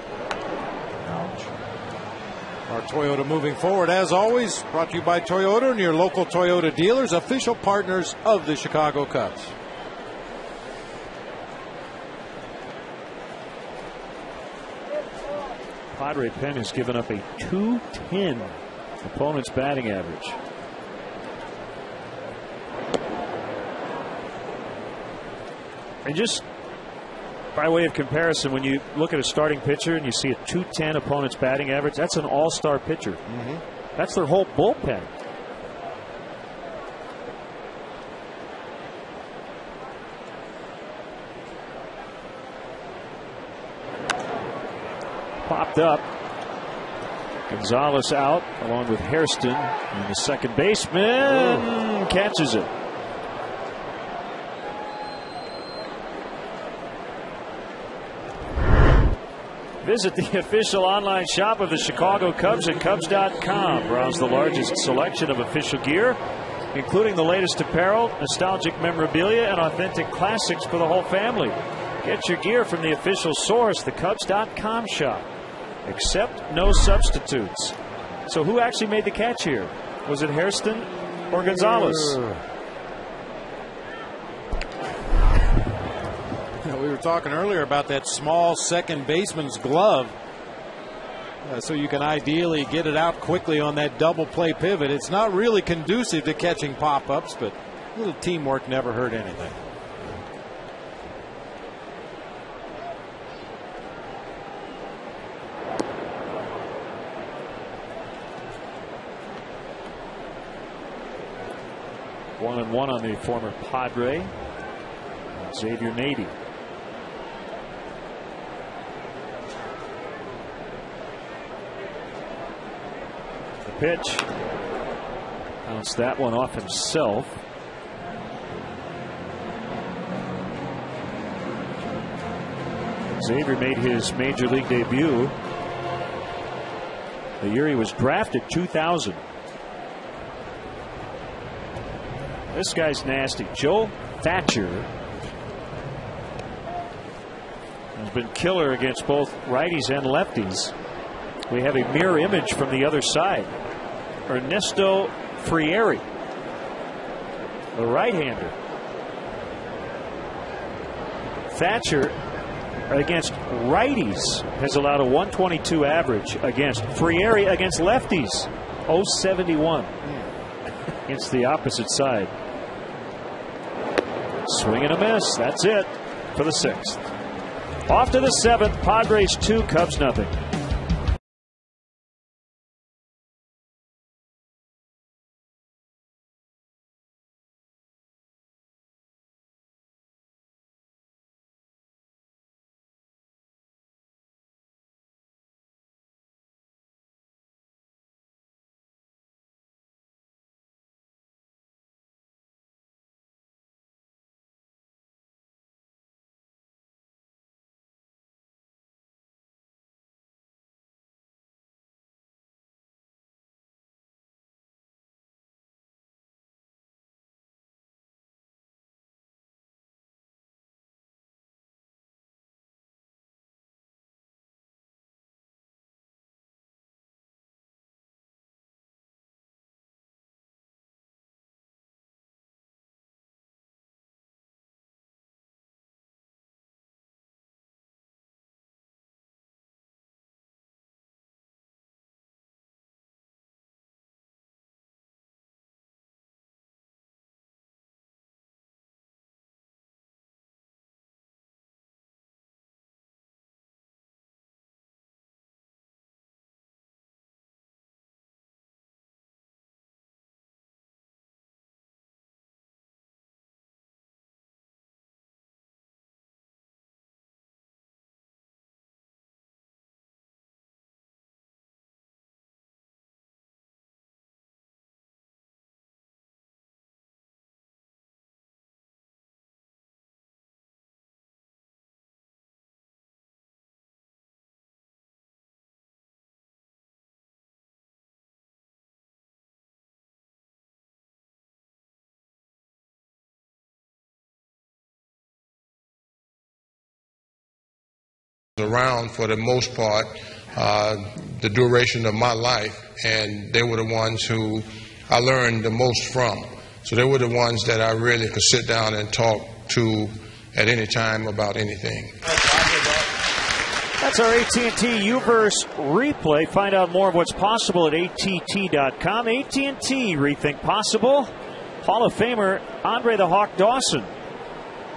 Our Toyota moving forward, as always, brought to you by Toyota and your local Toyota dealers, official partners of the Chicago Cubs. Padre pen has given up a .210 opponent's batting average. And just by way of comparison, when you look at a starting pitcher and you see a .210 opponent's batting average, that's an all-star pitcher. That's their whole bullpen. Popped up. Gonzalez out along with Hairston, and the second baseman catches it. Visit the official online shop of the Chicago Cubs at Cubs.com. Browse the largest selection of official gear, including the latest apparel, nostalgic memorabilia, and authentic classics for the whole family. Get your gear from the official source, the Cubs.com shop. Except no substitutes. So who actually made the catch here? Was it Hairston or Gonzalez? We were talking earlier about that small second baseman's glove. So you can ideally get it out quickly on that double play pivot. It's not really conducive to catching pop-ups, but a little teamwork never hurt anything. One and one on the former Padre, Xavier Nady. The pitch. Bounced that one off himself. Xavier made his major league debut The year he was drafted, 2000. This guy's nasty. Joe Thatcher has been killer against both righties and lefties. We have a mirror image from the other side. Ernesto Frieri, the right-hander. Thatcher against righties has allowed a 122 average against. Frieri against lefties, 071 against the opposite side. Swing and a miss. That's it for the 6th. Off to the 7th. Padres 2, Cubs nothing. Around for the most part the duration of my life, and they were the ones who I learned the most from. So they were the ones that I really could sit down and talk to at any time about anything. That's our AT&T U-verse replay. Find out more of what's possible at att.com. AT&T Rethink Possible. Hall of Famer Andre the Hawk Dawson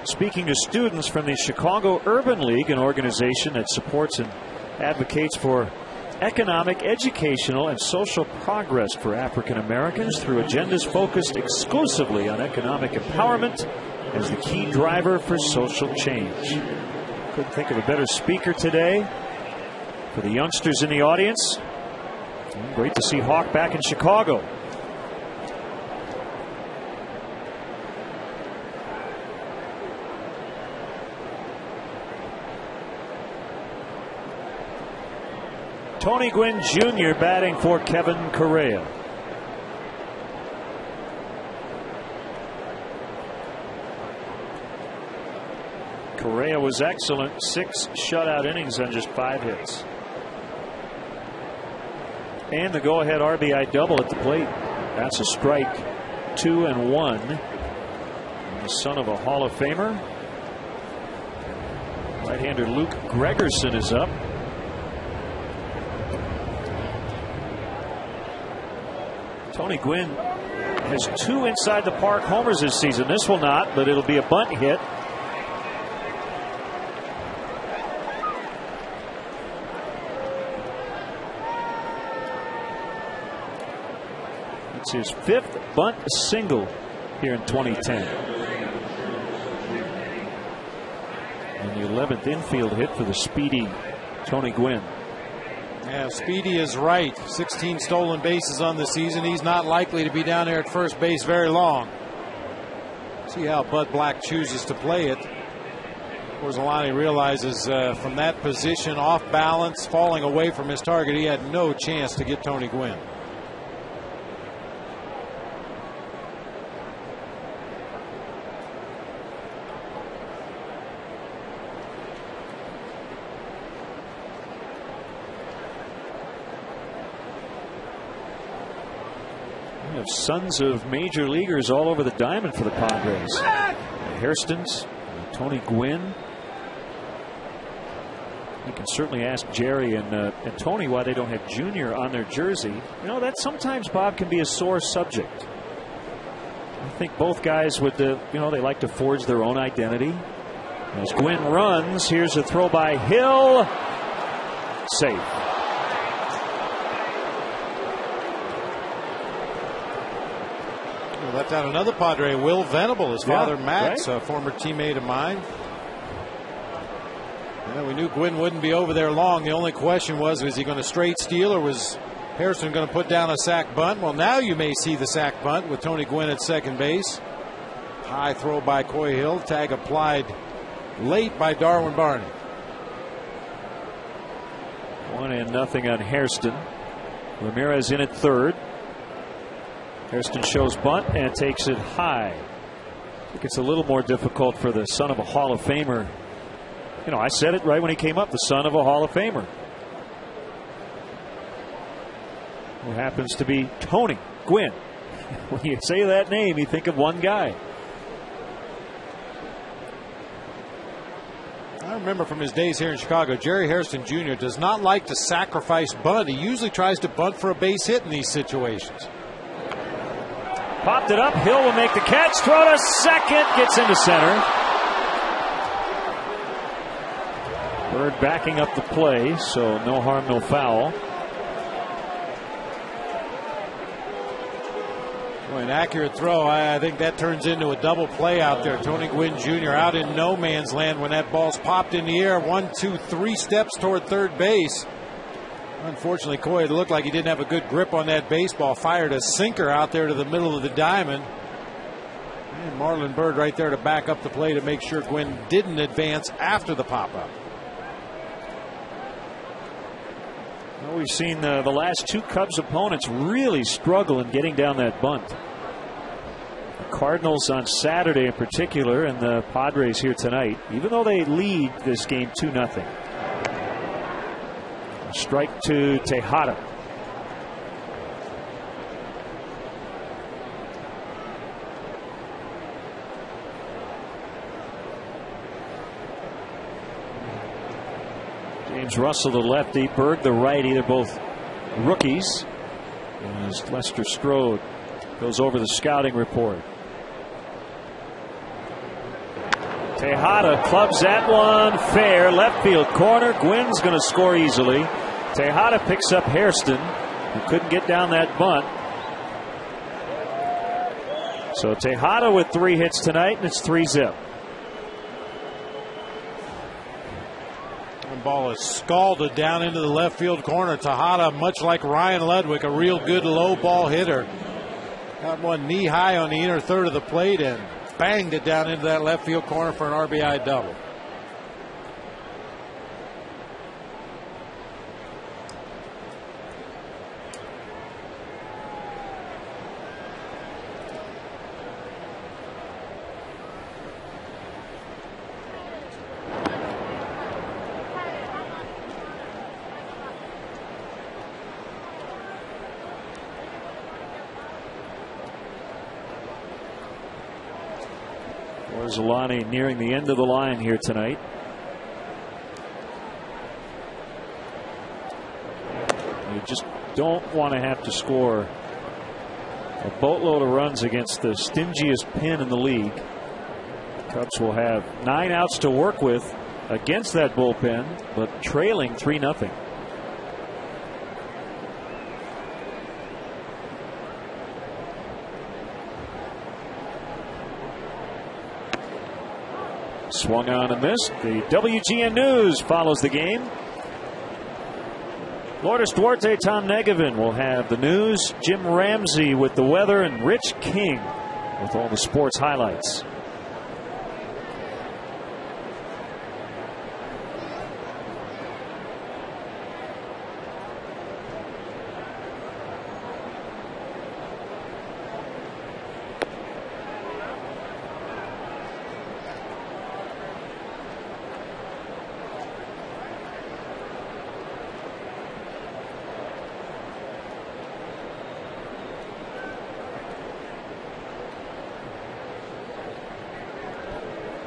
speaking to students from the Chicago Urban League, an organization that supports and advocates for economic, educational, and social progress for African Americans through agendas focused exclusively on economic empowerment as the key driver for social change. Couldn't think of a better speaker today for the youngsters in the audience. Great to see Hawk back in Chicago. Tony Gwynn Jr. batting for Kevin Correa. Correa was excellent. 6 shutout innings on just 5 hits. And the go-ahead RBI double at the plate. That's a strike. 2-1. The son of a Hall of Famer. Right-hander Luke Gregerson is up. Tony Gwynn has 2 inside the park homers this season. This will not, but it'll be a bunt hit. It's his 5th bunt single here in 2010. And the 11th infield hit for the speedy Tony Gwynn. Yeah, Speedy is right. 16 stolen bases on the season. He's not likely to be down there at first base very long. See how Bud Black chooses to play it. Orsolani realizes from that position, off balance, falling away from his target, he had no chance to get Tony Gwynn. We have sons of major leaguers all over the diamond for the Padres. Hairston's, Tony Gwynn. You can certainly ask Jerry and Tony why they don't have Junior on their jersey. You know, that sometimes, Bob, can be a sore subject. I think both guys would, they like to forge their own identity. As Gwynn runs, here's a throw by Hill. Safe. Left out another Padre, Will Venable, his father Max, right. A former teammate of mine. Yeah, we knew Gwynn wouldn't be over there long. The only question was he going to straight steal, or was Hairston going to put down a sac bunt? Well, now you may see the sac bunt with Tony Gwynn at second base. High throw by Coy Hill. Tag applied late by Darwin Barney. 1-0 on Hairston. Ramirez in at third. Hairston shows bunt and takes it high. I think it's a little more difficult for the son of a Hall of Famer. You know, I said it right when he came up, the son of a Hall of Famer, who happens to be Tony Gwynn. When you say that name, you think of one guy. I remember from his days here in Chicago, Jerry Hairston Jr. does not like to sacrifice bunt. He usually tries to bunt for a base hit in these situations. Popped it up. Hill will make the catch. Throw to second. Gets into center. Bird backing up the play, so no harm, no foul. Boy, an accurate throw. I think that turns into a double play out there. Tony Gwynn Jr. out in no man's land when that ball's popped in the air. 1, 2, 3 steps toward third base. Unfortunately, Coy, it looked like he didn't have a good grip on that baseball. Fired a sinker out there to the middle of the diamond. And Marlon Byrd right there to back up the play to make sure Gwynn didn't advance after the pop-up. Well, we've seen the last two Cubs opponents really struggle in getting down that bunt. The Cardinals on Saturday in particular, and the Padres here tonight, even though they lead this game 2-0. Strike to Tejada. James Russell, the lefty, Berg, the righty. They're both rookies. As Lester Strode goes over the scouting report. Tejada clubs that one fair, left field corner. Gwynn's going to score easily. Tejada picks up Hairston, who couldn't get down that bunt. So Tejada with 3 hits tonight, and it's 3-0. The ball is scalded down into the left field corner. Tejada, much like Ryan Ludwig, a real good low ball hitter. Got one knee high on the inner third of the plate and banged it down into that left field corner for an RBI double. Orsolani nearing the end of the line here tonight. You just don't want to have to score a boatload of runs against the stingiest pin in the league. Cubs will have 9 outs to work with against that bullpen, but trailing 3-0. Swung on and missed. The WGN News follows the game. Lourdes Duarte, Tom Negevin will have the news. Jim Ramsey with the weather, and Rich King with all the sports highlights.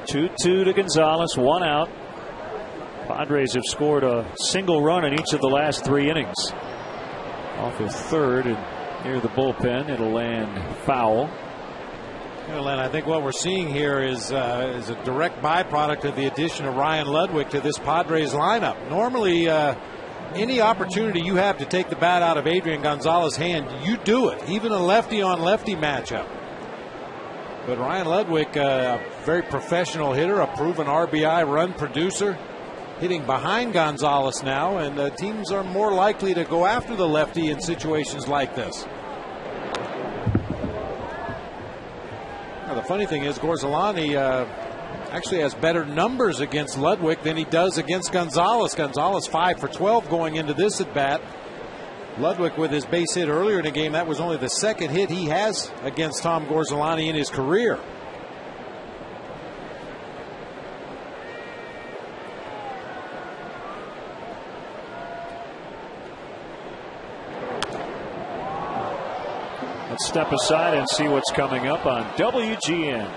2-2 to Gonzalez, 1 out. Padres have scored a single run in each of the last 3 innings. Off of third and near the bullpen, it'll land foul. Well, and I think what we're seeing here is a direct byproduct of the addition of Ryan Ludwig to this Padres lineup. Normally, any opportunity you have to take the bat out of Adrian Gonzalez's hand, you do it, even a lefty-on-lefty matchup. But Ryan Ludwig, a very professional hitter, a proven RBI run producer, hitting behind Gonzalez now, and teams are more likely to go after the lefty in situations like this. Now, the funny thing is, Gorzelani actually has better numbers against Ludwig than he does against Gonzalez. Gonzalez 5 for 12 going into this at bat. Ludwig with his base hit earlier in the game, that was only the second hit he has against Tom Gorzelani in his career. Let's step aside and see what's coming up on WGN.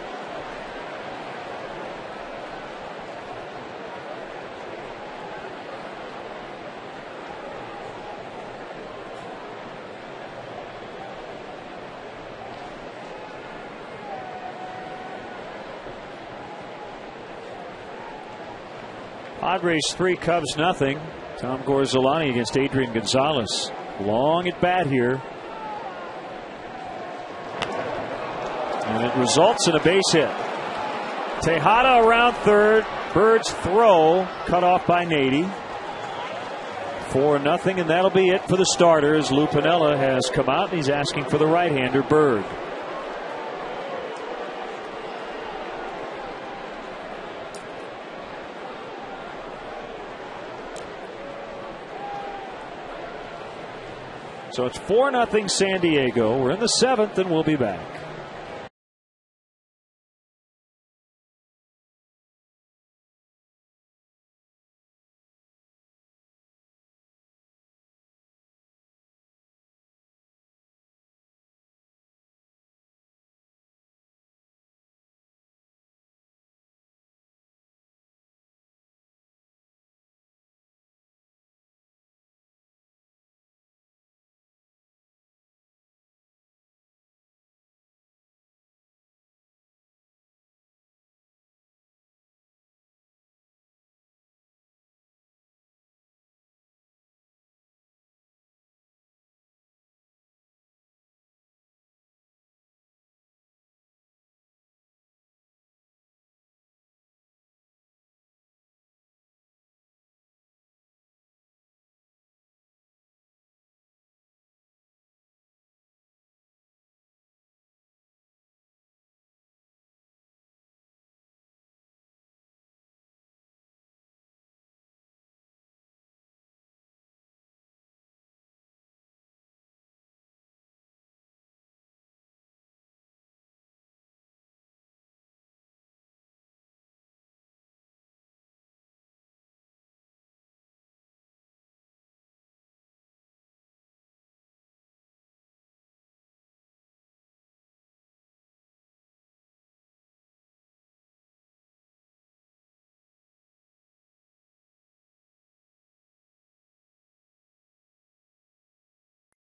Padres 3, Cubs nothing. Tom Gorzelani against Adrian Gonzalez. Long at bat here. And it results in a base hit. Tejada around third. Bird's throw cut off by Nady. 4-0, and that'll be it for the starters. Lou Piniella has come out, and he's asking for the right-hander Bird. So it's 4-0 San Diego. We're in the 7th, and we'll be back.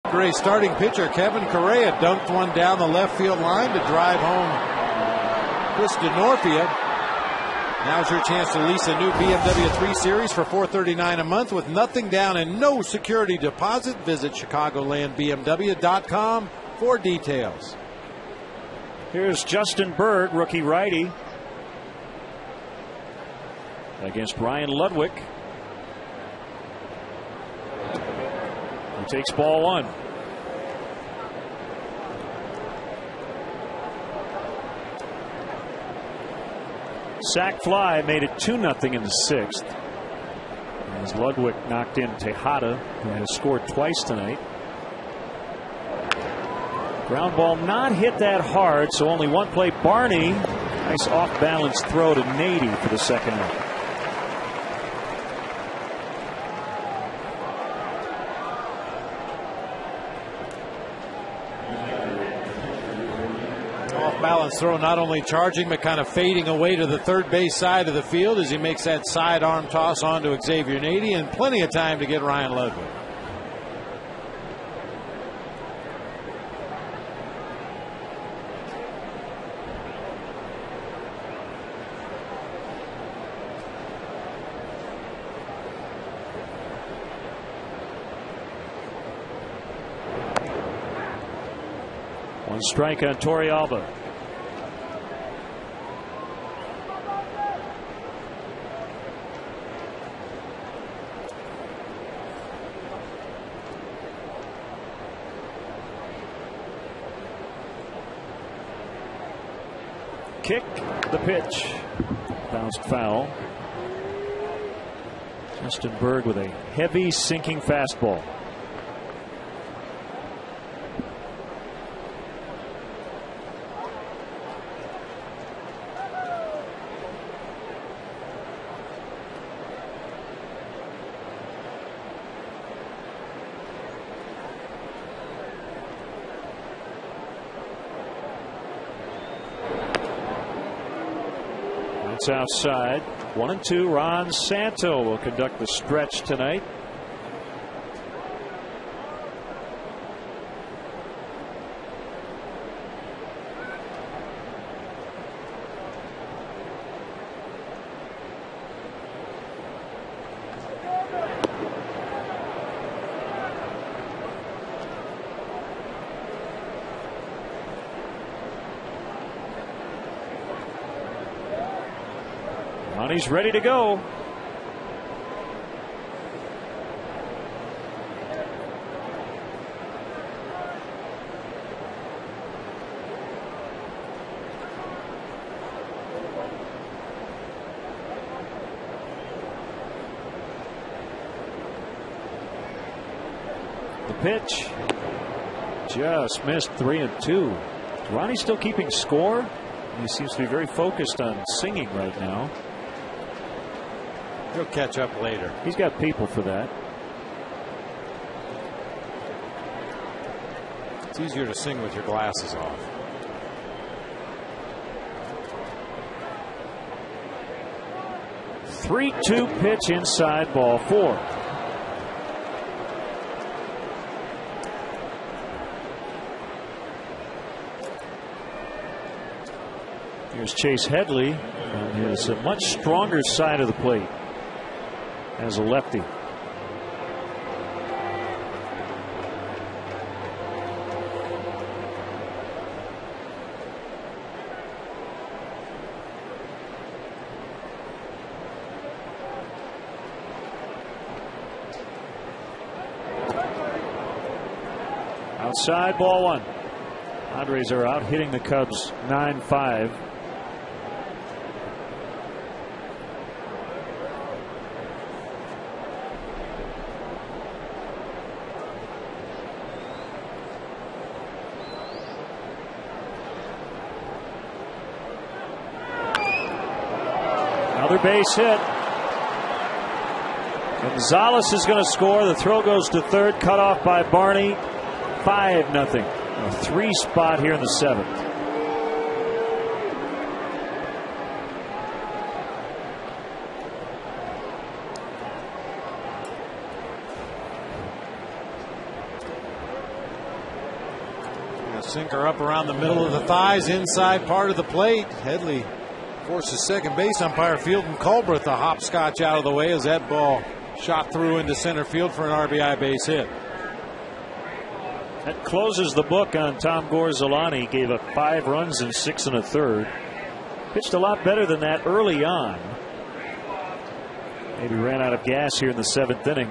Padres starting pitcher Kevin Correa dunked one down the left field line to drive home Chris DeNorfia. Now's your chance to lease a new BMW 3 Series for $439 a month with nothing down and no security deposit. Visit ChicagolandBMW.com for details. Here's Justin Berg, rookie righty, against Ryan Ludwig. He takes ball 1. Sac fly made it 2-0 in the 6th. As Ludwig knocked in Tejada, who has scored twice tonight. Ground ball not hit that hard, so only one play. Barney, nice off-balance throw to Nady for the second out. Allen's throw not only charging but kind of fading away to the third base side of the field as he makes that sidearm toss onto Xavier Nady, and plenty of time to get Ryan Ludwig. One strike on Torrealba. Kick, the pitch. Bounced foul. Justin Berg with a heavy sinking fastball. It's outside. 1-2. Ron Santo will conduct the stretch tonight. He's ready to go. The pitch just missed. 3-2. Ronnie's still keeping score. He seems to be very focused on singing right now. He'll catch up later. He's got people for that. It's easier to sing with your glasses off. Three-two pitch inside, ball 4. Here's Chase Headley on his much stronger side of the plate as a lefty. Outside, ball 1. Padres are out hitting the Cubs 9-5. Another base hit. Gonzalez is going to score. The throw goes to third, cut off by Barney. 5-0. A 3 spot here in the 7th. Sinker up around the middle of the thighs, inside part of the plate. Headley forces second base umpire Fielden Culbreth to hopscotch out of the way as that ball shot through into center field for an RBI base hit. That closes the book on Tom Gorzolani. Gave up 5 runs in 6 1/3. Pitched a lot better than that early on. Maybe ran out of gas here in the 7th inning.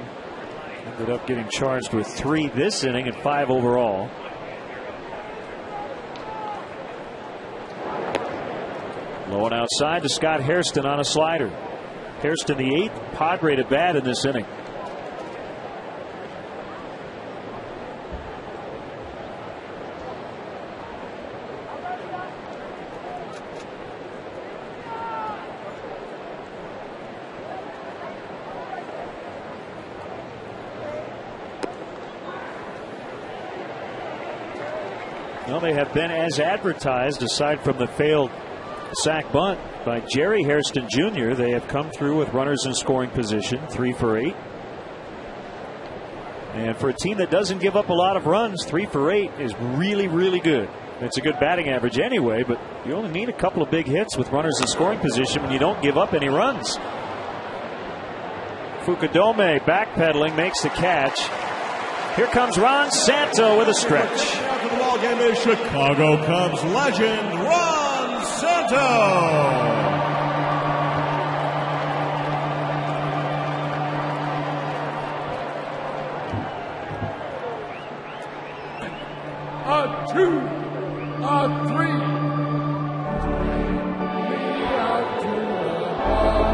Ended up getting charged with 3 this inning and 5 overall. Low and outside to Scott Hairston on a slider. Hairston, the 8th Padre to bat in this inning. Well, they have been as advertised, aside from the failed sack bunt by Jerry Hairston Jr. They have come through with runners in scoring position, 3 for 8. And for a team that doesn't give up a lot of runs, 3 for 8 is really, really good. It's a good batting average anyway, but you only need a couple of big hits with runners in scoring position when you don't give up any runs. Fukudome backpedaling, makes the catch. Here comes Ron Santo with a stretch. After the ball game is Chicago Cubs legend Ron Santo. A 2, a 3. Me out to the ball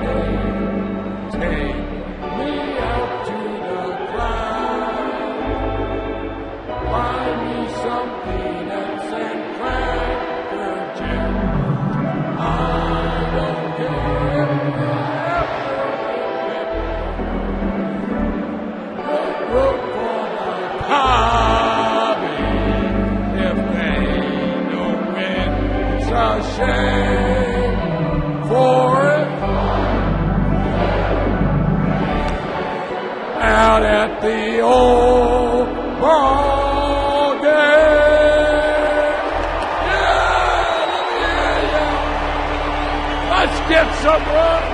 game. Take me out to the ground. Buy me some peanuts and cracker jam. I don't care. Look for the hobby. If they don't win, it's a shame for it. Out at the old ball game. Yeah. Let's get some runs.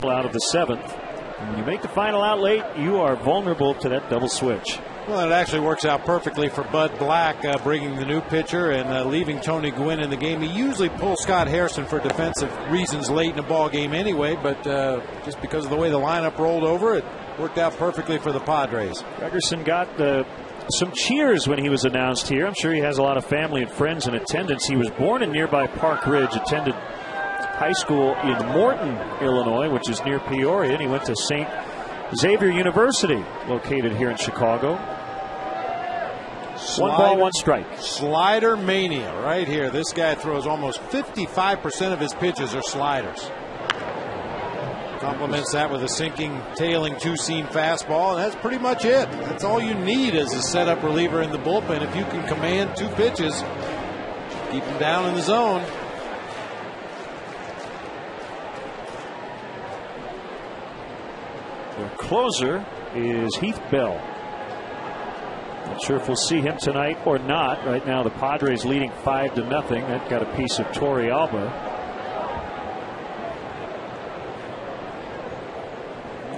Out of the 7th. When you make the final out late, you are vulnerable to that double switch. Well, it actually works out perfectly for Bud Black, bringing the new pitcher and leaving Tony Gwynn in the game. He usually pulls Scott Hairston for defensive reasons late in the ball game anyway, but just because of the way the lineup rolled over, it worked out perfectly for the Padres. Gregerson got some cheers when he was announced here. I'm sure he has a lot of family and friends in attendance. He was born in nearby Park Ridge, attended high school in Morton, Illinois, which is near Peoria, and he went to St. Xavier University, located here in Chicago. One ball, one strike. Slider mania right here. This guy throws almost 55% of his pitches are sliders. Complements that with a sinking, tailing two-seam fastball, and that's pretty much it. That's all you need as a setup reliever in the bullpen. If you can command 2 pitches, keep him down in the zone. The closer is Heath Bell. Not sure if we'll see him tonight or not. Right now, the Padres leading 5-0. That got a piece of Torey Alba.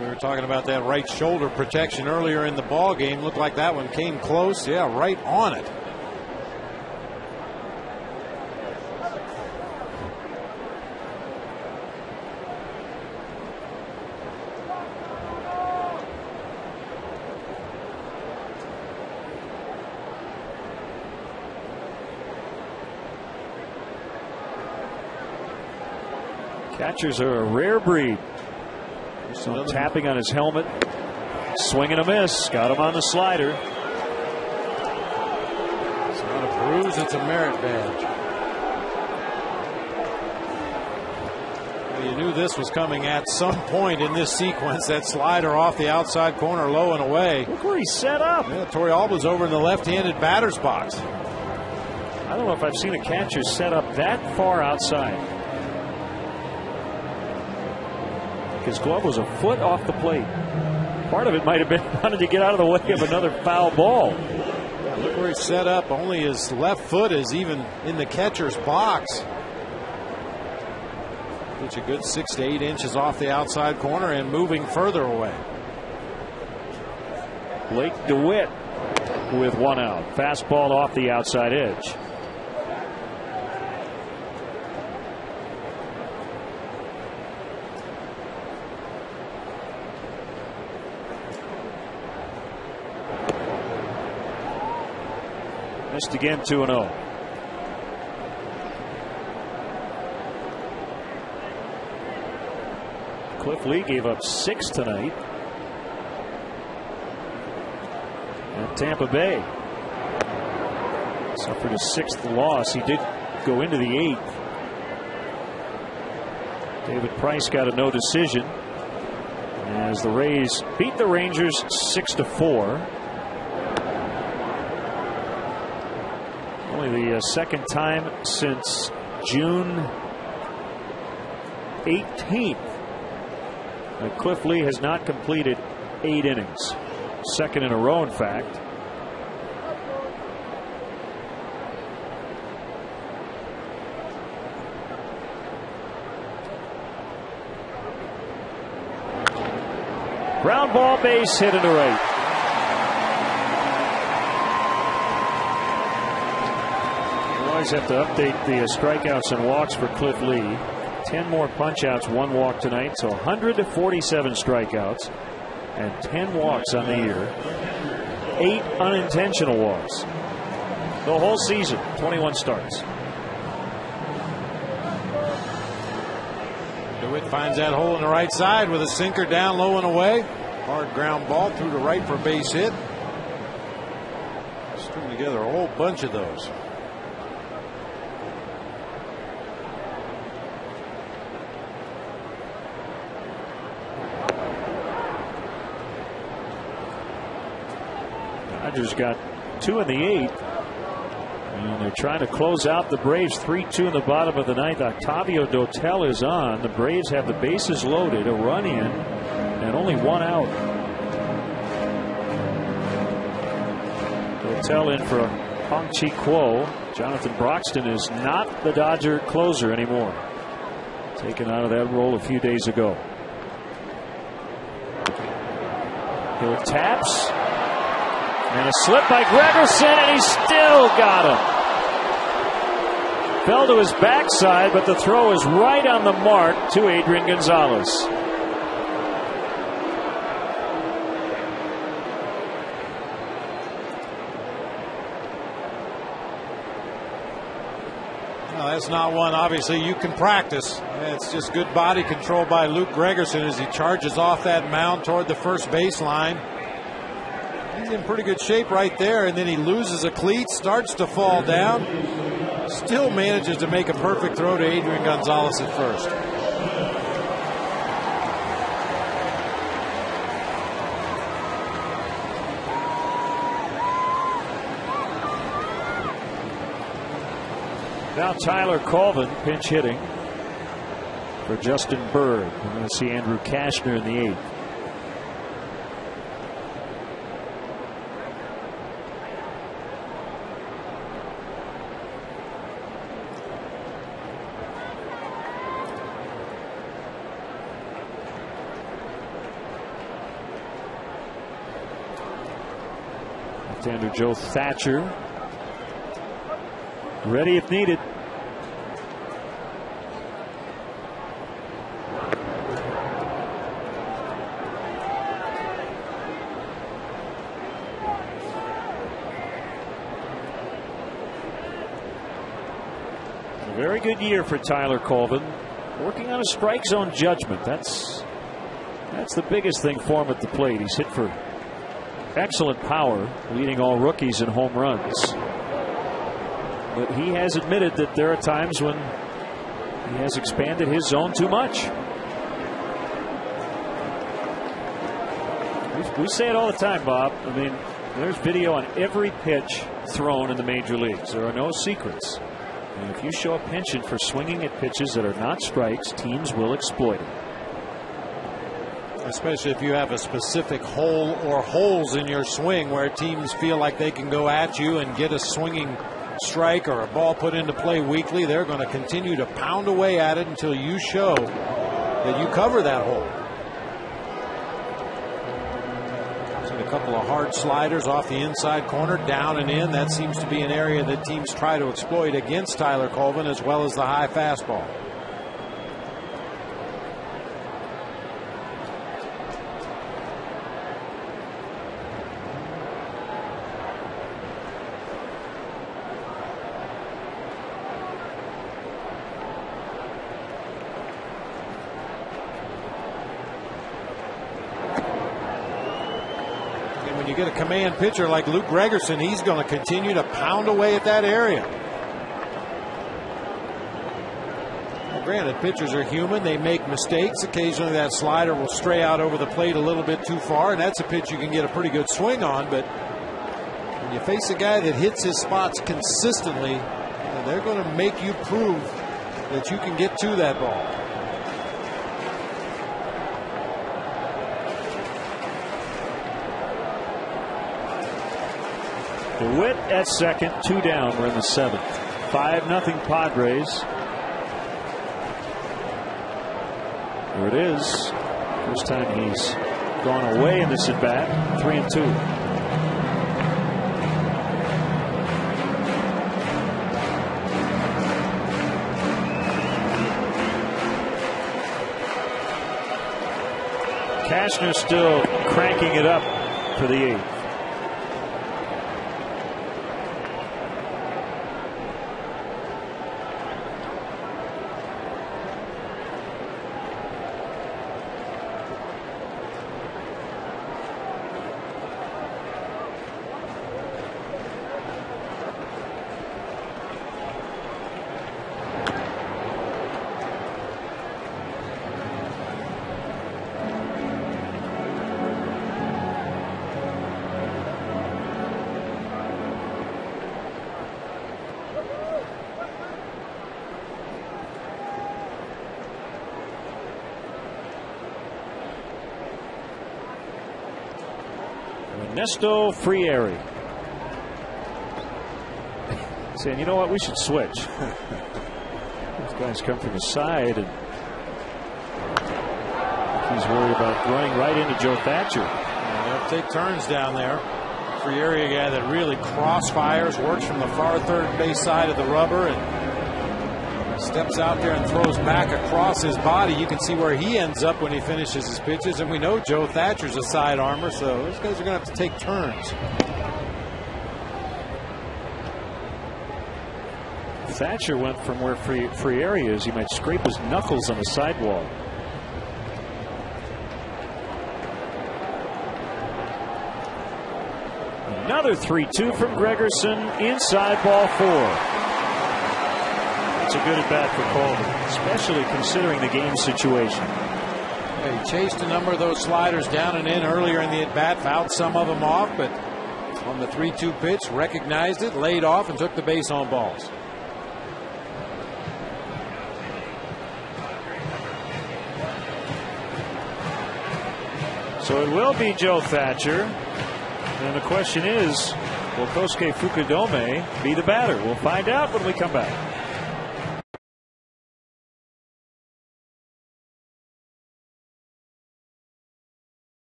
We were talking about that right shoulder protection earlier in the ball game. Looked like that one came close. Yeah, right on it. Catchers are a rare breed. So tapping on his helmet, swing and a miss. Got him on the slider. It's not a bruise, it's a merit badge. You knew this was coming at some point in this sequence. That slider off the outside corner, low and away. Look where he set up. Yeah, Torrey Alba's over in the left-handed batter's box. I don't know if I've seen a catcher set up that far outside. His glove was a foot off the plate. Part of it might have been wanting to get out of the way of another foul ball. Yeah, look where he's set up. Only his left foot is even in the catcher's box. Which a good 6 to 8 inches off the outside corner and moving further away. Blake DeWitt with one out. Fastball off the outside edge. Missed again, 2-0. Cliff Lee gave up 6 tonight at Tampa Bay. Suffered his 6th loss. He did go into the 8th. David Price got a no decision as the Rays beat the Rangers 6-4. Only the second time since June 18th that Cliff Lee has not completed 8 innings. Second in a row, in fact. Ground ball, base hit into right. We always have to update the strikeouts and walks for Cliff Lee. 10 more punch-outs, 1 walk tonight, so 147 strikeouts and 10 walks on the year. 8 unintentional walks. The whole season, 21 starts. DeWitt finds that hole in the right side with a sinker down low and away. Hard ground ball through to right for a base hit. String together a whole bunch of those. Dodgers got 2 in the 8th. And they're trying to close out the Braves 3-2 in the bottom of the 9th. Octavio Dotel is on. The Braves have the bases loaded, a run in, and only 1 out. Dotel in for Hong-Chi Kuo. Jonathan Broxton is not the Dodger closer anymore. Taken out of that role a few days ago. Hill taps. And a slip by Gregerson, and he still got him. Fell to his backside, but the throw is right on the mark to Adrian Gonzalez. Well, that's not one, obviously, you can practice. It's just good body control by Luke Gregerson as he charges off that mound toward the first baseline. He's in pretty good shape right there, and then he loses a cleat, starts to fall down, still manages to make a perfect throw to Adrian Gonzalez at first. Now Tyler Colvin pinch hitting for Justin Bird. We're going to see Andrew Cashner in the 8th. Left-hander Joe Thatcher ready if needed. A very good year for Tyler Colvin, working on a strike zone judgment. That's the biggest thing for him at the plate. He's hit for excellent power, leading all rookies in home runs. But he has admitted that there are times when He has expanded his zone too much. We say it all the time, Bob. I mean, there's video on every pitch thrown in the major leagues. There are no secrets. And if you show a penchant for swinging at pitches that are not strikes, teams will exploit it. Especially if you have a specific hole or holes in your swing where teams feel like they can go at you and get a swinging strike or a ball put into play weakly. They're going to continue to pound away at it until you show that you cover that hole. A couple of hard sliders off the inside corner, down and in. That seems to be an area that teams try to exploit against Tyler Colvin, as well as the high fastball. You get a command pitcher like Luke Gregerson, he's going to continue to pound away at that area. Well, granted, pitchers are human. They make mistakes. Occasionally that slider will stray out over the plate a little bit too far, and that's a pitch you can get a pretty good swing on. But when you face a guy that hits his spots consistently, they're going to make you prove that you can get to that ball. DeWitt at second, 2 down. We're in the 7th. 5-0 Padres. There it is. First time he's gone away in this at bat. 3-2. Cashner still cranking it up for the 8th. Ernesto Frieri saying, you know what, we should switch. These guys come from the side, and he's worried about running right into Joe Thatcher. They'll take turns down there. Frieri, a guy that really crossfires, works from the far third base side of the rubber, and steps out there and throws back across his body. You can see where he ends up when he finishes his pitches, and we know Joe Thatcher's a side armor, so those guys are going to have to take turns. Thatcher went from where Frieri is. He might scrape his knuckles on the sidewall. Another 3-2 from Gregerson. Inside, ball 4. It's a good at bat for Colvin, especially considering the game situation. Yeah, he chased a number of those sliders down and in earlier in the at bat, fouled some of them off, but on the 3-2 pitch, recognized it, laid off, and took the base on balls. So it will be Joe Thatcher, and the question is, will Kosuke Fukudome be the batter? We'll find out when we come back.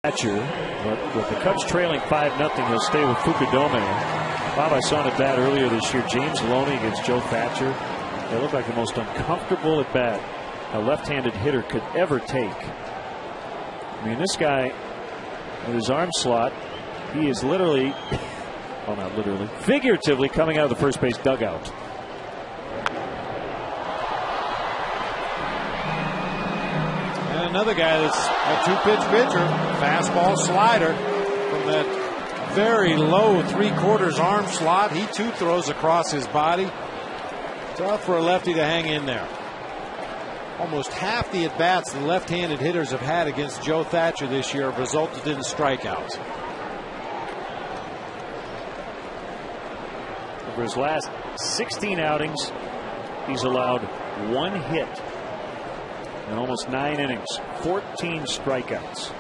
Thatcher, but with the Cubs trailing 5-0, he'll stay with Fukudome. Bob, I saw an at-bat earlier this year. James Loney against Joe Thatcher. They look like the most uncomfortable at-bat a left-handed hitter could ever take. I mean, this guy, with his arm slot, he is literally, well, not literally, figuratively coming out of the first base dugout. And another guy that's a two-pitch pitcher, fastball slider from that very low three-quarters arm slot. He too throws across his body. Tough for a lefty to hang in there. Almost half the at-bats the left-handed hitters have had against Joe Thatcher this year have resulted in strikeouts. Over his last 16 outings, he's allowed 1 hit in almost 9 innings, 14 strikeouts.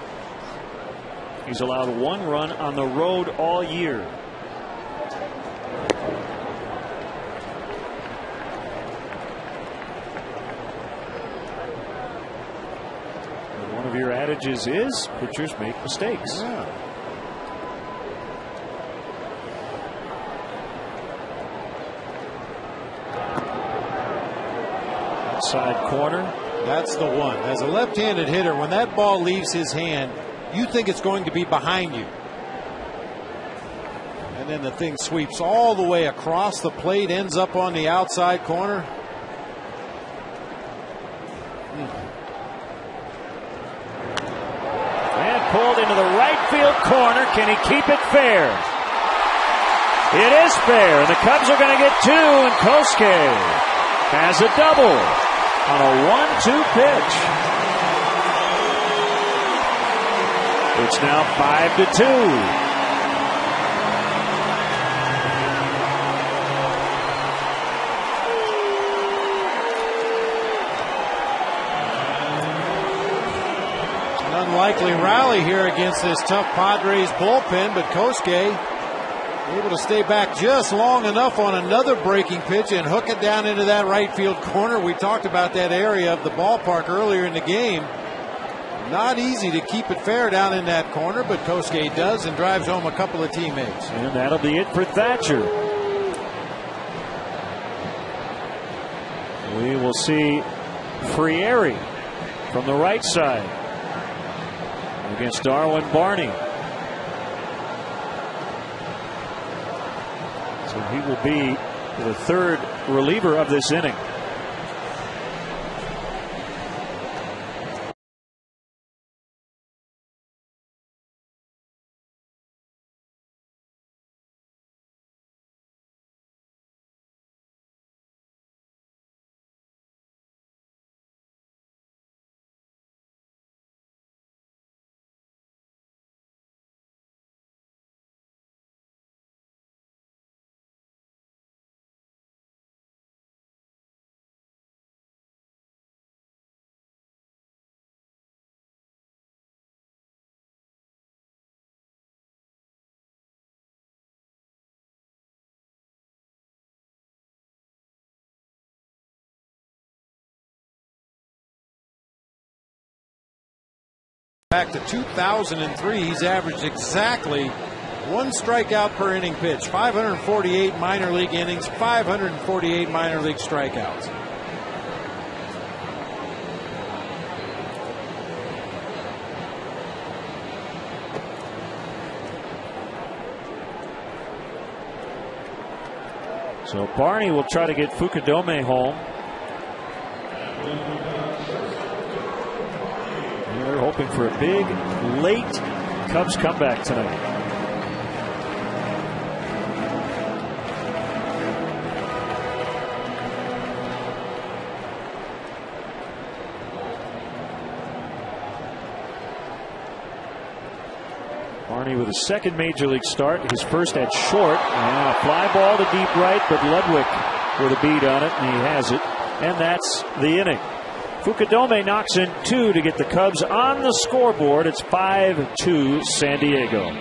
He's allowed 1 run on the road all year. And one of your adages is pitchers make mistakes. Yeah. Outside corner. That's the one. As a left-handed hitter, when that ball leaves his hand, you think it's going to be behind you. And then the thing sweeps all the way across the plate, ends up on the outside corner. And pulled into the right field corner. Can he keep it fair? It is fair. And the Cubs are going to get 2, and Kosuke has a double on a 1-2 pitch. It's now 5-2. An unlikely rally here against this tough Padres bullpen, but Kosuke able to stay back just long enough on another breaking pitch and hook it down into that right field corner. We talked about that area of the ballpark earlier in the game. Not easy to keep it fair down in that corner, but Kosuke does and drives home a couple of teammates. And that'll be it for Thatcher. We will see Frieri from the right side against Darwin Barney. So he will be the 3rd reliever of this inning. Back to 2003, he's averaged exactly 1 strikeout per inning pitch. 548 minor league innings, 548 minor league strikeouts. So Barney will try to get Fukudome home. They're hoping for a big, late Cubs comeback tonight. Barney with his 2nd major league start, his first at short, and a fly ball to deep right, but Ludwig with a beat on it, and he has it, and that's the inning. Fukudome knocks in 2 to get the Cubs on the scoreboard. It's 5-2 San Diego.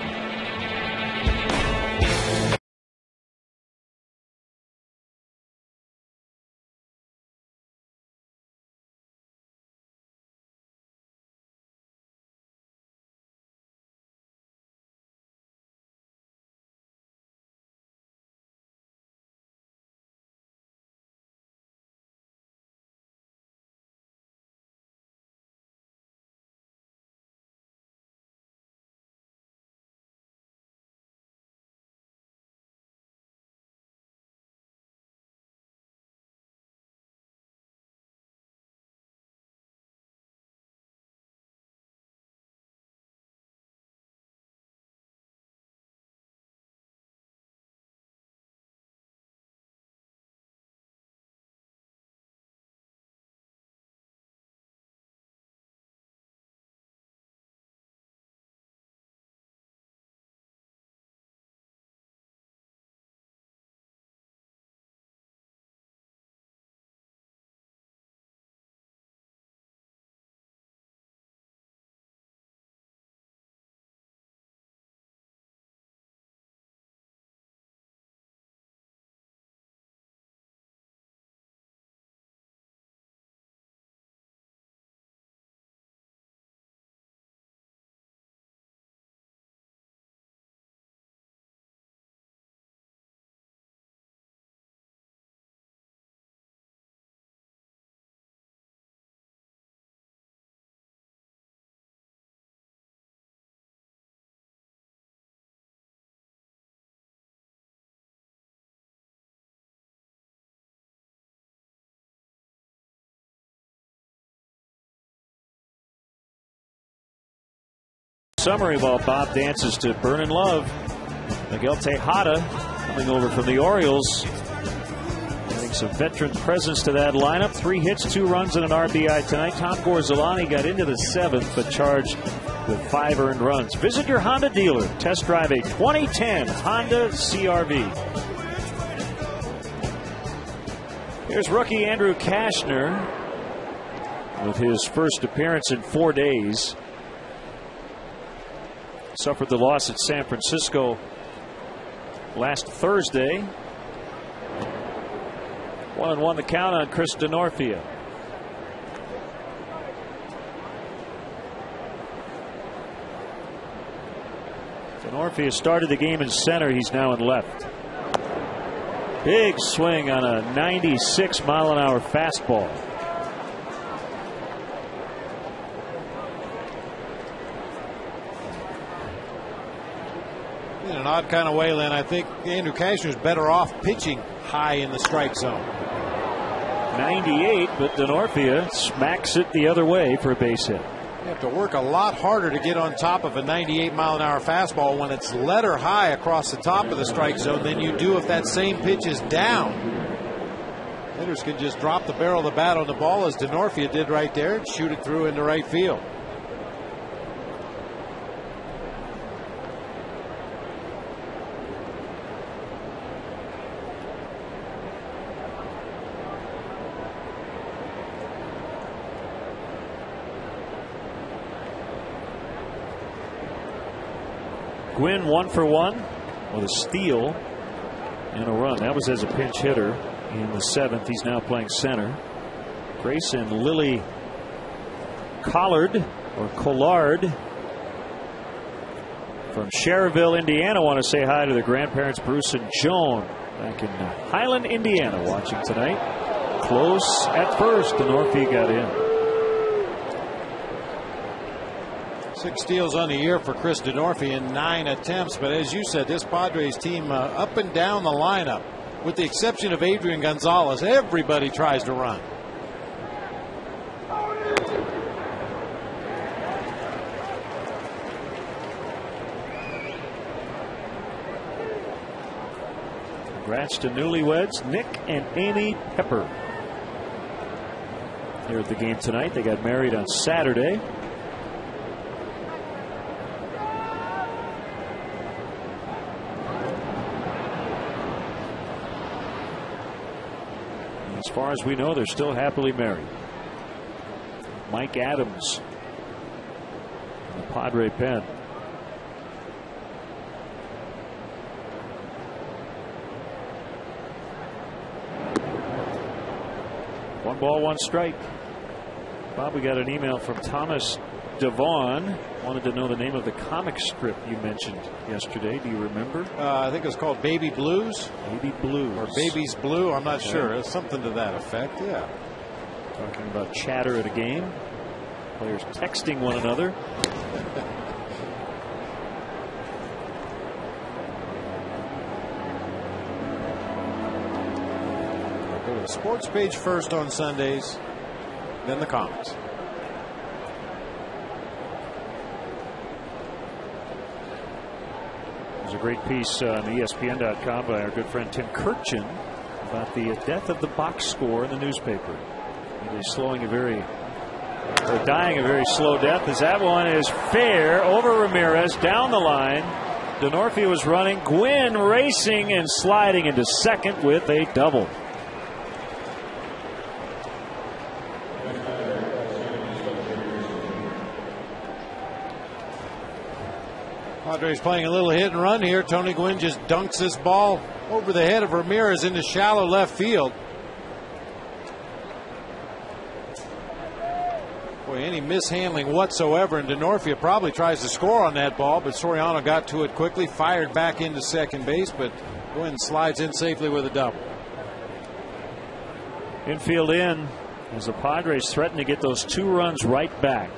summary while Bob dances to Burnin' Love. Miguel Tejada coming over from the Orioles. Adding some veteran presence to that lineup. 3 hits, 2 runs, and an RBI tonight. Tom Gorzolani got into the 7th, but charged with 5 earned runs. Visit your Honda dealer. Test drive a 2010 Honda CR-V. Here's rookie Andrew Cashner with his first appearance in 4 days. Suffered the loss at San Francisco last Thursday. 1-1 the count on Chris Denorfia. Denorfia started the game in center. He's now in left. Big swing on a 96-mile-an-hour fastball. In an odd kind of way, Len, I think Andrew Cashner's better off pitching high in the strike zone. 98, but Denorfia smacks it the other way for a base hit. You have to work a lot harder to get on top of a 98-mile-an-hour fastball when it's letter high across the top of the strike zone than you do if that same pitch is down. Hitters can just drop the barrel of the bat on the ball, as Denorfia did right there, and shoot it through into right field. Gwynn 1 for 1 with a steal and a run. That was as a pinch hitter in the 7th. He's now playing center. Grayson Lily Collard from Cherville, Indiana, want to say hi to their grandparents Bruce and Joan back in Highland, Indiana, watching tonight. Close at first. Denorfia got in. 6 steals on the year for Chris Denorfia in 9 attempts. But as you said, this Padres team up and down the lineup, with the exception of Adrian Gonzalez, everybody tries to run. Congrats to newlyweds Nick and Amy Pepper here at the game tonight. They got married on Saturday. As far as we know, they're still happily married. Mike Adams in the Padre pen. One ball, one strike. Bob, we got an email from Thomas Devon. Wanted to know the name of the comic strip you mentioned yesterday. Do you remember? I think it was called Baby Blues. Baby Blues. Or Baby's Blue. I'm not sure. It's something to that effect. Yeah. Talking about chatter at a game. Players texting one another. Go to the sports page first on Sundays, then the comics. There's a great piece on ESPN.com by our good friend Tim Kirchin about the death of the box score in the newspaper. He's dying a very slow death, as that one is fair over Ramirez down the line. Denorfia was running. Gwynn racing and sliding into second with a double. Padres playing a little hit and run here. Tony Gwynn just dunks this ball over the head of Ramirez into shallow left field. Boy, any mishandling whatsoever, and Denorfia probably tries to score on that ball, but Soriano got to it quickly, fired back into second base, but Gwynn slides in safely with a double. Infield in as the Padres threaten to get those 2 runs right back.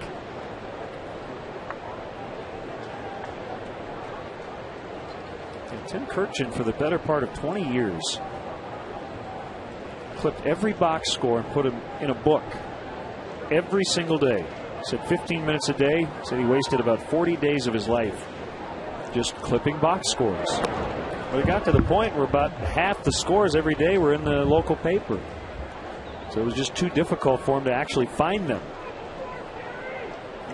Tim Kirchin, for the better part of 20 years, clipped every box score and put him in a book every single day. Said 15 minutes a day. Said he wasted about 40 days of his life just clipping box scores. But it got to the point where about half the scores every day were in the local paper. So it was just too difficult for him to actually find them.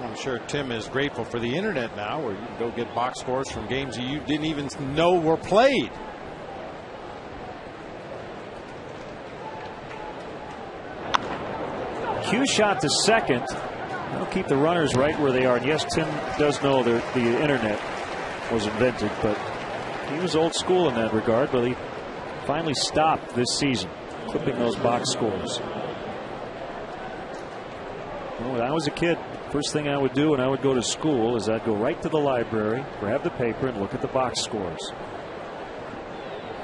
I'm sure Tim is grateful for the internet now, where you can go get box scores from games you didn't even know were played. Cue shot to second. That'll keep the runners right where they are. And yes, Tim does know that the internet was invented, but he was old school in that regard. But he finally stopped this season clipping those box scores. Well, when I was a kid, first thing I would do when I would go to school is I'd go right to the library, grab the paper, and look at the box scores.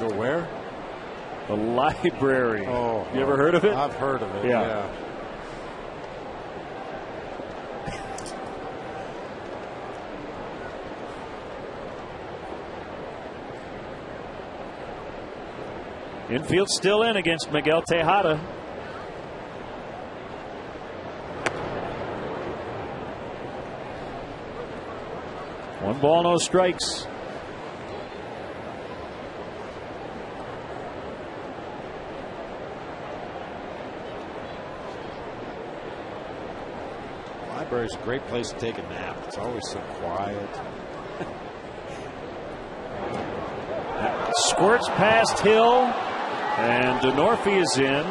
Go where? The library. Oh, you ever heard of it? I've heard of it. Yeah. Yeah. Infield still in against Miguel Tejada. One ball, no strikes. Library's a great place to take a nap. It's always so quiet. Squirts past Hill, and DeNorfie is in.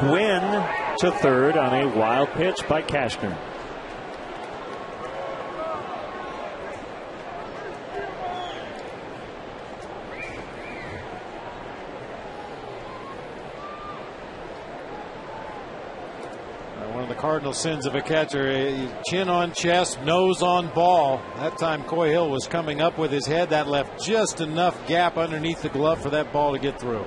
Gwynn to third on a wild pitch by Cashner. One of the cardinal sins of a catcher, chin on chest, nose on ball. That time Coy Hill was coming up with his head. That left just enough gap underneath the glove for that ball to get through.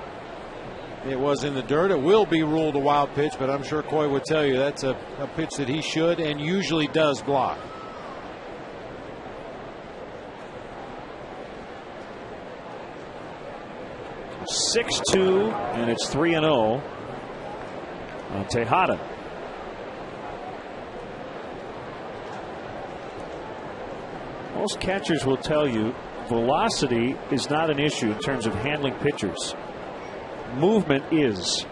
It was in the dirt. It will be ruled a wild pitch, but I'm sure Coy would tell you that's a pitch that he should and usually does block. (6-2) and it's 3-0 on Tejada. Most catchers will tell you velocity is not an issue in terms of handling pitchers. Movement is.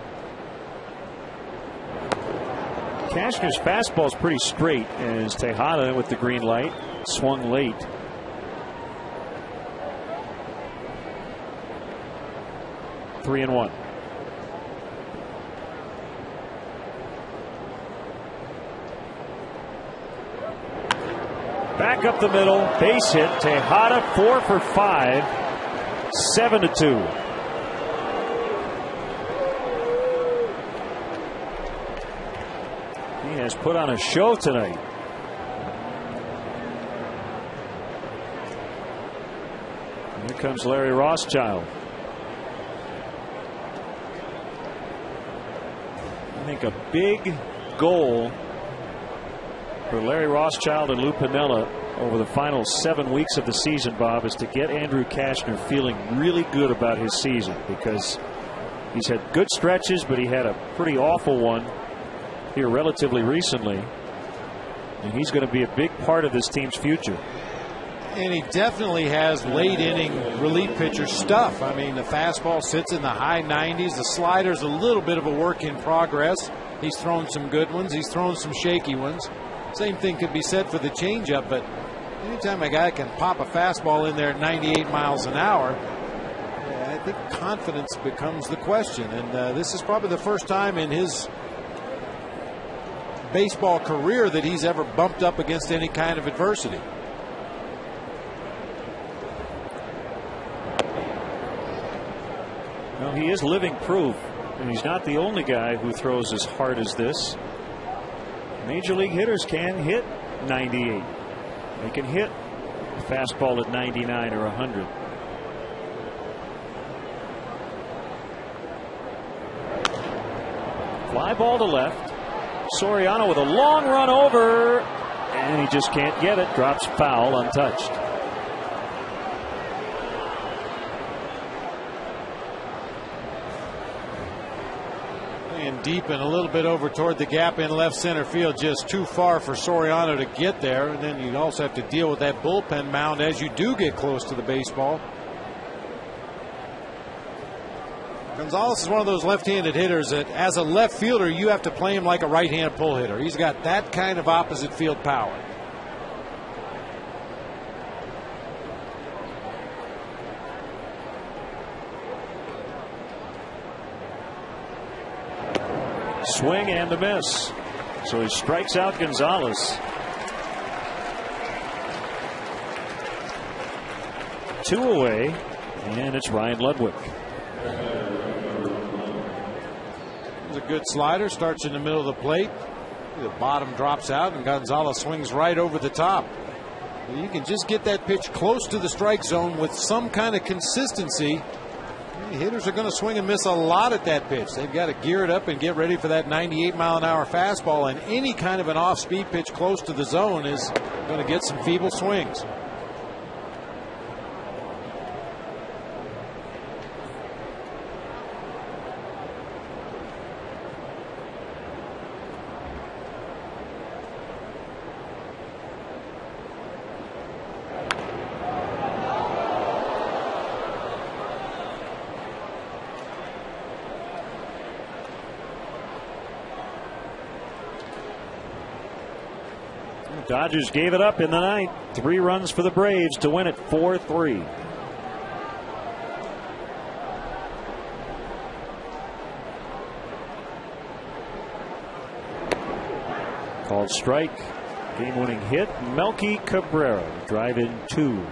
Cashner's fastball is pretty straight as Tejada with the green light swung late. Three and one. Back up the middle, base hit. Tejada 4 for 5, 7-2. He has put on a show tonight. And here comes Larry Rothschild. I think a big goal for Larry Rothschild and Lou Piniella over the final 7 weeks of the season, Bob, is to get Andrew Cashner feeling really good about his season, because he's had good stretches, but he had a pretty awful one here relatively recently, and he's going to be a big part of this team's future. And he definitely has late inning relief pitcher stuff. I mean, the fastball sits in the high 90s. The slider's a little bit of a work in progress. He's thrown some good ones. He's thrown some shaky ones. Same thing could be said for the changeup, but anytime a guy can pop a fastball in there at 98 miles an hour, I think confidence becomes the question. And this is probably the first time in his baseball career that he's ever bumped up against any kind of adversity. Well, he is living proof, and he's not the only guy who throws as hard as this. Major league hitters can hit 98. They can hit a fastball at 99 or 100. Fly ball to left. Soriano with a long run over, and he just can't get it. Drops foul, untouched. And deep and a little bit over toward the gap in left center field, just too far for Soriano to get there. And then you also have to deal with that bullpen mound as you do get close to the baseball. Gonzalez is one of those left-handed hitters that as a left fielder you have to play him like a right-hand pull hitter. He's got that kind of opposite field power. Swing and a miss. So he strikes out Gonzalez. 2 away, and it's Ryan Ludwig. It's a good slider, starts in the middle of the plate. The bottom drops out, and Gonzalez swings right over the top. You can just get that pitch close to the strike zone with some kind of consistency. Hitters are going to swing and miss a lot at that pitch. They've got to gear it up and get ready for that 98-mile-an-hour fastball, and any kind of an off-speed pitch close to the zone is going to get some feeble swings. Dodgers gave it up in the ninth. 3 runs for the Braves to win it 4-3. Called strike. Game-winning hit. Melky Cabrera. Drive in 2.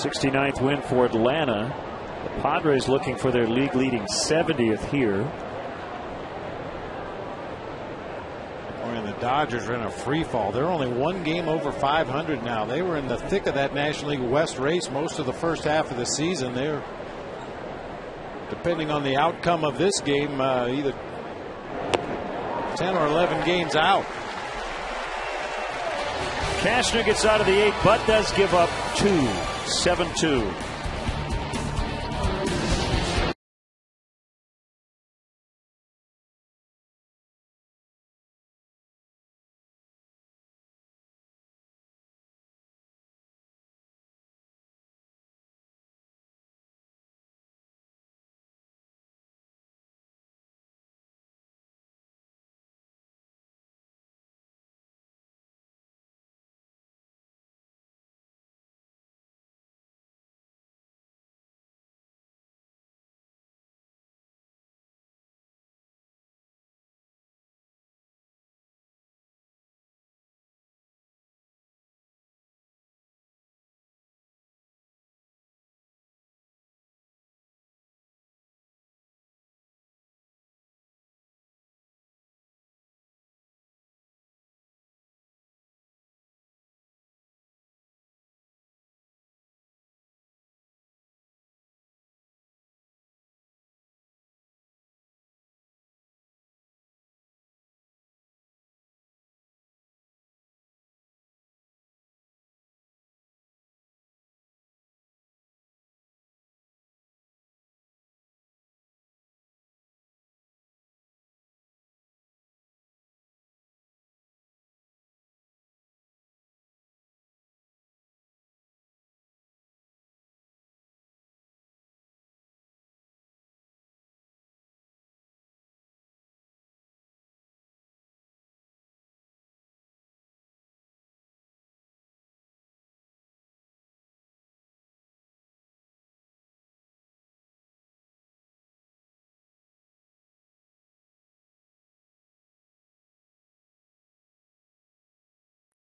'69th win for Atlanta. The Padres looking for their league-leading 70th here. And the Dodgers are in a free fall. They're only 1 game over 500 now. They were in the thick of that National League West race most of the first half of the season. They're, depending on the outcome of this game, either 10 or 11 games out. Cashner gets out of the 8th, but does give up 2. 7-2.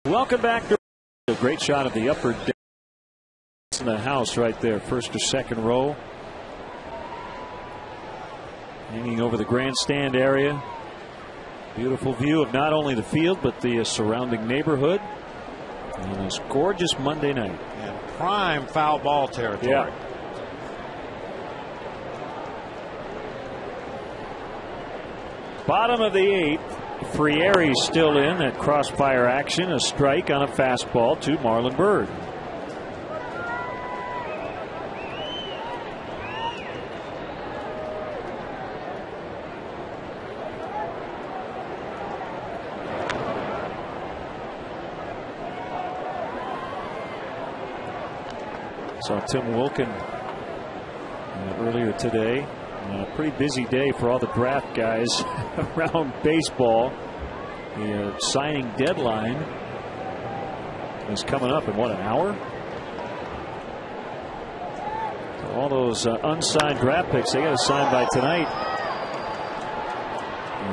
Welcome back to a great shot of the upper deck in the house right there, first or second row. Hanging over the grandstand area. Beautiful view of not only the field but the surrounding neighborhood. And this gorgeous Monday night. And prime foul ball territory. Yeah. Bottom of the 8th. Frieri still in at crossfire action. A strike on a fastball to Marlon Byrd. Saw Tim Wilkin earlier today. Pretty busy day for all the draft guys around baseball. The signing deadline is coming up in what, an hour? So all those unsigned draft picks, they got to sign by tonight.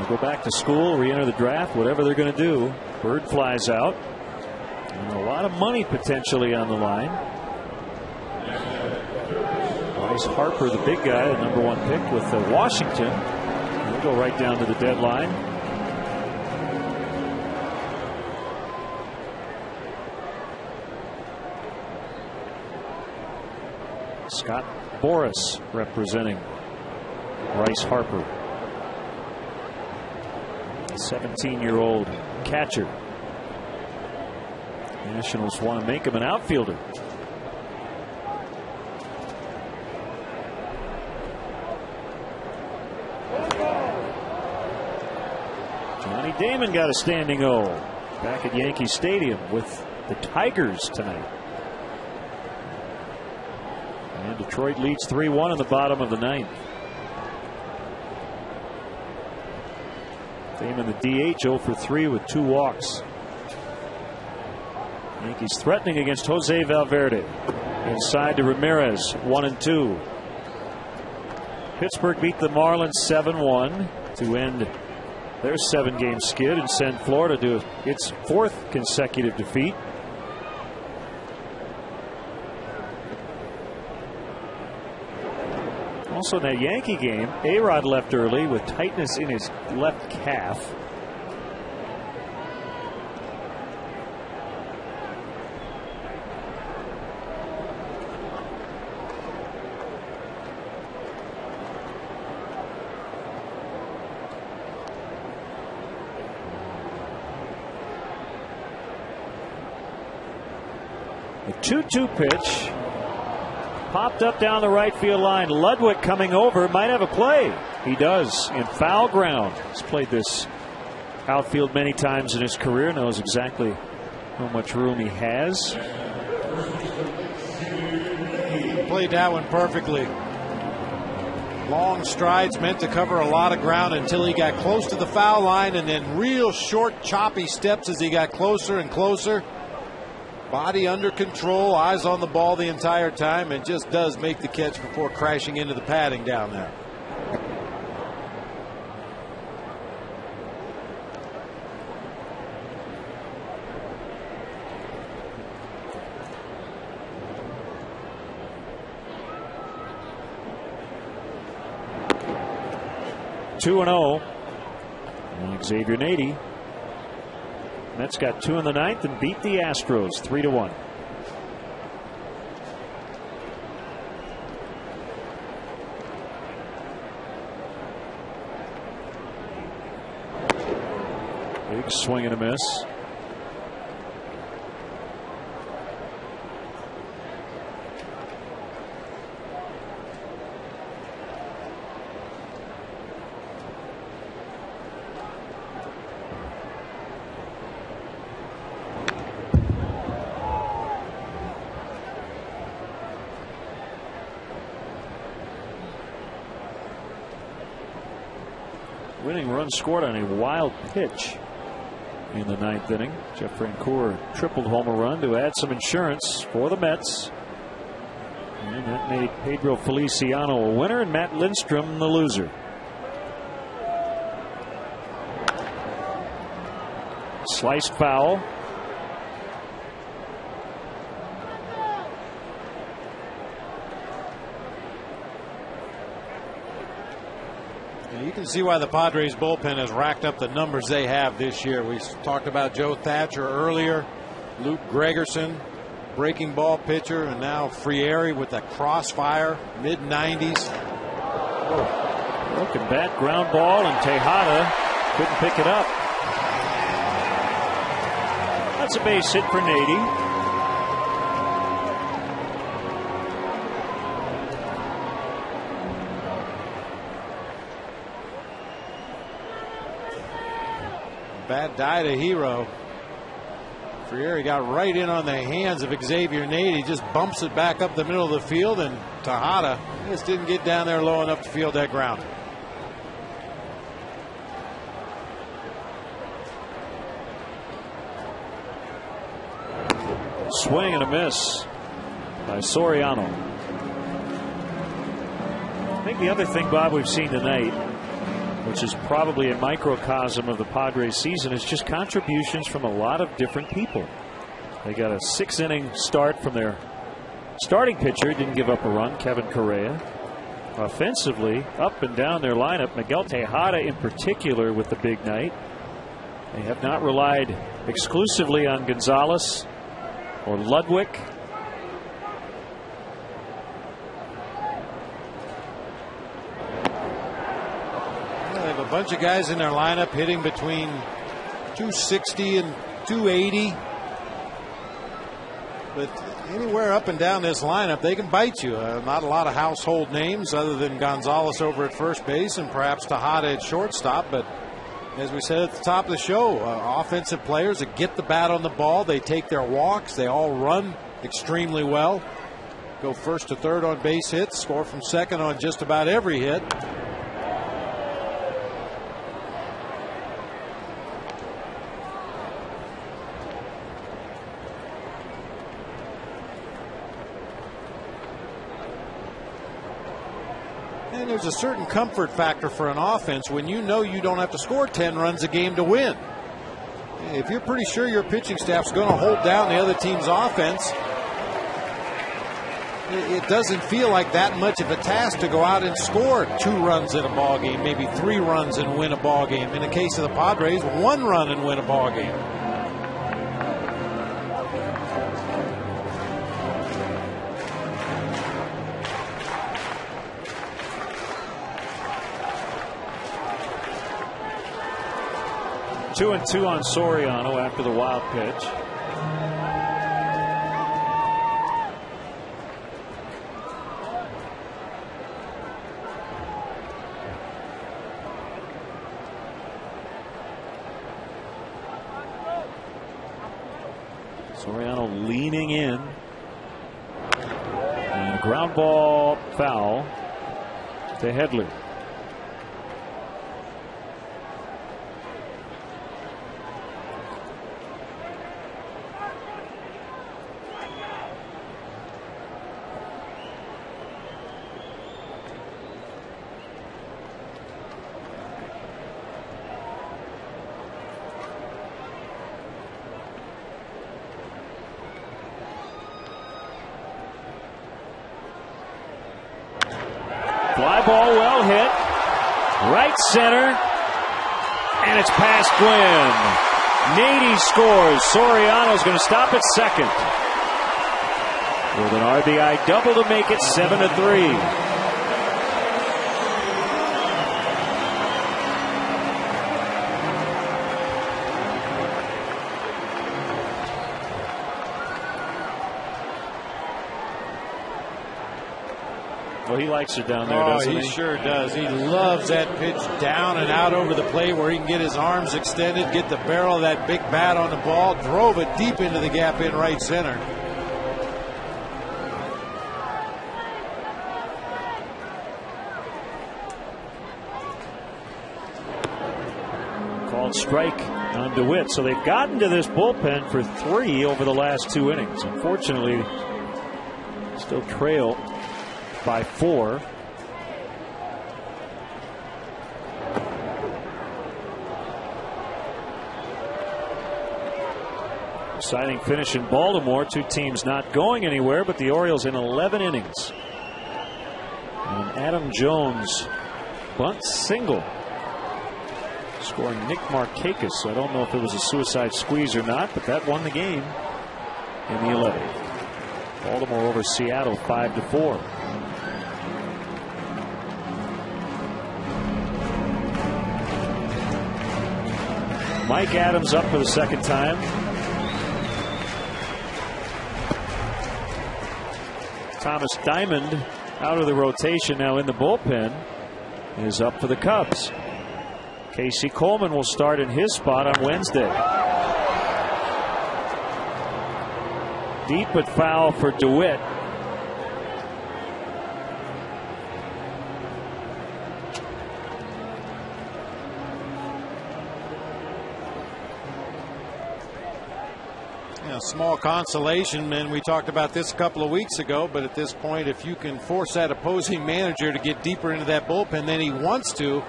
Go back to school, re-enter the draft, whatever they're going to do. Byrd flies out. And a lot of money potentially on the line. Bryce Harper, the big guy, the #1 pick with Washington. He'll go right down to the deadline. Scott Boras representing Bryce Harper. 17-year-old catcher. Nationals want to make him an outfielder. Johnny Damon got a standing O back at Yankee Stadium with the Tigers tonight. And Detroit leads 3-1 in the bottom of the 9th. Damon, the DH, 0 for 3 with 2 walks. Yankees threatening against Jose Valverde. Inside to Ramirez, 1-2. Pittsburgh beat the Marlins 7-1 to end their 7-game skid and send Florida to its 4th consecutive defeat. Also in that Yankee game, A-Rod left early with tightness in his left calf. A 2-2 pitch. Popped up down the right field line. Ludwig coming over, might have a play. He does in foul ground. He's played this outfield many times in his career, knows exactly how much room he has. Played that one perfectly. Long strides, meant to cover a lot of ground until he got close to the foul line, and then real short, choppy steps as he got closer and closer. Body under control, eyes on the ball the entire time, and just does make the catch before crashing into the padding down there. Two and 0. Xavier Nady. Mets got 2 in the 9th and beat the Astros 3-1. Big swing and a miss. Winning run scored on a wild pitch in the 9th inning. Jeff Francoeur tripled home a run to add some insurance for the Mets. And that made Pedro Feliciano a winner and Matt Lindstrom the loser. Sliced foul. You can see why the Padres bullpen has racked up the numbers they have this year. We talked about Joe Thatcher earlier, Luke Gregerson, breaking ball pitcher, and now Frieri with that crossfire, mid-90s. Broken bat, ground ball, and Tejada couldn't pick it up. That's a base hit for Nady. Bad die to Hero. Frieri got right in on the hands of Xavier Nady. He just bumps it back up the middle of the field, and Tejada just didn't get down there low enough to field that ground. Swing and a miss by Soriano. I think the other thing, Bob, we've seen tonight, which is probably a microcosm of the Padres season, is just contributions from a lot of different people. They got a 6-inning start from their starting pitcher, didn't give up a run, Kevin Correa. Offensively, up and down their lineup, Miguel Tejada in particular with the big night. They have not relied exclusively on Gonzalez or Ludwig. They have a bunch of guys in their lineup hitting between 260 and 280. But anywhere up and down this lineup, they can bite you. Not a lot of household names other than Gonzalez over at first base and perhaps Tejada at shortstop. But as we said at the top of the show, offensive players that get the bat on the ball, they take their walks, they all run extremely well. Go first to third on base hits, score from second on just about every hit. And there's a certain comfort factor for an offense when you know you don't have to score 10 runs a game to win. If you're pretty sure your pitching staff's going to hold down the other team's offense, it doesn't feel like that much of a task to go out and score 2 runs in a ball game, maybe 3 runs and win a ball game. In the case of the Padres, 1 run and win a ball game. Two and two on Soriano after the wild pitch. Soriano leaning in. And ground ball foul to Headley. Fly ball well hit. Right center. And it's past Gwynn. Nady scores. Soriano's going to stop at second. With an RBI double to make it 7-3. Well, he likes it down there, doesn't he? He sure does. He loves that pitch down and out over the plate where he can get his arms extended, get the barrel of that big bat on the ball, drove it deep into the gap in right center. Called strike on DeWitt. So they've gotten to this bullpen for 3 over the last 2 innings. Unfortunately, still trail by 4. Exciting finish in Baltimore. 2 teams not going anywhere, but the Orioles in 11 innings. And Adam Jones bunt single, scoring Nick Markakis. So I don't know if it was a suicide squeeze or not, but that won the game in the 11th. Baltimore over Seattle 5-4. Mike Adams up for the second time. Thomas Diamond out of the rotation now in the bullpen is up for the Cubs. Casey Coleman will start in his spot on Wednesday. Deep but foul for DeWitt. Small consolation, and we talked about this a couple of weeks ago, but at this point, if you can force that opposing manager to get deeper into that bullpen than he wants to,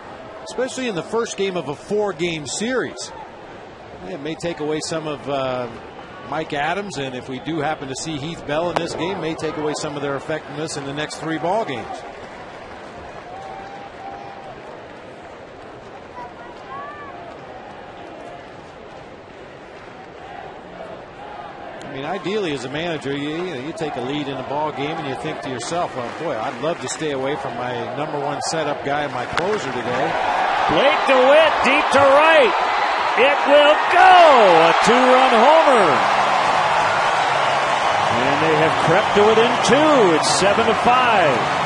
especially in the first game of a 4-game series, it may take away some of Mike Adams, and if we do happen to see Heath Bell in this game, may take away some of their effectiveness in the next 3 ball games. I mean, ideally, as a manager, you take a lead in a ball game and you think to yourself, well, boy, I'd love to stay away from my #1 setup guy and my closer today. Blake DeWitt deep to right. It will go. A 2-run homer. And they have crept to within 2. It's 7-5.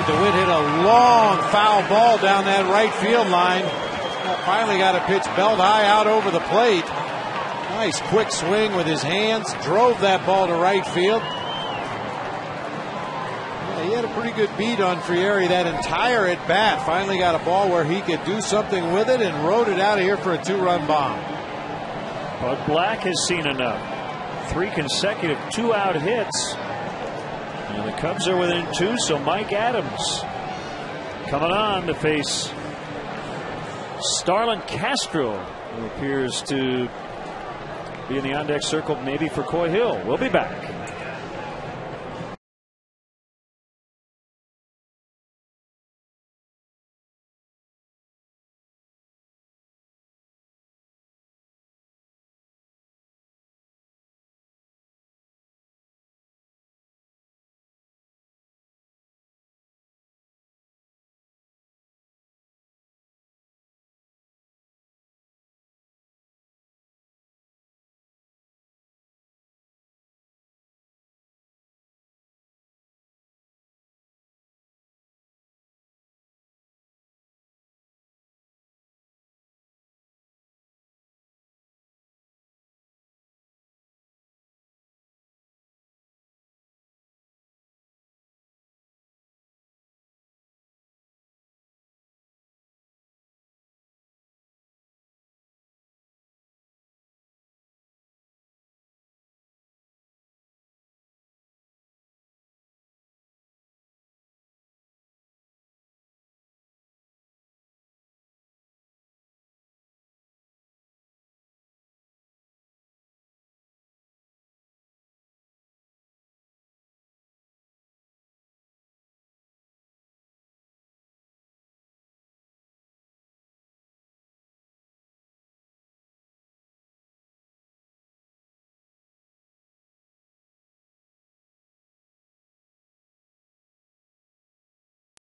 DeWitt hit a long foul ball down that right field line. Finally got a pitch belt high out over the plate. Nice quick swing with his hands. Drove that ball to right field. Yeah, he had a pretty good beat on Frieri that entire at bat. Finally got a ball where he could do something with it and rode it out of here for a 2-run bomb. But Black has seen enough. 3 consecutive 2-out hits. And the Cubs are within 2, so Mike Adams coming on to face Starlin Castro, who appears to be in the on-deck circle maybe for Coy Hill. We'll be back.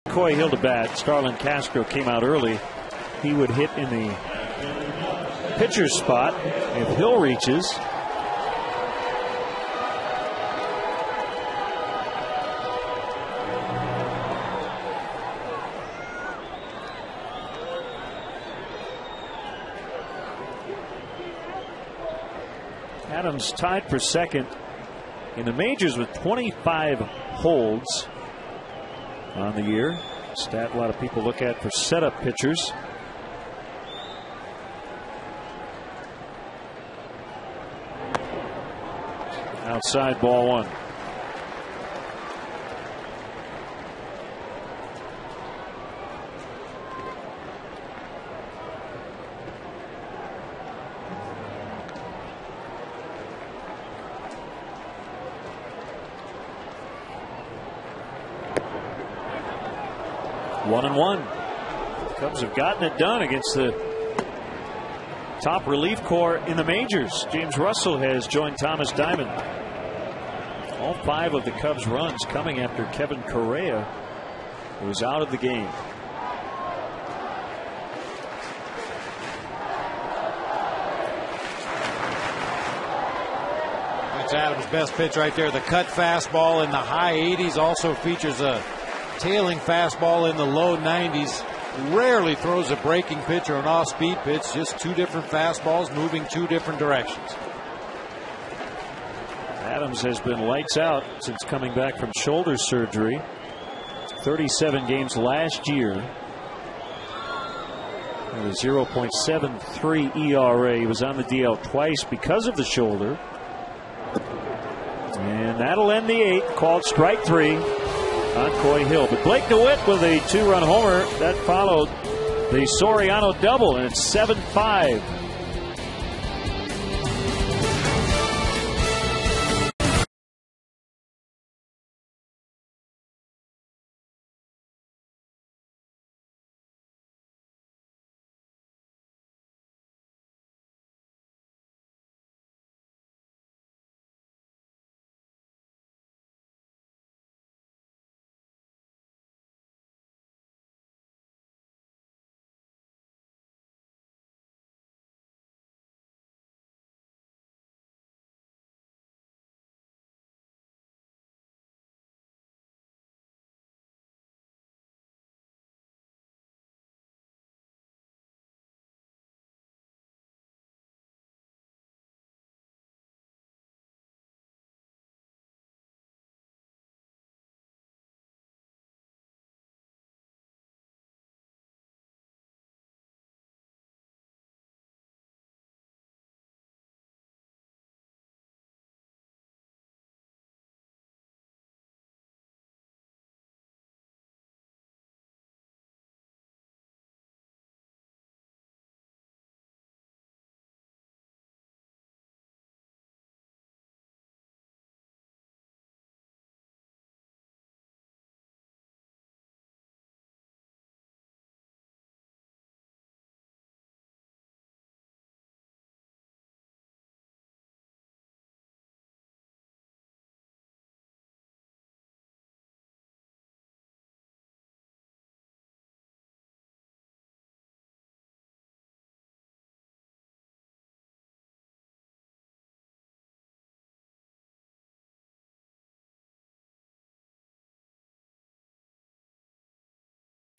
Coy Hill to bat. Starlin Castro came out early. He would hit in the pitcher's spot if Hill reaches. Adams tied for second in the majors with 25 holds on the year. Stat a lot of people look at for setup pitchers. Outside, ball 1. One and one. Cubs have gotten it done against the top relief corps in the majors. James Russell has joined Thomas Diamond. All 5 of the Cubs' runs coming after Kevin Correa was out of the game. That's Adams' best pitch right there. The cut fastball in the high 80s. Also features a tailing fastball in the low 90s. Rarely throws a breaking pitch or an off-speed pitch. Just 2 different fastballs moving 2 different directions. Adams has been lights out since coming back from shoulder surgery. 37 games last year. With a 0.73 ERA. He was on the DL twice because of the shoulder. And that'll end the 8th. Called strike 3 on Coy Hill. But Blake DeWitt with a 2-run homer. That followed the Soriano double, and it's 7-5.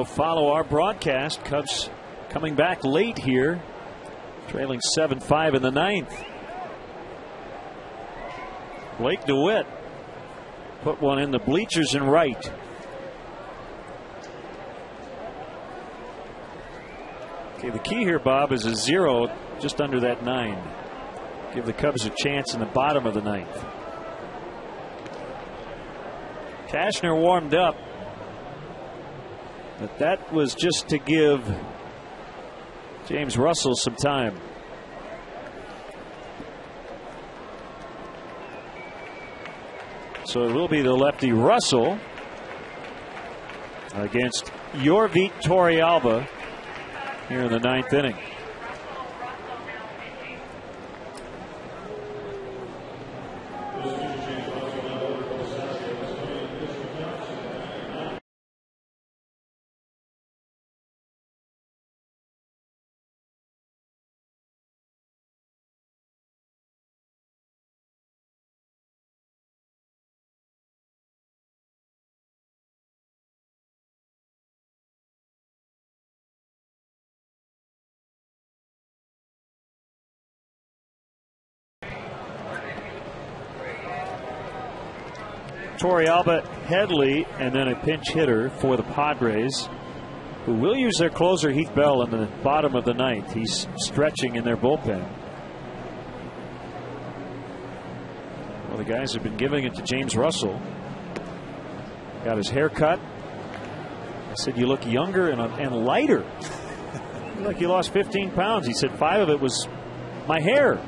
Follow our broadcast. Cubs coming back late here, trailing 7-5 in the 9th. Blake DeWitt put one in the bleachers and right. Okay, the key here, Bob, is a 0 just under that 9. Give the Cubs a chance in the bottom of the 9th. Cashner warmed up. But that was just to give James Russell some time. So it will be the lefty Russell against Yorvit Torrealba here in the 9th inning. Torrealba, Headley, and then a pinch hitter for the Padres, who will use their closer Heath Bell in the bottom of the 9th. He's stretching in their bullpen. Well, the guys have been giving it to James Russell. Got his hair cut. I said, you look younger and lighter. Like you lost 15 pounds. He said 5 of it was my hair.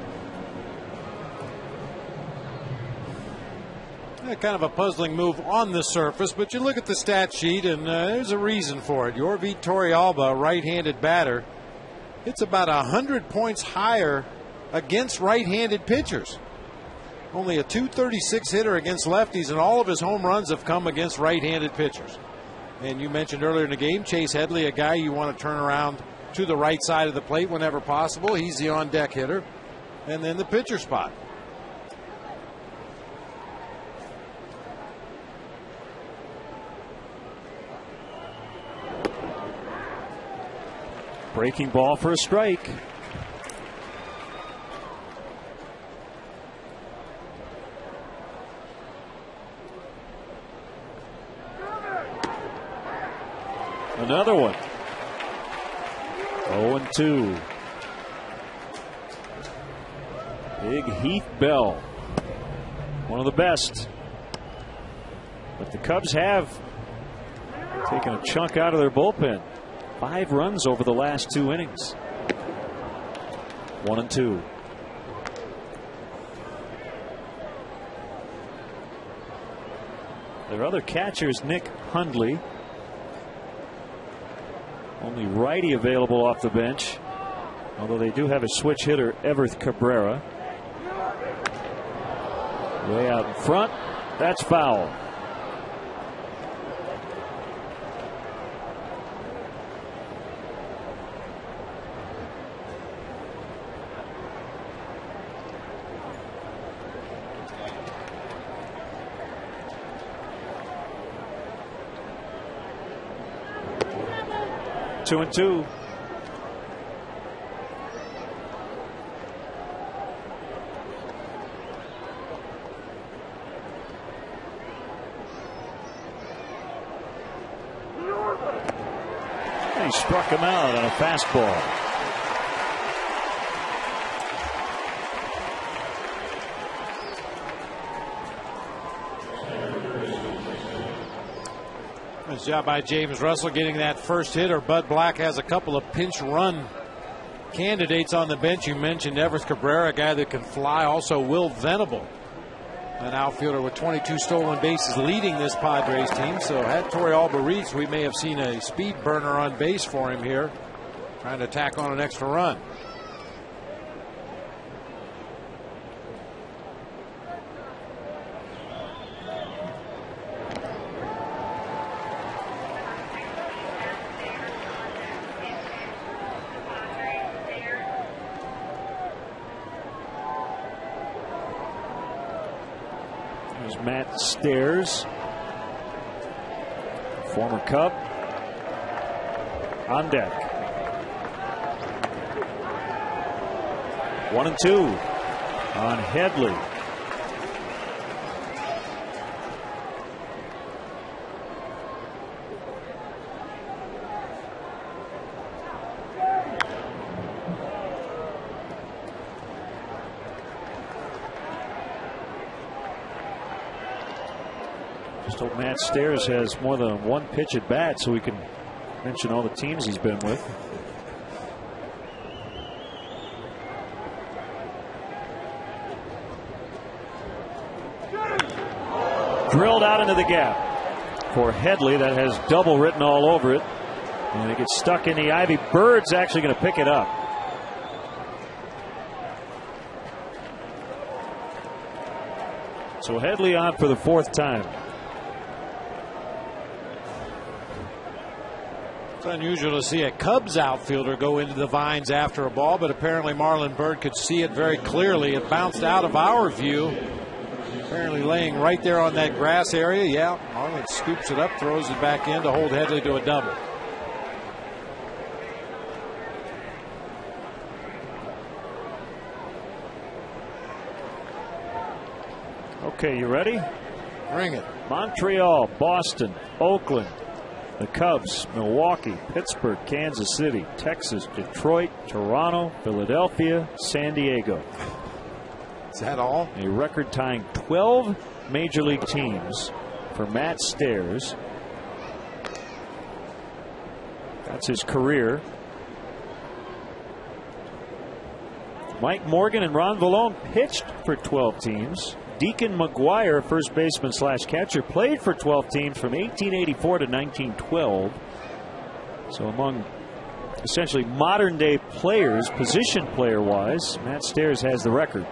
Kind of a puzzling move on the surface, but you look at the stat sheet and there's a reason for it. Jorvi Torrealba, right-handed batter, it's about 100 points higher against right-handed pitchers. Only a .236 hitter against lefties, and all of his home runs have come against right-handed pitchers. And you mentioned earlier in the game, Chase Headley, a guy you want to turn around to the right side of the plate whenever possible. He's the on-deck hitter. And then the pitcher spot. Breaking ball for a strike. Another one. 0-2. Big Heath Bell, one of the best. But the Cubs have taken a chunk out of their bullpen. 5 runs over the last 2 innings. 1-2. Their other catcher is Nick Hundley. Only righty available off the bench, although they do have a switch hitter, Everth Cabrera. Way out in front. That's foul. Two and two. He struck him out on a fastball. Nice job by James Russell getting that first hitter. Bud Black has a couple of pinch run candidates on the bench. You mentioned Everth Cabrera, a guy that can fly. Also Will Venable, an outfielder with 22 stolen bases, leading this Padres team. So had Torrealba reached, we may have seen a speed burner on base for him here, trying to tack on an extra run. Matt Stairs, former Cub, on deck. 1-2 on Headley. Just hope Matt Stairs has more than one pitch at bat so we can mention all the teams he's been with. Drilled out into the gap for Headley. That has double written all over it. And it gets stuck in the ivy. Bird's actually going to pick it up. So Headley on for the 4th time. It's unusual to see a Cubs outfielder go into the vines after a ball, but apparently Marlon Byrd could see it very clearly. It bounced out of our view. Apparently laying right there on that grass area. Yeah, Marlon scoops it up, throws it back in to hold Headley to a double. Okay, you ready? Bring it. Montreal, Boston, Oakland, the Cubs, Milwaukee, Pittsburgh, Kansas City, Texas, Detroit, Toronto, Philadelphia, San Diego. Is that all? A record-tying 12 major league teams for Matt Stairs. That's his career. Mike Morgan and Ron Vallone pitched for 12 teams. Deacon McGuire, first baseman / catcher, played for 12 teams from 1884 to 1912. So among essentially modern day players, position player wise, Matt Stairs has the record.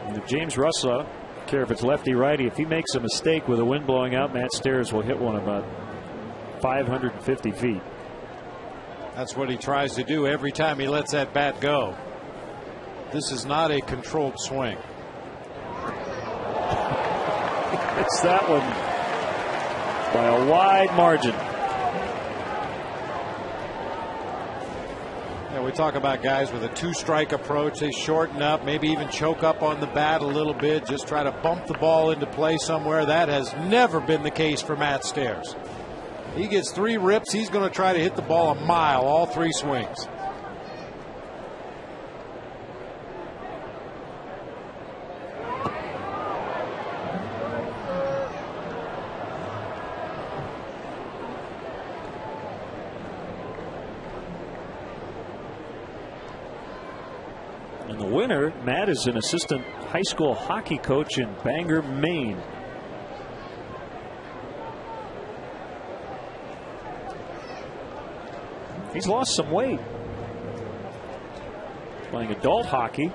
And if James Russell, I don't care if it's lefty righty, if he makes a mistake with the wind blowing out, Matt Stairs will hit one about 550 feet. That's what he tries to do every time he lets that bat go. This is not a controlled swing. It's that one by a wide margin. Yeah, we talk about guys with a two-strike approach. They shorten up, maybe even choke up on the bat a little bit, just try to bump the ball into play somewhere. That has never been the case for Matt Stairs. He gets 3 rips. He's going to try to hit the ball a mile all 3 swings. And the winner, Matt, is an assistant high school hockey coach in Bangor, Maine. He's lost some weight. Playing adult hockey.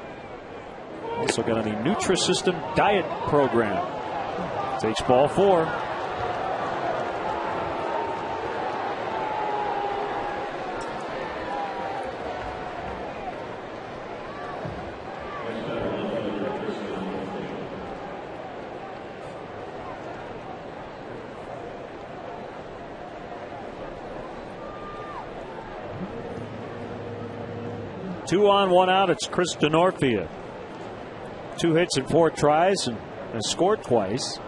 Also got on the Nutrisystem diet program. Takes ball 4. Two on, 1 out. It's Chris Denorfia. 2 hits and 4 tries and has scored twice.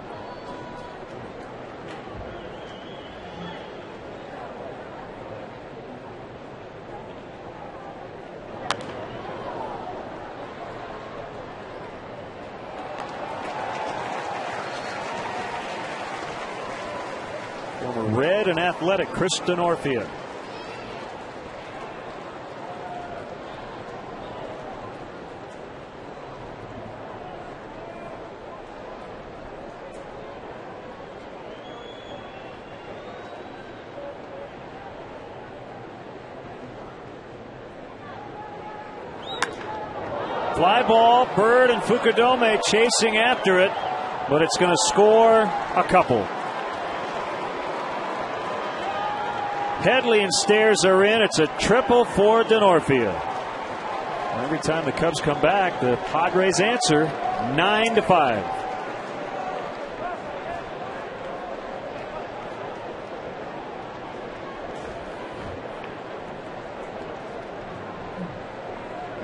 Former Red and Athletic Chris Denorfia. Fly ball, Bird and Fukudome chasing after it, but it's going to score a couple. Headley and Stairs are in. It's a triple for Denorfia. Every time the Cubs come back, the Padres answer 9-5.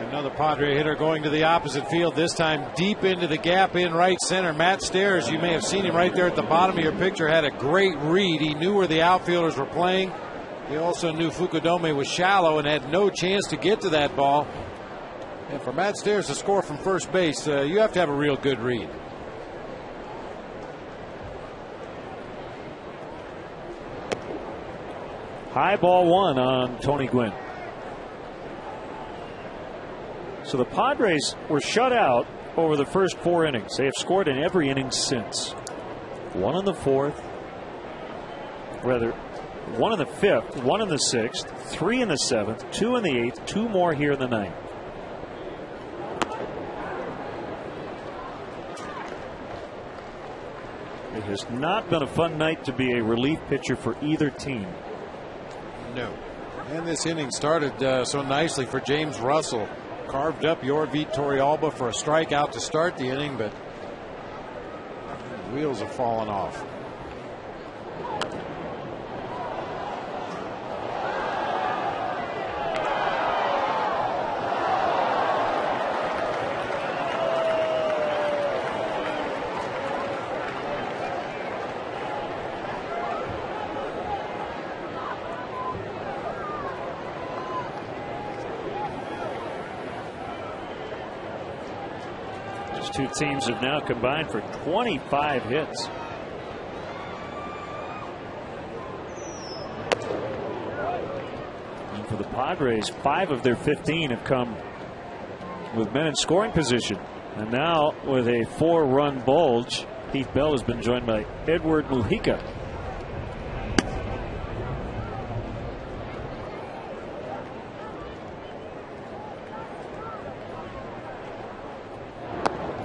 Another Padre hitter going to the opposite field, this time deep into the gap in right center. Matt Stairs, you may have seen him right there at the bottom of your picture, had a great read. He knew where the outfielders were playing. He also knew Fukudome was shallow and had no chance to get to that ball. And for Matt Stairs to score from first base, you have to have a real good read. High ball 1 on Tony Gwynn. So the Padres were shut out over the first 4 innings. They have scored in every inning since. 1 in the 4th, rather 1 in the 5th, 1 in the 6th, 3 in the 7th, 2 in the 8th, 2 more here in the 9th. It has not been a fun night to be a relief pitcher for either team. No. And this inning started so nicely for James Russell. Carved up Yorvit Torrealba for a strikeout to start the inning, but wheels have fallen off. Two teams have now combined for 25 hits. And for the the Padres, 5 of their 15 have come with men in scoring position. And now with a 4-run bulge, Heath Bell has been joined by Edward Mujica.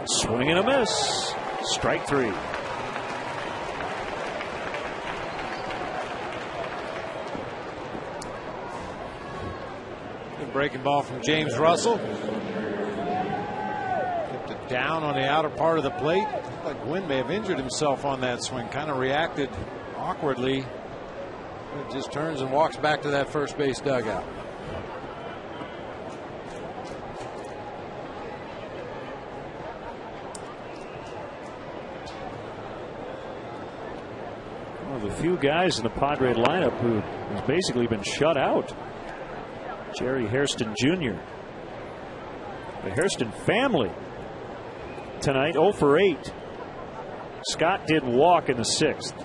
Swing and a miss. Strike 3. Good breaking ball from James Russell. Kept it down on the outer part of the plate. Looked like Gwynn may have injured himself on that swing. Kind of reacted awkwardly. It just turns and walks back to that first base dugout. One of the few guys in the Padre lineup who has basically been shut out. Jerry Hairston Jr. The Hairston family tonight 0 for 8. Scott did walk in the 6th.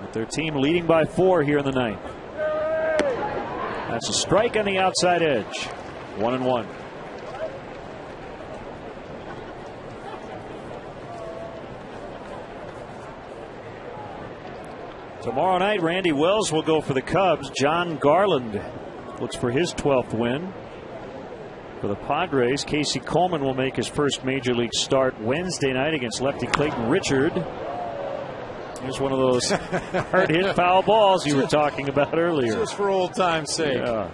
With their team leading by 4 here in the 9th. That's a strike on the outside edge. 1-1. Tomorrow night, Randy Wells will go for the Cubs. John Garland looks for his 12th win. For the Padres, Casey Coleman will make his first major league start Wednesday night against lefty Clayton Richard. Here's one of those hard hit foul balls you were talking about earlier. Just for old time's sake. Yeah.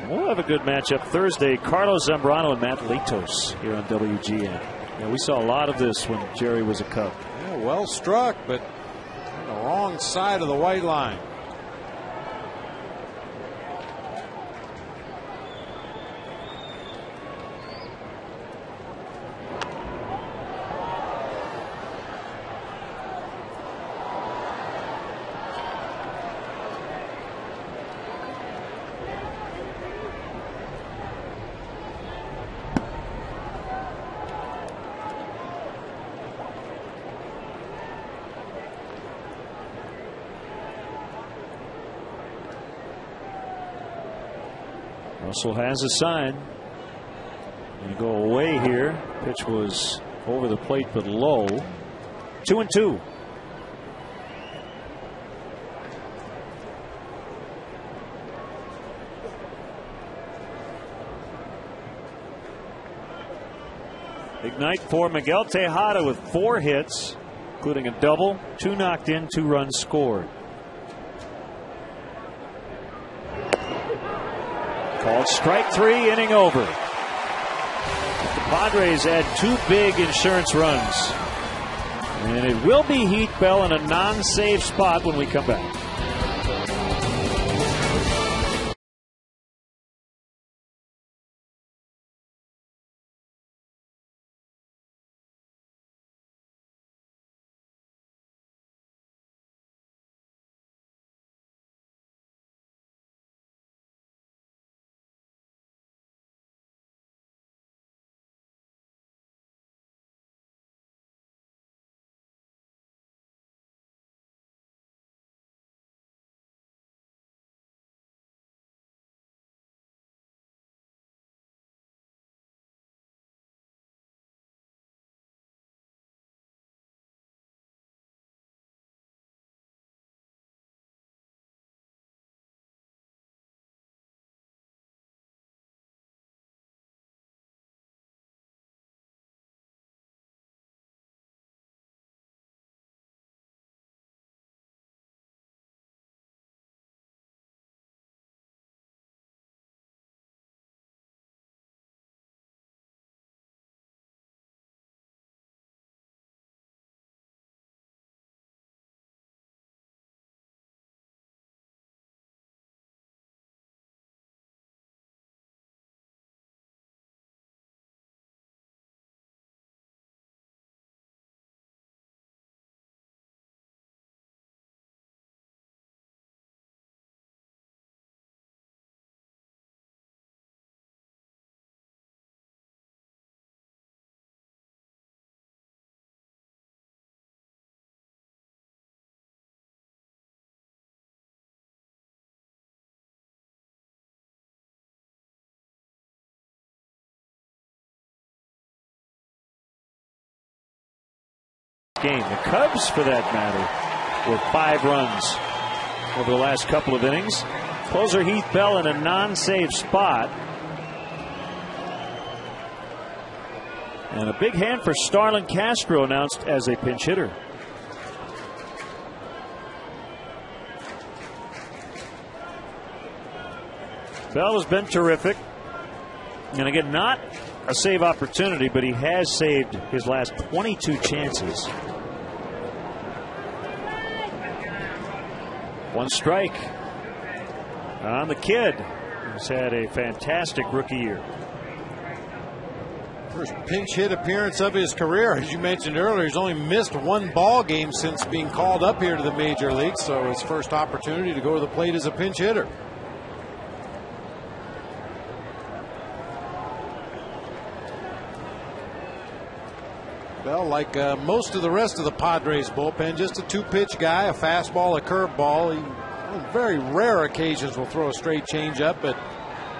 We'll have a good matchup Thursday. Carlos Zambrano and Matt Litos here on WGN. Yeah, we saw a lot of this when Jerry was a Cub. Yeah, well struck, but on the wrong side of the white line. Russell has a sign. Going to go away here. Pitch was over the plate but low. 2-2. Big night for Miguel Tejada with 4 hits, including a double, 2 knocked in, 2 runs scored. Called strike 3, inning over. The Padres had 2 big insurance runs. And it will be Heath Bell in a non-save spot when we come back. game. The Cubs, for that matter, with 5 runs over the last couple of innings. Closer Heath Bell in a non-save spot. And a big hand for Starlin Castro announced as a pinch hitter. Bell has been terrific. And again, not a save opportunity, but he has saved his last 22 chances. 1 strike on the kid, who's had a fantastic rookie year. First pinch hit appearance of his career. As you mentioned earlier, he's only missed 1 ball game since being called up here to the major leagues, so his first opportunity to go to the plate as a pinch hitter. Well, like most of the rest of the Padres bullpen, just a 2-pitch guy, a fastball, a curveball. He, on very rare occasions, will throw a straight changeup, but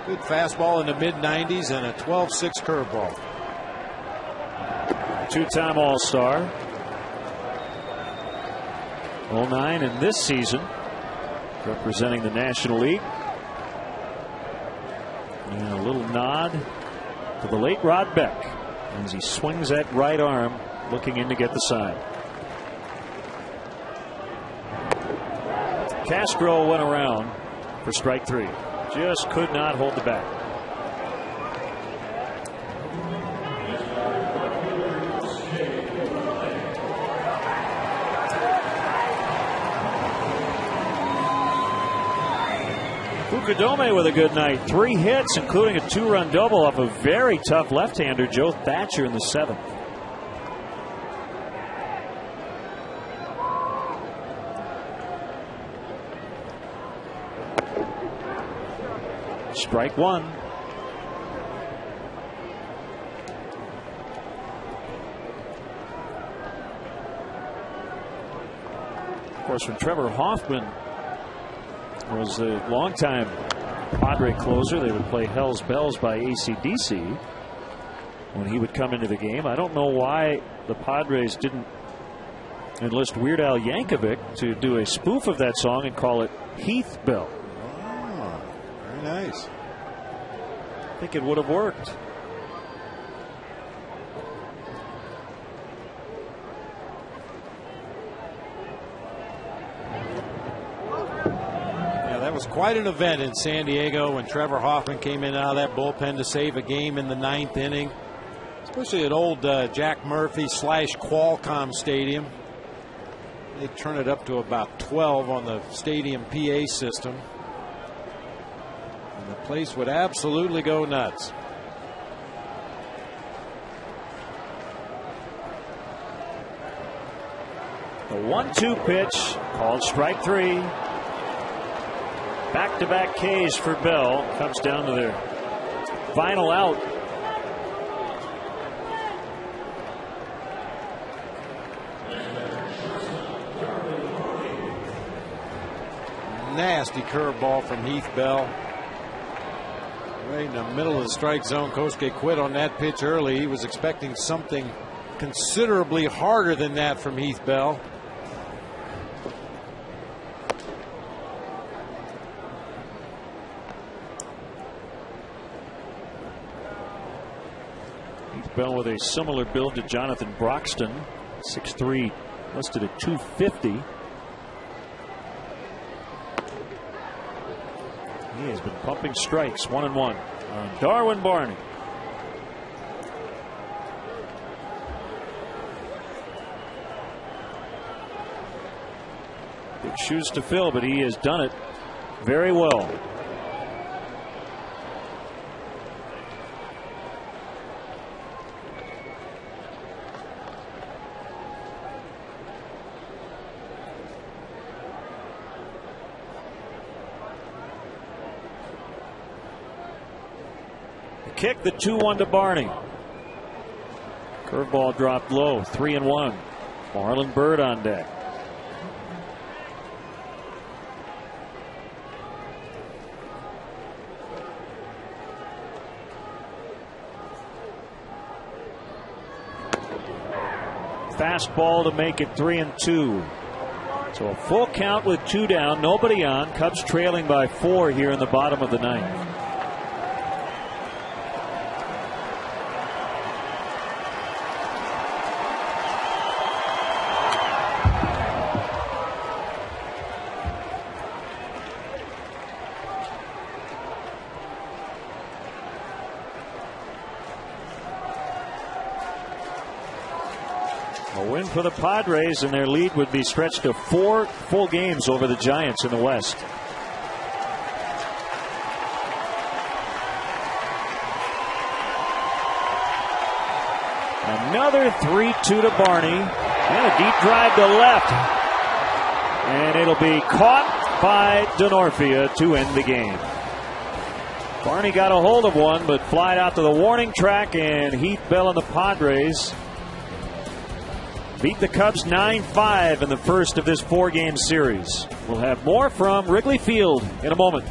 good fastball in the mid-90s and a 12-6 curveball. 2-time All-Star. 09 in this season, representing the National League. And a little nod to the late Rod Beck as he swings that right arm, looking in to get the side. Castro went around for strike 3. Just could not hold the bat. Fukudome with a good night. 3 hits, including a 2-run double off a very tough left-hander, Joe Thatcher, in the 7th. Strike 1. Of course, when Trevor Hoffman was a longtime Padre closer, they would play Hell's Bells by AC/DC when he would come into the game. I don't know why the Padres didn't enlist Weird Al Yankovic to do a spoof of that song and call it Heath Bell. Oh, very nice. I think it would have worked. That was quite an event in San Diego when Trevor Hoffman came in out of that bullpen to save a game in the 9th inning, especially at old Jack Murphy / Qualcomm Stadium. They turn it up to about 12 on the stadium PA system, and the place would absolutely go nuts. The 1-2 pitch called strike 3. Back-to-back Ks for Bell. Comes down to their final out. Nasty curveball from Heath Bell. Right in the middle of the strike zone. Kosuke quit on that pitch early. He was expecting something considerably harder than that from Heath Bell. Bell with a similar build to Jonathan Broxton, 6'3", listed at 250. He has been pumping strikes, 1-1 on Darwin Barney. Big shoes to fill, but he has done it very well. Kick, the 2-1 to Barney. Curveball dropped low, 3-1. Marlon Byrd on deck. fastball to make it 3-2. So a full count with 2 down, nobody on. Cubs trailing by 4 here in the bottom of the 9th. A win for the Padres, and their lead would be stretched to 4 full games over the Giants in the West. Another 3-2 to Barney, and a deep drive to left, and it'll be caught by Denorfia to end the game. Barney got a hold of one, but flied out to the warning track, and Heath Bell and the Padres beat the Cubs 9-5 in the first of this 4-game series. We'll have more from Wrigley Field in a moment.